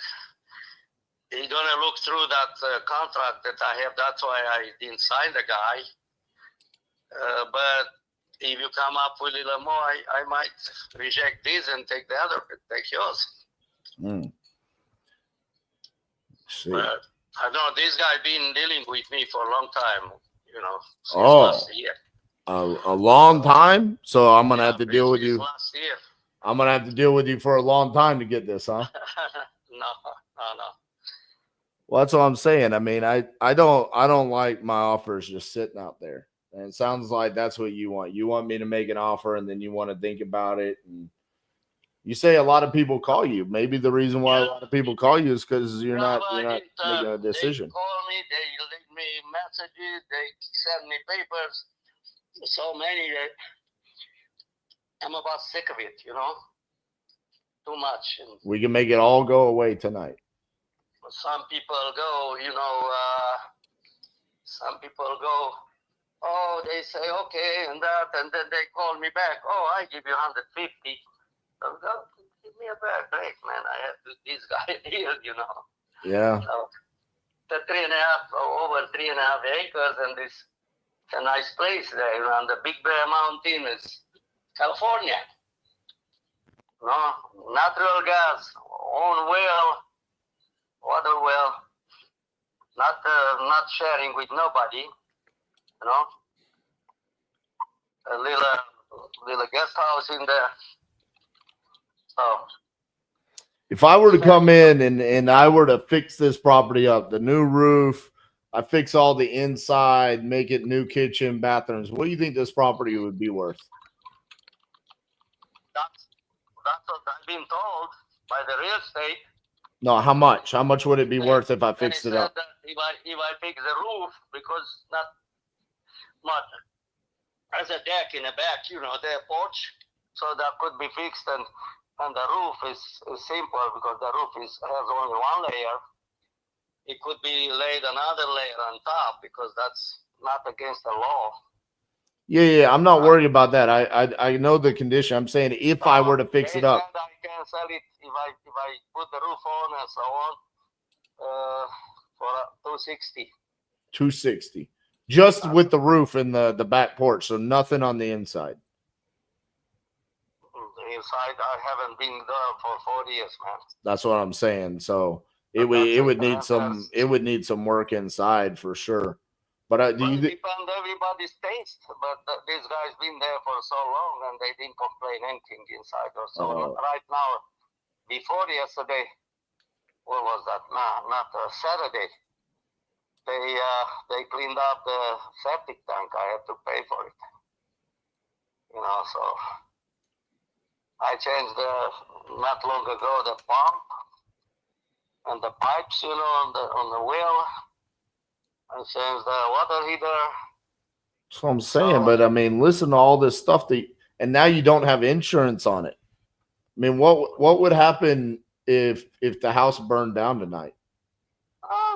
he's going to look through that contract that I have. That's why I didn't sign the guy. But if you come up with a little more, I might reject this and take the other, take yours. See. But I don't know, this guy been dealing with me for a long time, you know, since Oh, last year. A long time. So I'm gonna have to deal with you. Last year. I'm gonna have to deal with you for a long time to get this, huh? No. Well, that's what I'm saying. I mean, I don't like my offers just sitting out there. And it sounds like that's what you want. You want me to make an offer and then you want to think about it. And you say a lot of people call you. Maybe the reason why a lot of people call you is because you're not making a decision. They call me, they leave me messages, they send me papers. So many that I'm about sick of it, you know. Too much. And we can make it all go away tonight. some people go, you know, some people go, oh, they say, okay, and that, and then they call me back. Oh, I give you 150. So go, give me a better break, man. I have this guy here, you know. Yeah. So, the 3.5, over 3.5 acres, and this a nice place there on the Big Bear Mountain. It's California. No, natural gas, own well, water well, not sharing with nobody, you know. A little guest house in there. So if I were to come in and I were to fix this property up, the new roof, I fix all the inside, make it new kitchen, bathrooms, what do you think this property would be worth? That's what I've been told by the real estate. No, how much? How much would it be worth if I fixed it up? If I fix the roof, because not much. There's a deck in the back, you know, their porch, so that could be fixed, and the roof is simple because the roof has only one layer. It could be laid another layer on top because that's not against the law. Yeah, I'm not worried about that. I know the condition. I'm saying if I were to fix it up. I can sell it if I put the roof on and so on for 260. 260. Just with the roof and the back porch, so nothing on the inside. Inside, I haven't been there for 4 years, man. That's what I'm saying. So it would need some work inside for sure. But depend everybody's taste. But these guys been there for so long, and they didn't complain anything inside or so. Right now, before yesterday, what was that? Not Saturday. They cleaned up the septic tank. I had to pay for it. You know, so I changed not long ago the pump and the pipes, you know, on the wheel. I changed the water heater. That's what I'm saying. But I mean, listen to all this stuff and now you don't have insurance on it. I mean, what would happen if the house burned down tonight?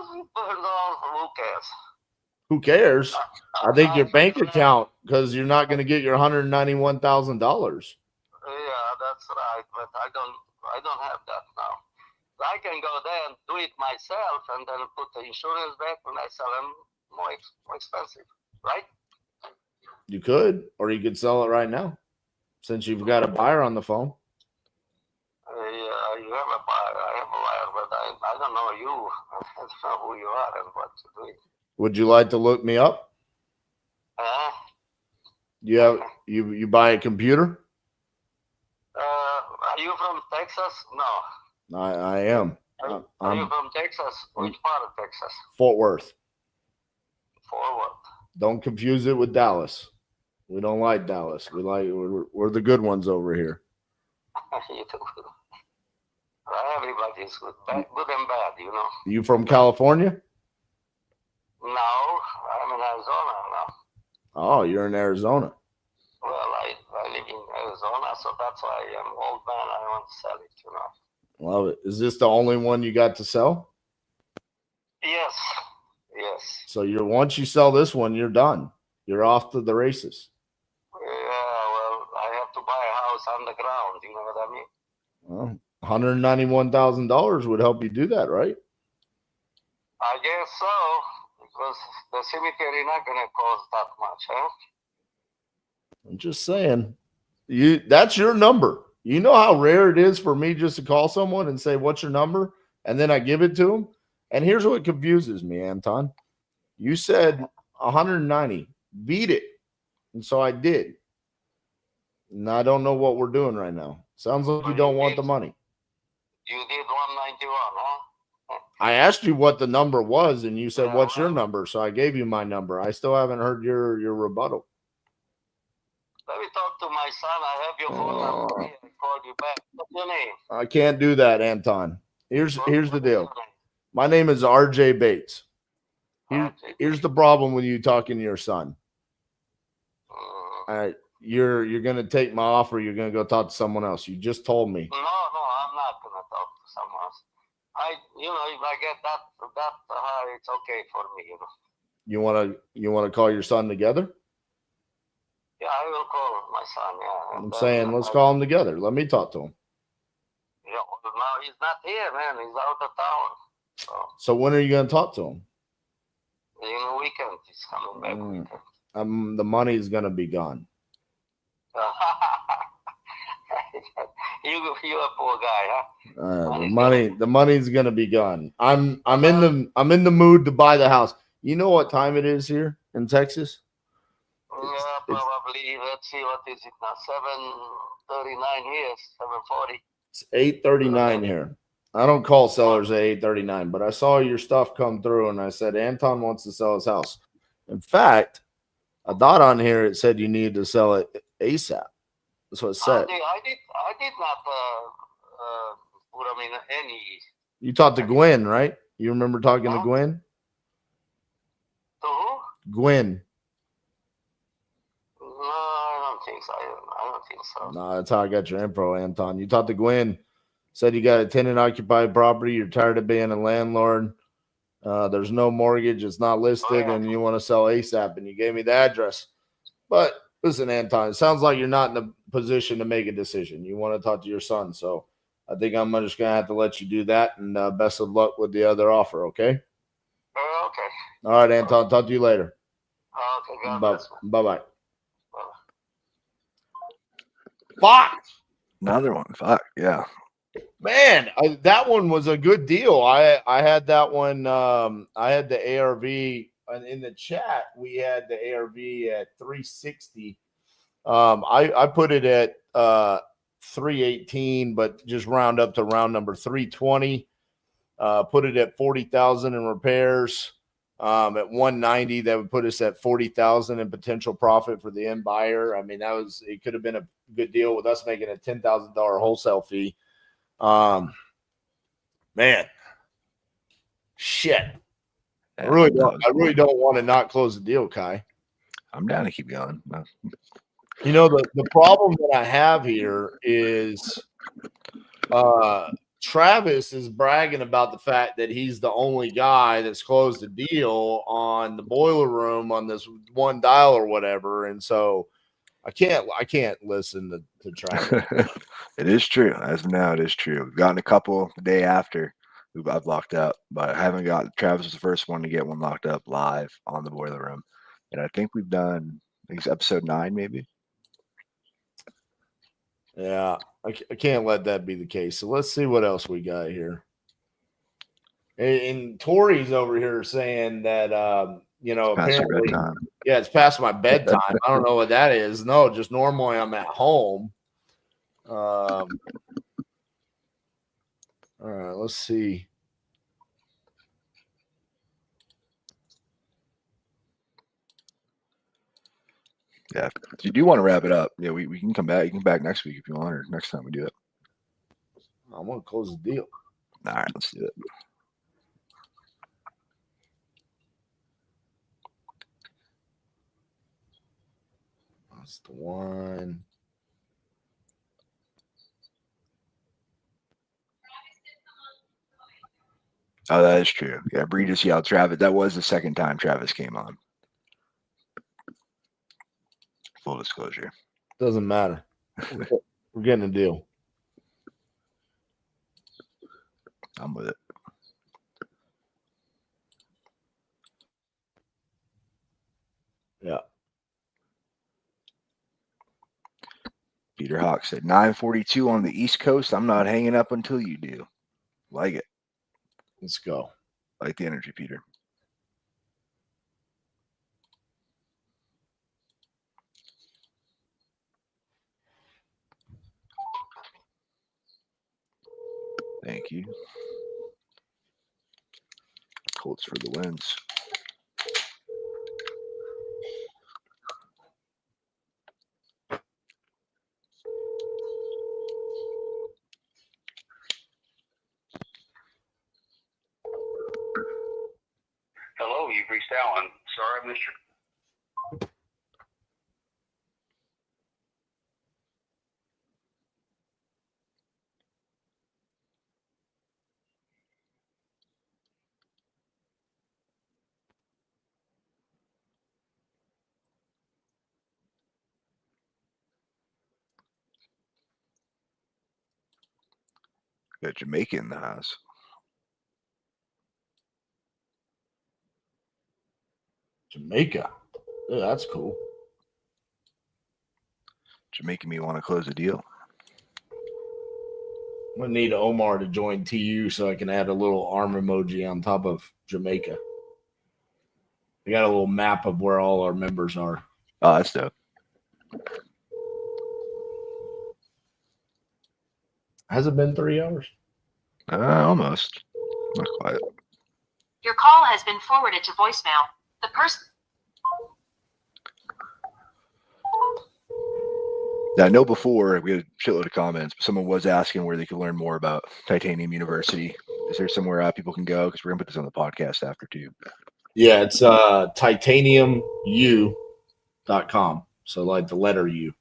Who cares? Who cares? I think your bank account, because you're not going to get your $191,000. Yeah, that's right. But I don't have that now. I can go there and do it myself, and then put the insurance back when I sell them more expensive, right? You could, or you could sell it right now, since you've got a buyer on the phone. Yeah, you have a buyer. I have a buyer, but I don't know you. I don't know who you are and what to do. Would you like to look me up? You buy a computer? Are you from Texas? No. I am. Are you from Texas? Which part of Texas? Fort Worth. Fort Worth. Don't confuse it with Dallas. We don't like Dallas. We're the good ones over here. You too. Everybody's good and bad, you know. You from California? No, I'm in Arizona now. Oh, you're in Arizona. Well, I live in Arizona, so that's why I'm old man. I want to sell it, you know. Love it. Is this the only one you got to sell? Yes. Yes. So once you sell this one, you're done. You're off to the races. Yeah, well, I have to buy a house on the ground, you know what I mean? Well, $191,000 would help you do that, right? I guess so, because the cemetery not going to cost that much, huh? I'm just saying. That's your number. You know how rare it is for me just to call someone and say, what's your number? And then I give it to them. And here's what confuses me, Anton. You said 190. Beat it. And so I did. And I don't know what we're doing right now. Sounds like you don't want the money. You did 191, huh? I asked you what the number was, and you said, what's your number? So I gave you my number. I still haven't heard your rebuttal. Let me talk to my son. I have your phone number. I called you back. What's your name? I can't do that, Anton. Here's the deal. My name is RJ Bates. Here's the problem with you talking to your son. You're gonna take my offer. You're gonna go talk to someone else. You just told me. No, I'm not gonna talk to someone else. If I get that high, it's okay for me. You wanna call your son together? Yeah, I will call my son. Yeah. I'm saying let's call him together. Let me talk to him. Yeah, no, he's not here, man. He's out of town. So when are you gonna talk to him? In the weekend, he's coming back. Weekend. The money's gonna be gone. You a poor guy, huh? The money's gonna be gone. I'm in the mood to buy the house. You know what time it is here in Texas? Yeah, probably. Let's see, what is it now? 7:39 here. 7:40. It's 8:39 here. I don't call sellers at 8:39, but I saw your stuff come through, and I said Anton wants to sell his house. In fact, I thought on here it said you needed to sell it ASAP. That's what it said. I did not put them in any. You talked to Gwen, right? You remember talking to Gwen? To who? Gwen. No, I don't think so. I don't think so. No, that's how I got your info, Anton. You talked to Gwen. Said you got a tenant-occupied property. You're tired of being a landlord. There's no mortgage. It's not listed, and you want to sell ASAP, and you gave me the address. But listen, Anton, it sounds like you're not in a position to make a decision. You want to talk to your son, so I think I'm just going to have to let you do that, and best of luck with the other offer, okay? Okay. All right, Anton, talk to you later. Okay, God bless. Bye-bye. Fuck! Another one. Fuck, yeah. Man, that one was a good deal. I had that one. I had the ARV in the chat, we had the ARV at 360. I put it at 318, but just round up to round number 320. Put it at 40,000 in repairs. At 190, that would put us at 40,000 in potential profit for the end buyer. I mean, it could have been a good deal with us making a $10,000 wholesale fee. Man, shit. I really don't want to not close the deal, Kai. I'm down to keep going. No. You know, the problem that I have here is Travis is bragging about the fact that he's the only guy that's closed a deal on the boiler room on this one dial or whatever. And so I can't listen to Travis. It is true. As of now, it is true. We've gotten a couple the day after I've locked up, but I haven't got Travis was the first one to get one locked up live on the boiler room. And I think we've done, I think it's episode 9, maybe. Yeah, I can't let that be the case. So let's see what else we got here. And Tori's over here saying that, apparently, yeah, it's past my bedtime. I don't know what that is. No, just normally I'm at home. All right, let's see. Yeah, if you do want to wrap it up, yeah, we can come back. You can come back next week if you want, or next time we do it. I'm gonna close the deal. All right, let's do it. That's the one. Oh, that is true. Yeah, Bree just yelled Travis. That was the second time Travis came on. Full disclosure. Doesn't matter. We're getting a deal. I'm with it. Yeah. Peter Hawk said 9:42 on the East Coast. I'm not hanging up until you do. Like it. Let's go. Like the energy, Peter. Thank you. Colts for the wins. Hello, you've reached Alan. Sorry I missed your... Got Jamaica in the house. Jamaica. Oh, that's cool. Jamaica me want to close the deal. I'm gonna need Omar to join TU so I can add a little arm emoji on top of Jamaica. We got a little map of where all our members are. Oh, that's dope. Has it been 3 hours? Almost. Not quite. Your call has been forwarded to voicemail. The person. Now, I know before we had a shitload of comments, but someone was asking where they could learn more about Titanium University. Is there somewhere people can go? Because we're going to put this on the podcast after too. Yeah, it's titaniumu.com. So like the letter U.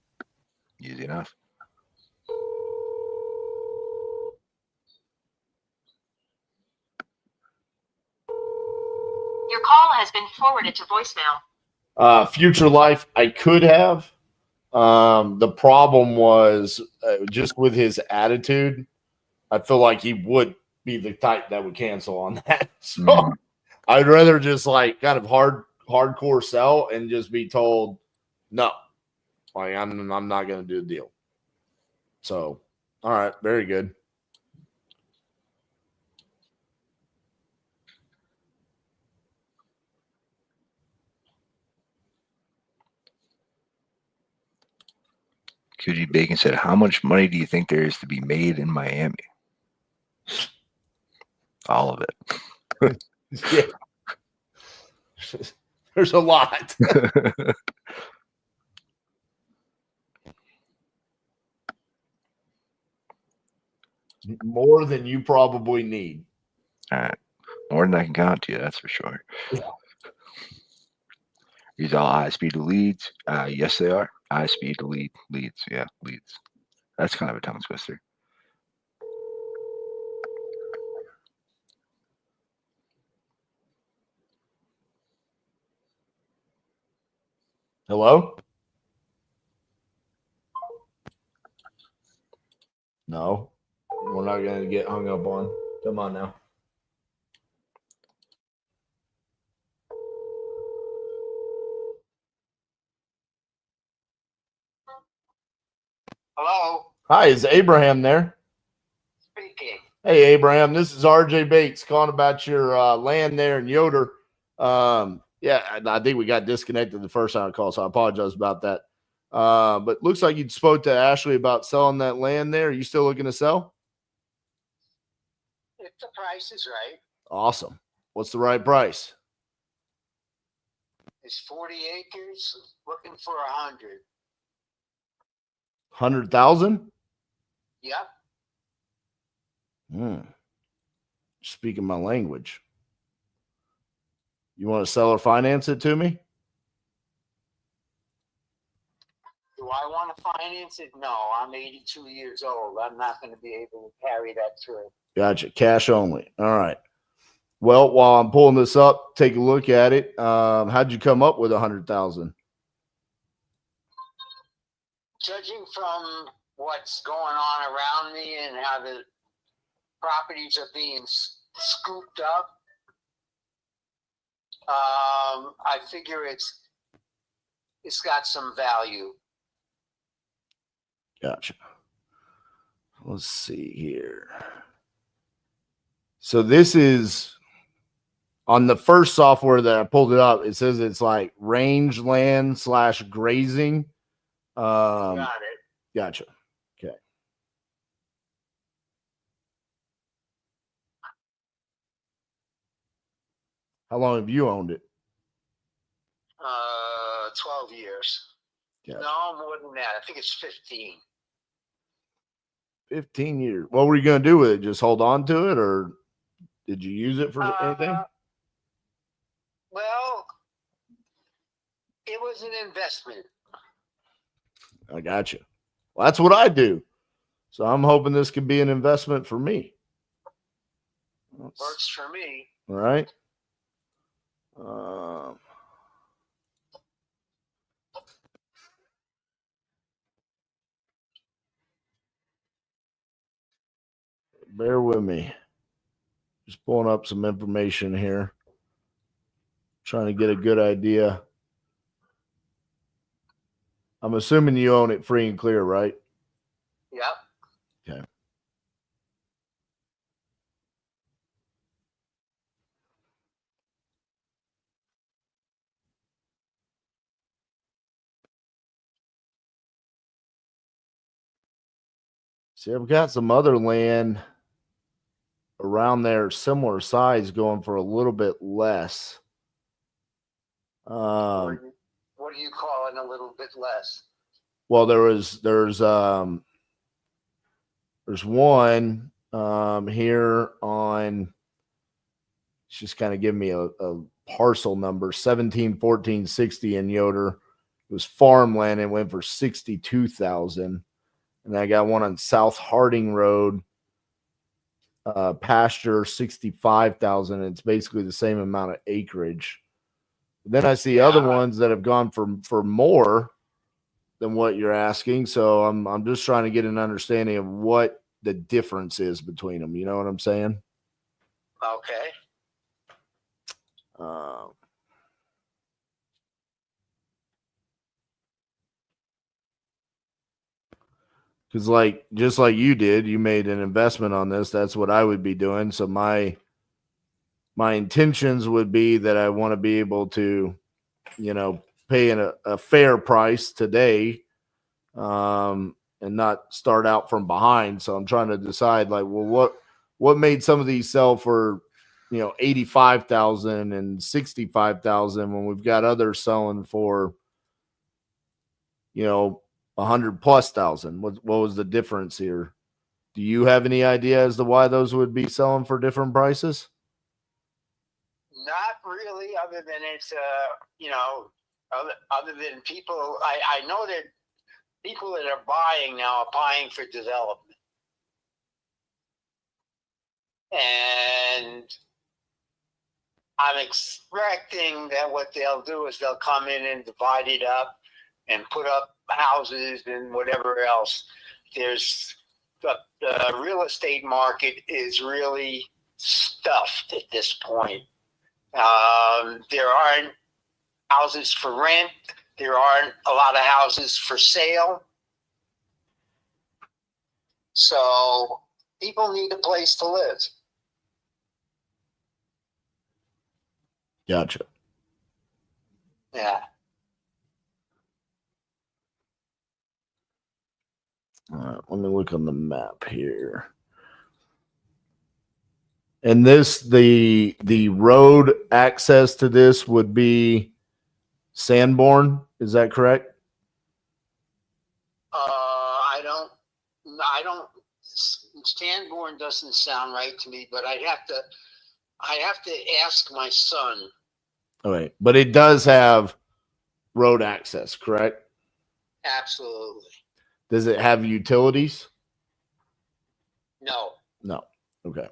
Easy enough. Your call has been forwarded to voicemail. Future Life, I could have. The problem was just with his attitude, I feel like he would be the type that would cancel on that. So I'd rather just like kind of hardcore sell and just be told no. Like I'm not gonna do the deal. So all right, very good. QG Bacon said, how much money do you think there is to be made in Miami? All of it. Yeah. There's a lot. More than you probably need. All right. More than I can count to you, that's for sure. Yeah. These all ISP to leads. Yes, they are. ISP to leads. Yeah, leads. That's kind of a tongue twister. Hello? No, we're not going to get hung up on. Come on now. Hello? Hi, is Abraham there? Speaking. Hey, Abraham, this is RJ Bates calling about your land there in Yoder. Yeah, I think we got disconnected the first time I called, so I apologize about that. But looks like you spoke to Ashley about selling that land there. Are you still looking to sell? If the price is right, Awesome. What's the right price? it's 40 acres, looking for 100. 100,000? Yep. Speaking my language. You want to sell or finance it to me? Do I want to finance it? No, I'm 82 years old. I'm not going to be able to carry that through. Gotcha. Cash only. All right. Well, while I'm pulling this up, take a look at it. How'd you come up with 100,000? Judging from what's going on around me and how the properties are being scooped up, I figure it's got some value. Gotcha. Let's see here. So this is on the first software that I pulled it up. It says it's like rangeland / grazing. Got it. Gotcha. Okay. How long have you owned it? 12 years. Gotcha. No, more than that. I think it's 15. 15 years. What were you going to do with it? Just hold on to it, or did you use it for anything? Well, it was an investment. I got you. Well, that's what I do. So I'm hoping this could be an investment for me. Works for me. All right. Bear with me. Just pulling up some information here. Trying to get a good idea. I'm assuming you own it free and clear, right? Yep. Okay. See, I've got some other land around there, similar size, going for a little bit less. What do you call it a little bit less? Well, there's one here on. It's just kind of giving me a parcel number 171460 in Yoder. It was farmland and went for 62,000. And I got one on South Harding Road, pasture 65,000. It's basically the same amount of acreage. Then I see other ones that have gone for more than what you're asking. So I'm just trying to get an understanding of what the difference is between them. You know what I'm saying? Okay. Because just like you did, you made an investment on this. That's what I would be doing. So my intentions would be that I want to be able to, pay a fair price today and not start out from behind. So I'm trying to decide, like, well, what made some of these sell for, 85,000 and 65,000 when we've got others selling for, 100,000+. What was the difference here? Do you have any idea as to why those would be selling for different prices? Not really, other than it's other than people. I know that people that are buying now are buying for development, and I'm expecting that what they'll do is they'll come in and divide it up and put up houses and whatever else. There's the real estate market is really stuffed at this point. There aren't houses for rent. There aren't a lot of houses for sale. So people need a place to live. Gotcha. Yeah. All right, let me look on the map here. And this, the road access to this would be Sanborn. Is that correct? I don't. Sanborn doesn't sound right to me, but I have to ask my son. Okay, but it does have road access, correct? Absolutely. Does it have utilities? No. No. Okay.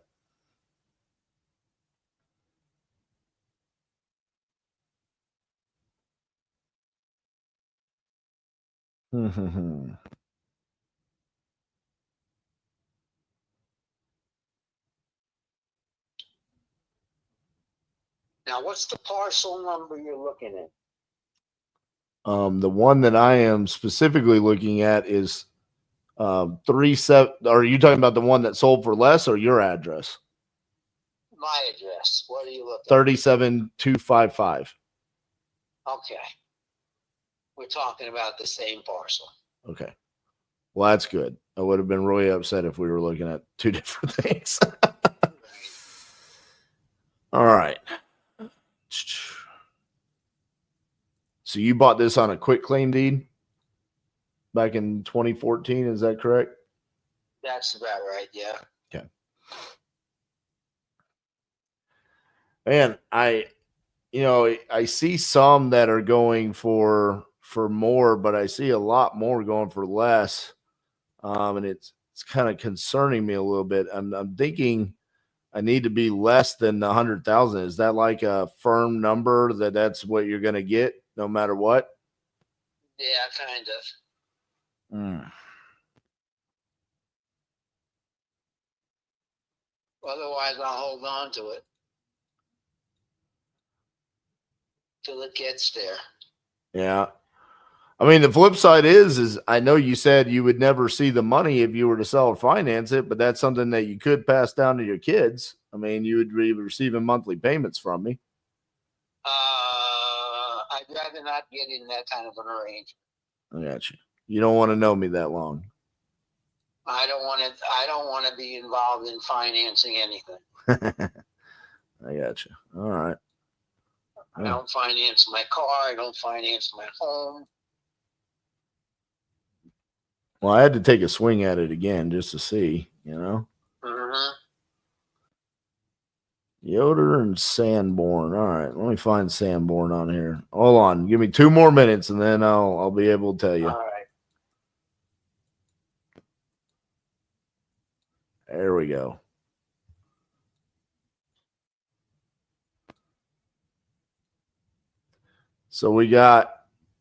Now, what's the parcel number you're looking at? The one that I am specifically looking at is 37. Are you talking about the one that sold for less, or your address? My address. What are you looking at? 37255. Okay. We're talking about the same parcel. Okay. Well, that's good. I would have been really upset if we were looking at two different things. All right. So you bought this on a quick claim deed back in 2014, is that correct? That's about right, yeah. Okay. Man, I see some that are going for more, but I see a lot more going for less. And it's kind of concerning me a little bit. I'm thinking I need to be less than 100,000. Is that like a firm number that's what you're going to get no matter what? Yeah, kind of. Otherwise, I'll hold on to it till it gets there. Yeah. I mean, the flip side is I know you said you would never see the money if you were to sell or finance it, but that's something that you could pass down to your kids. I mean, you would be receiving monthly payments from me. I'd rather not get in that kind of an arrangement. I got you. You don't want to know me that long. I don't want to be involved in financing anything. I got you. All right. I don't finance my car. I don't finance my home. Well, I had to take a swing at it again just to see, Mm-hmm. Yoder and Sanborn. All right, let me find Sanborn on here. Hold on, give me 2 more minutes, and then I'll be able to tell you. All right. There we go. So we got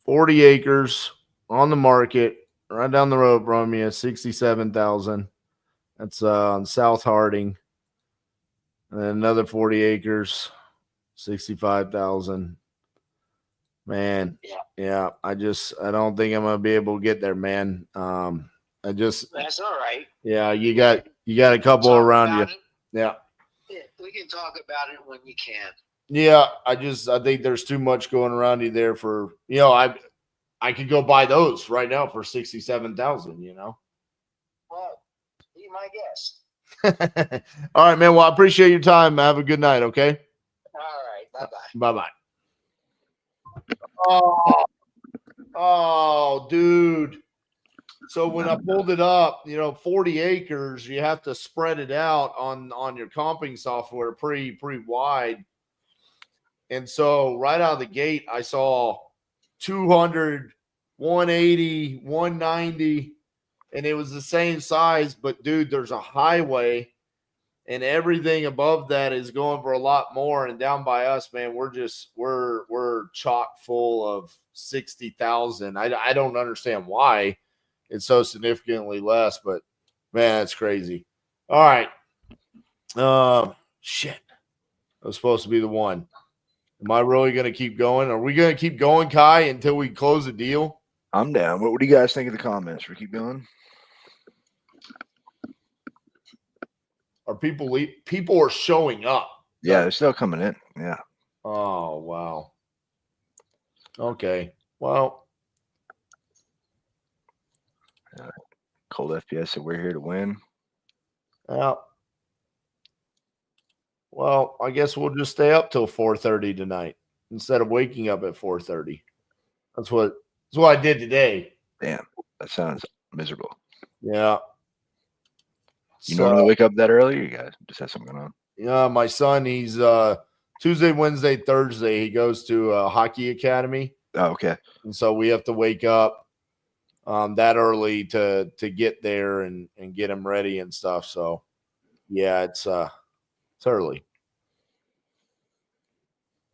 40 acres on the market right down the road from you, 67,000. That's on South Harding. And then another 40 acres, 65,000. Man, yeah. I don't think I'm gonna be able to get there, man. That's all right. Yeah, you got a couple around you. Yeah. We can talk about it when we can. Yeah, I think there's too much going around you there for I could go buy those right now for 67,000. You know. Well, be my guest. All right, man. Well, I appreciate your time. Have a good night. Okay. All right. Bye bye. Bye bye. Oh, dude. So when I pulled it up, 40 acres, you have to spread it out on your comping software pretty wide. And so right out of the gate, I saw 200, 180, 190, and it was the same size. But dude, there's a highway, and everything above that is going for a lot more. And down by us, man, we're chock full of 60,000. I don't understand why it's so significantly less, but man, it's crazy. All right. Shit. That was supposed to be the one. Am I really going to keep going? Are we going to keep going, Kai, until we close the deal? I'm down. What do you guys think of the comments? We keep going? Are people are showing up? Yeah, they're still coming in. Yeah. Oh, wow. Okay. Well. Cold FPS said we're here to win. Well, I guess we'll just stay up till 4:30 tonight instead of waking up at 4:30. That's what I did today. Damn, that sounds miserable. Yeah. You normally wake up that early, or you guys just have something going on? Yeah, my son, he's Tuesday, Wednesday, Thursday, he goes to a hockey academy. Oh, okay. And so we have to wake up that early to get there and get him ready and stuff. So yeah, it's early.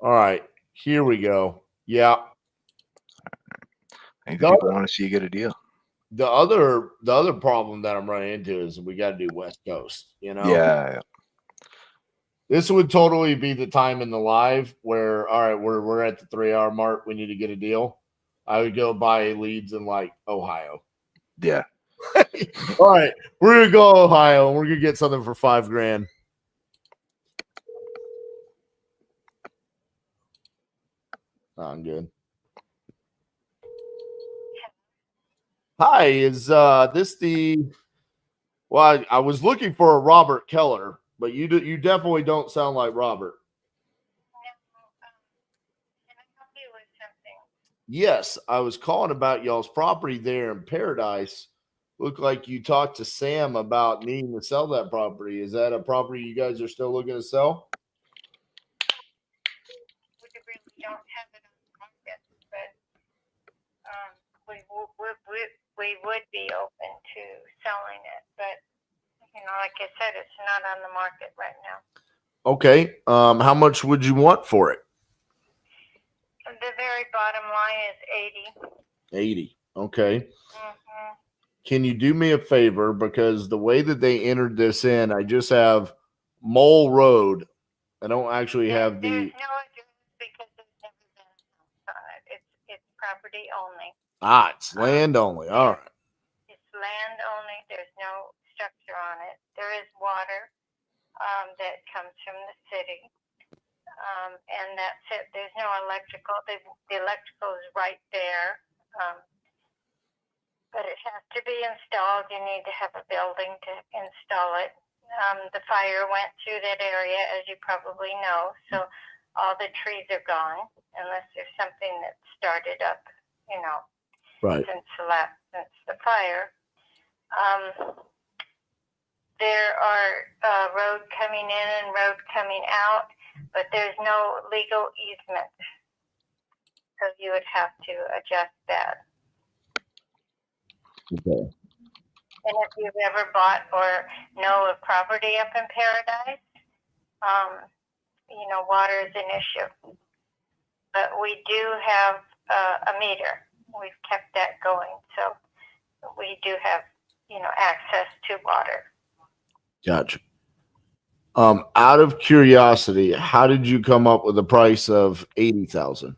All right, here we go. Yeah. I think the people want to see you get a deal. The other problem that I'm running into is we got to do West Coast, Yeah. This would totally be the time in the live where, all right, we're at the 3-hour mark. We need to get a deal. I would go buy leads in like Ohio. Yeah. All right, we're gonna go Ohio and we're gonna get something for $5,000. I'm good. Hi, is this the? Well, I was looking for a Robert Keller, but you definitely don't sound like Robert. Yes, I was calling about y'all's property there in Paradise. Looked like you talked to Sam about needing to sell that property. Is that a property you guys are still looking to sell? We really don't have it on the market, but we would be open to selling it. But like I said, it's not on the market right now. Okay. How much would you want for it? The very bottom line is 80. 80. Okay. Can you do me a favor? Because the way that they entered this in, I just have Mole Road. I don't actually have the. There's no address because there's never been a house on it. It's property only. It's land only. All right. It's land only. There's no structure on it. There is water that comes from the city. And that's it. There's no electrical. The electrical is right there. But it has to be installed. You need to have a building to install it. The fire went through that area, as you probably know. So all the trees are gone, unless there's something that started up, Right. since the fire. There are road coming in and road coming out, but there's no legal easement. So you would have to adjust that. Okay. And if you've ever bought or know of property up in Paradise, water is an issue. But we do have a meter. We've kept that going. So we do have, access to water. Gotcha. Out of curiosity, how did you come up with the price of 80,000?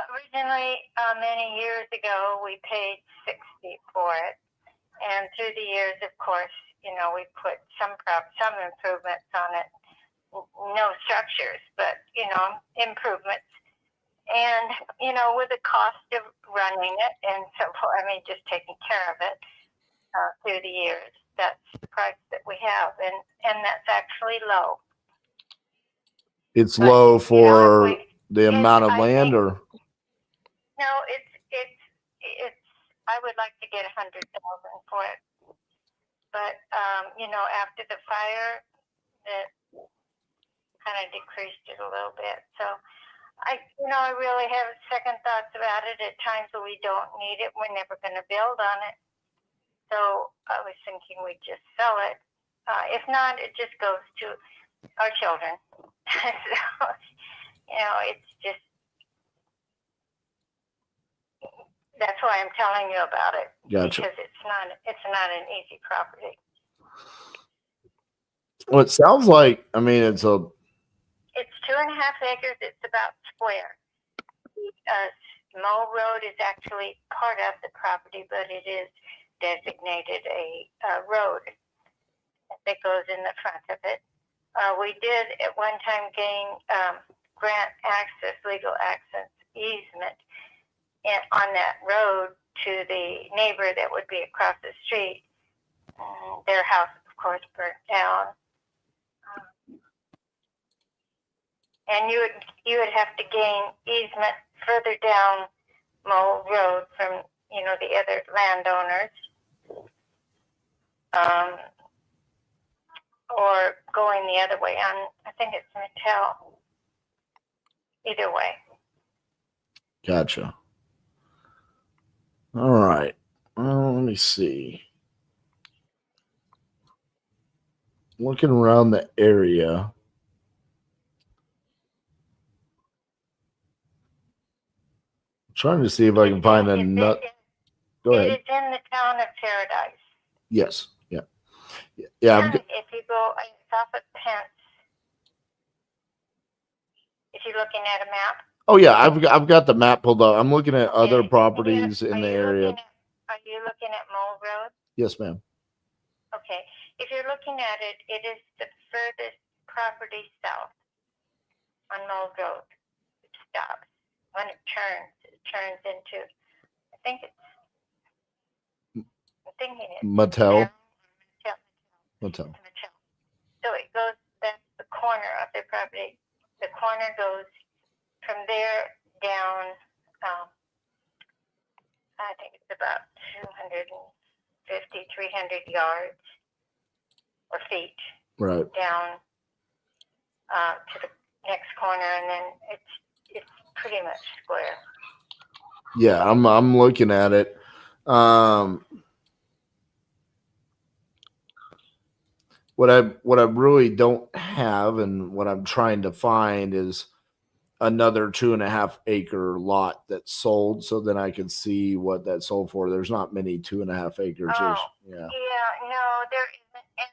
Originally, many years ago, we paid $60 for it, and through the years, of course, we put some improvements on it. No structures, but improvements. And, you know, with the cost of running it and so forth, I mean, just taking care of it through the years, that's the price that we have. And that's actually low. It's low for the amount of I land, think- or No, it's, I would like to get 100,000 for it. But, you know, after the fire, it kind of decreased it a little bit. So I really have second thoughts about it. At times we don't need it. We're never going to build on it. So I was thinking we'd just sell it. If not, it just goes to our children. So, you know, it's just, that's why I'm telling you about it. Gotcha. Because it's not an easy property. well, it sounds like, I mean, it's 2.5 acres. It's about square. Mole Road is actually part of the property, but it is designated a road that goes in the front of it. We did at one time gain grant access, legal access easement on that road to the neighbor that would be across the street. Their house, of course, burnt down. And you would have to gain easement further down Mole Road from, you know, the other landowners. Or going the other way on, I think it's Mattel. Either way. Gotcha. All right. Well, let me see. Looking around the area. Trying to see if I can find a nut. Go ahead. It is in the town of Paradise. Yes. Yeah. Yeah. If you go, it's off of Pence. If you're looking at a map. Oh yeah, I've got the map pulled up. I'm looking at other properties in the area. Are you looking at Mole Road? Yes, ma'am. Okay. If you're looking at it, it is the furthest property south on Mole Road. It stops. When it turns into, I'm thinking it's Mattel. Mattel. So it goes, that's the corner of the property. The corner goes from there down, I think it's about 250, 300 yards or feet Right. down to the next corner, and then it's pretty much square. Yeah, I'm looking at it. What I really don't have, and what I'm trying to find, is another 2.5 acre lot that's sold, so then I can see what that sold for. There's not many 2.5 acres. Oh, Yeah. yeah, no, there isn't. And,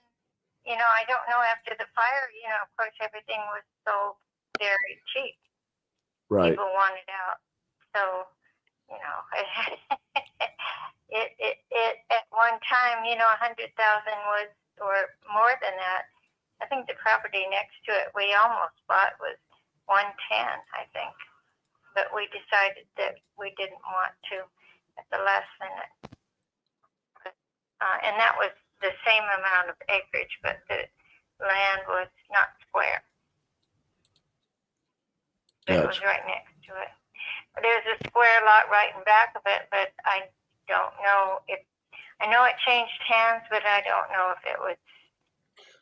you know, I don't know, after the fire, you know, of course, everything was sold very cheap. Right. People wanted out. So, you know, it at one time, you know, 100,000 was, or more than that. I think the property next to it we almost bought was 110, I think. But we decided that we didn't want to at the last minute. And that was the same amount of acreage, but the land was not square. But it was right next to it. There's a square lot right in back of it, but I don't know if, I know it changed hands, but I don't know if it was,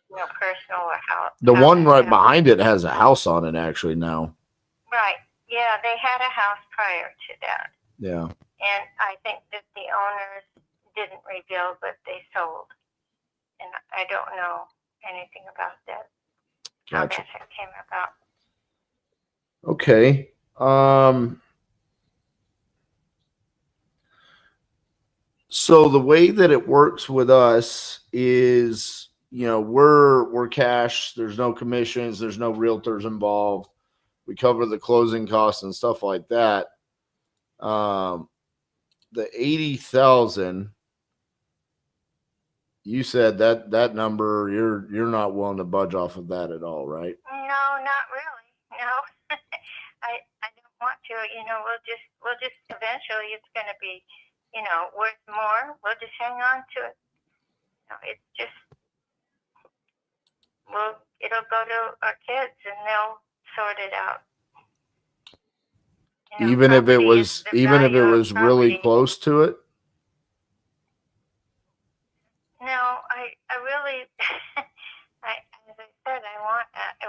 you know, personal or how. The one right behind it has a house on it actually now. Right. Yeah, they had a house prior to that. Yeah. And I think that the owners didn't rebuild, but they sold. And I don't know anything about that. Gotcha. How that came about. Okay. So the way that it works with us is, you know, we're cash. There's no commissions. There's no realtors involved. We cover the closing costs and stuff like that. The 80,000. You said that number, you're not willing to budge off of that at all, right? No, not really. No, I don't want to, we'll just eventually it's going to be, worth more. We'll just hang on to it. It's just, it'll go to our kids and they'll sort it out. Even if it was really close to it. No, I really, as I said, I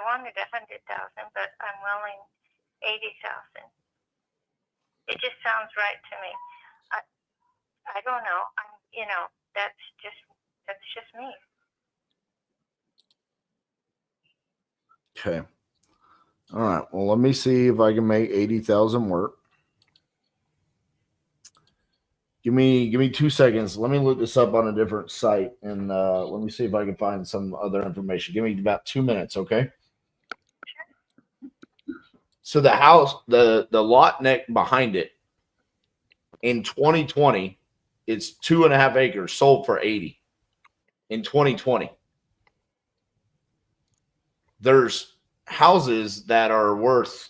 wanted 100,000, but I'm willing 80,000. It just sounds right to me. I don't know. That's just me. Okay. All right. Well, let me see if I can make 80,000 work. Give me 2 seconds. Let me look this up on a different site and let me see if I can find some other information. Give me about 2 minutes, okay? So the house, the lot neck behind it in 2020, it's 2.5 acres sold for 80 in 2020. There's houses that are worth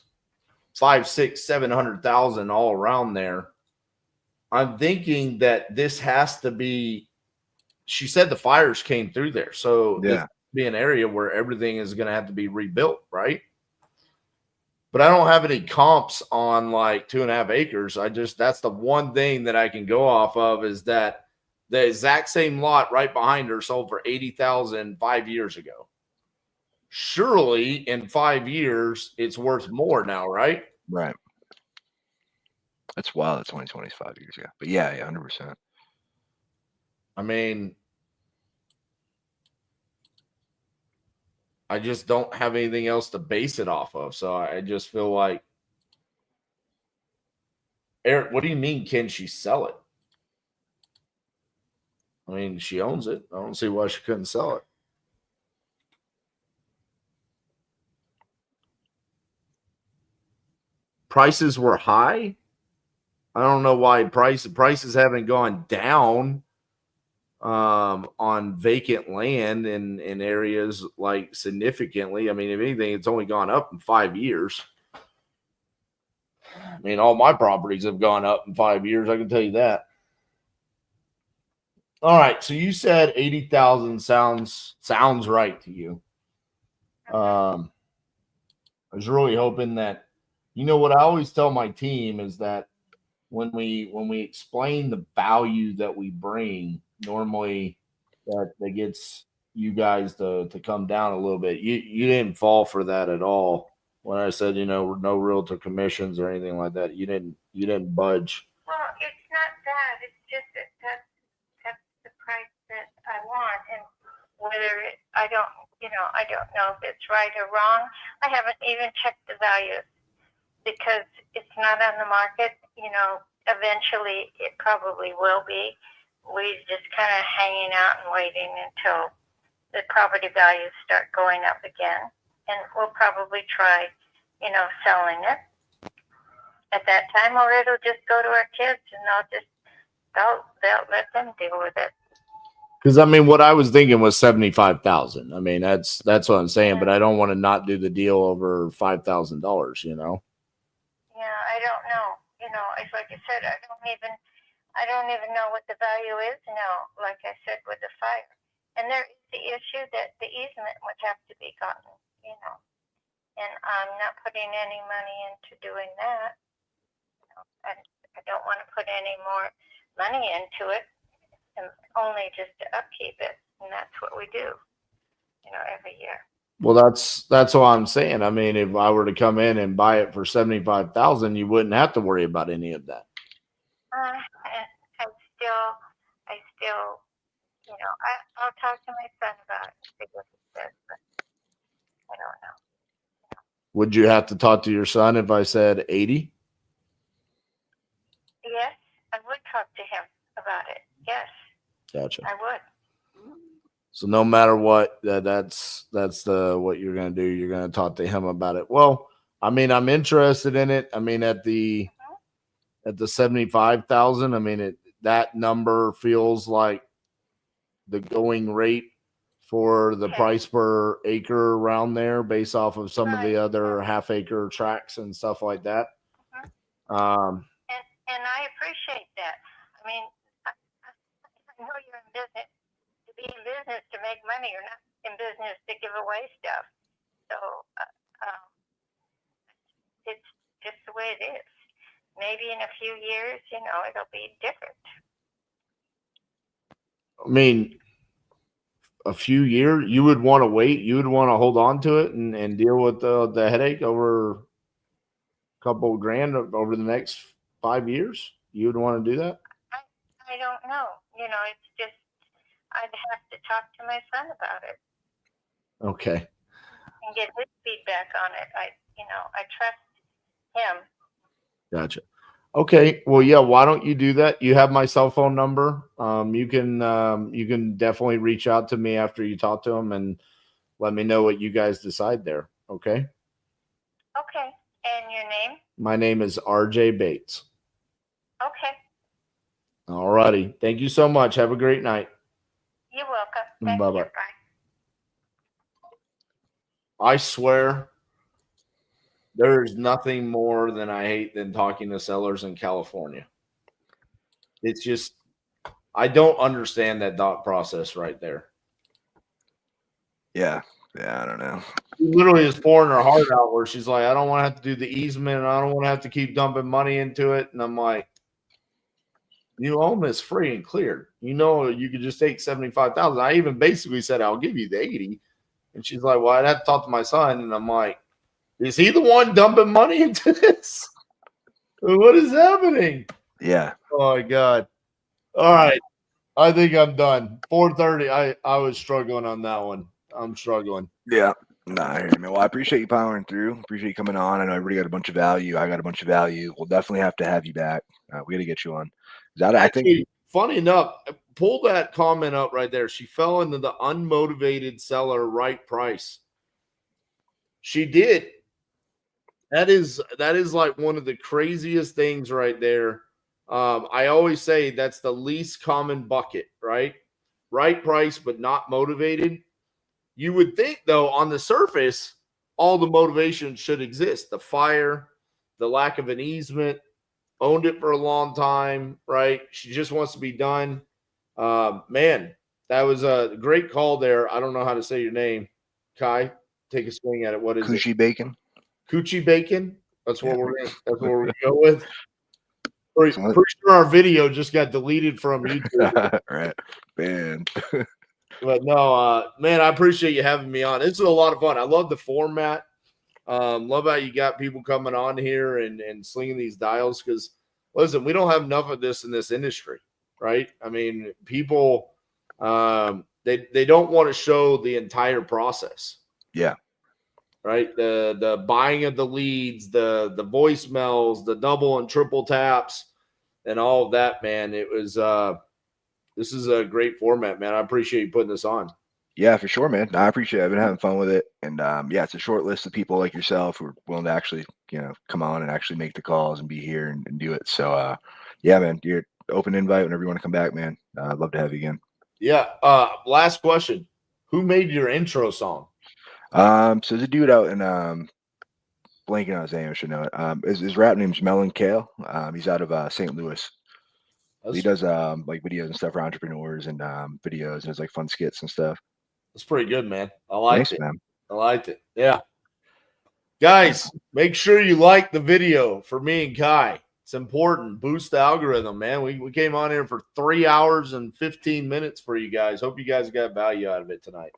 500,000, 600,000, 700,000 all around there. I'm thinking that this has to be, she said the fires came through there. So this must be an area where everything is going to have to be rebuilt, right? But I don't have any comps on like 2.5 acres. That's the one thing that I can go off of is that the exact same lot right behind her sold for 80,000 5 years ago. Surely in 5 years, it's worth more now, right? Right. That's wild. That's only 25 years ago. But yeah, 100%. I mean, I just don't have anything else to base it off of. So I just feel like, Eric, what do you mean, can she sell it? I mean, she owns it. I don't see why she couldn't sell it. Prices were high. I don't know why prices haven't gone down on vacant land in areas like significantly. I mean, if anything, it's only gone up in 5 years. I mean, all my properties have gone up in 5 years. I can tell you that. All right. So you said 80,000 sounds right to you. I was really hoping that, what I always tell my team is that when we explain the value that we bring, normally that gets you guys to come down a little bit. You didn't fall for that at all when I said, no realtor commissions or anything like that. You didn't budge. Well, it's not that. It's just that's the price that I want, and whether I don't know if it's right or wrong. I haven't even checked the values because it's not on the market. Eventually it probably will be. We're just kind of hanging out and waiting until the property values start going up again, and we'll probably try, selling it at that time, or it'll just go to our kids and they'll let them deal with it. Because I mean, what I was thinking was 75,000. I mean, that's what I'm saying, but I don't want to not do the deal over $5,000. Yeah, I don't know. It's like I said, I don't even know what the value is now. Like I said, with the fire, and there is the issue that the easement would have to be gotten. And I'm not putting any money into doing that. I don't want to put any more money into it, and only just to upkeep it, and that's what we do, every year. Well, that's what I'm saying. I mean, if I were to come in and buy it for 75,000, you wouldn't have to worry about any of that. I still, I'll talk to my son about it and see what he says, but I don't know. Would you have to talk to your son if I said 80? Yes, I would talk to him about it. Yes. Gotcha. I would. So no matter what, that's what you're going to do. You're going to talk to him about it. Well, I mean, I'm interested in it. I mean, at the 75,000, I mean, that number feels like the going rate for the price per acre around there based off of some of the other half acre tracts and stuff like that. And I appreciate that. I mean, I know you're in business to be in business to make money. You're not in business to give away stuff. So it's just the way it is. Maybe in a few years, it'll be different. I mean, a few years, you would want to wait. You would want to hold on to it and deal with the headache over a couple of grand over the next 5 years. You would want to do that? I don't know. It's just I'd have to talk to my son about it Okay. and get his feedback on it. I trust him. Gotcha. Okay. Well, yeah. Why don't you do that? You have my cell phone number. You can definitely reach out to me after you talk to him and let me know what you guys decide there. Okay. Okay. And your name? My name is RJ Bates. Okay. All righty. Thank you so much. Have a great night. You're welcome. Thank Bye-bye. you. Bye. I swear there's nothing more than I hate than talking to sellers in California. It's just, I don't understand that thought process right there. Yeah. Yeah. I don't know. She literally is pouring her heart out where she's like, I don't want to have to do the easement. And I don't want to have to keep dumping money into it. And I'm like, you own this free and clear. You could just take 75,000. I even basically said, I'll give you the 80. And she's like, well, I'd have to talk to my son. And I'm like, is he the one dumping money into this? What is happening? Yeah. Oh my God. All right. I think I'm done. 4:30. I was struggling on that one. I'm struggling. Yeah. Nah, well, I appreciate you powering through. Appreciate you coming on. I know everybody got a bunch of value. I got a bunch of value. We'll definitely have to have you back. We got to get you on. I think, funny enough, pull that comment up right there. She fell into the unmotivated seller right price. She did. That is like one of the craziest things right there. I always say that's the least common bucket, right? Right price, but not motivated. You would think, though, on the surface, all the motivation should exist. The fire, the lack of an easement, owned it for a long time, right? She just wants to be done. Man, that was a great call there. I don't know how to say your name. Kai, take a swing at it. What is it? Coochie bacon. Coochie bacon. That's what we're gonna go with. Pretty sure our video just got deleted from YouTube. Right, man. But no, man, I appreciate you having me on. This is a lot of fun. I love the format. Love how you got people coming on here and slinging these dials. Because listen, we don't have enough of this in this industry, right? I mean, people they don't want to show the entire process. Yeah. Right. The buying of the leads, the voicemails, the double and triple taps, and all of that, man. It was this is a great format, man. I appreciate you putting this on. Yeah, for sure, man. I appreciate it. I've been having fun with it. And yeah, it's a short list of people like yourself who are willing to actually, come on and actually make the calls and be here and do it. So yeah, man, you're open invite whenever you want to come back, man. I'd love to have you again. Yeah. Last question. Who made your intro song? So there's a dude out in blanking on his name, I should know it. His rap name's Melon Kale. He's out of St. Louis. He does like videos and stuff for entrepreneurs and videos and has like fun skits and stuff. That's pretty good, man. I liked it. Man. I liked it. Yeah. Guys, make sure you like the video for me and Kai. It's important. Boost the algorithm, man. We came on here for 3 hours and 15 minutes for you guys. Hope you guys got value out of it tonight.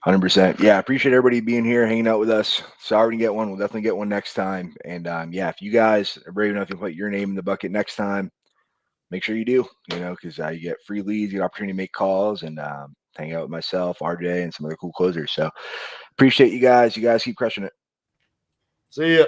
100%. Yeah, I appreciate everybody being here, hanging out with us. Sorry to get one. We'll definitely get one next time. And yeah, if you guys are brave enough to put your name in the bucket next time, make sure you do, because you get free leads, you get opportunity to make calls and hang out with myself, RJ, and some other cool closers. So appreciate you guys. You guys keep crushing it. See ya.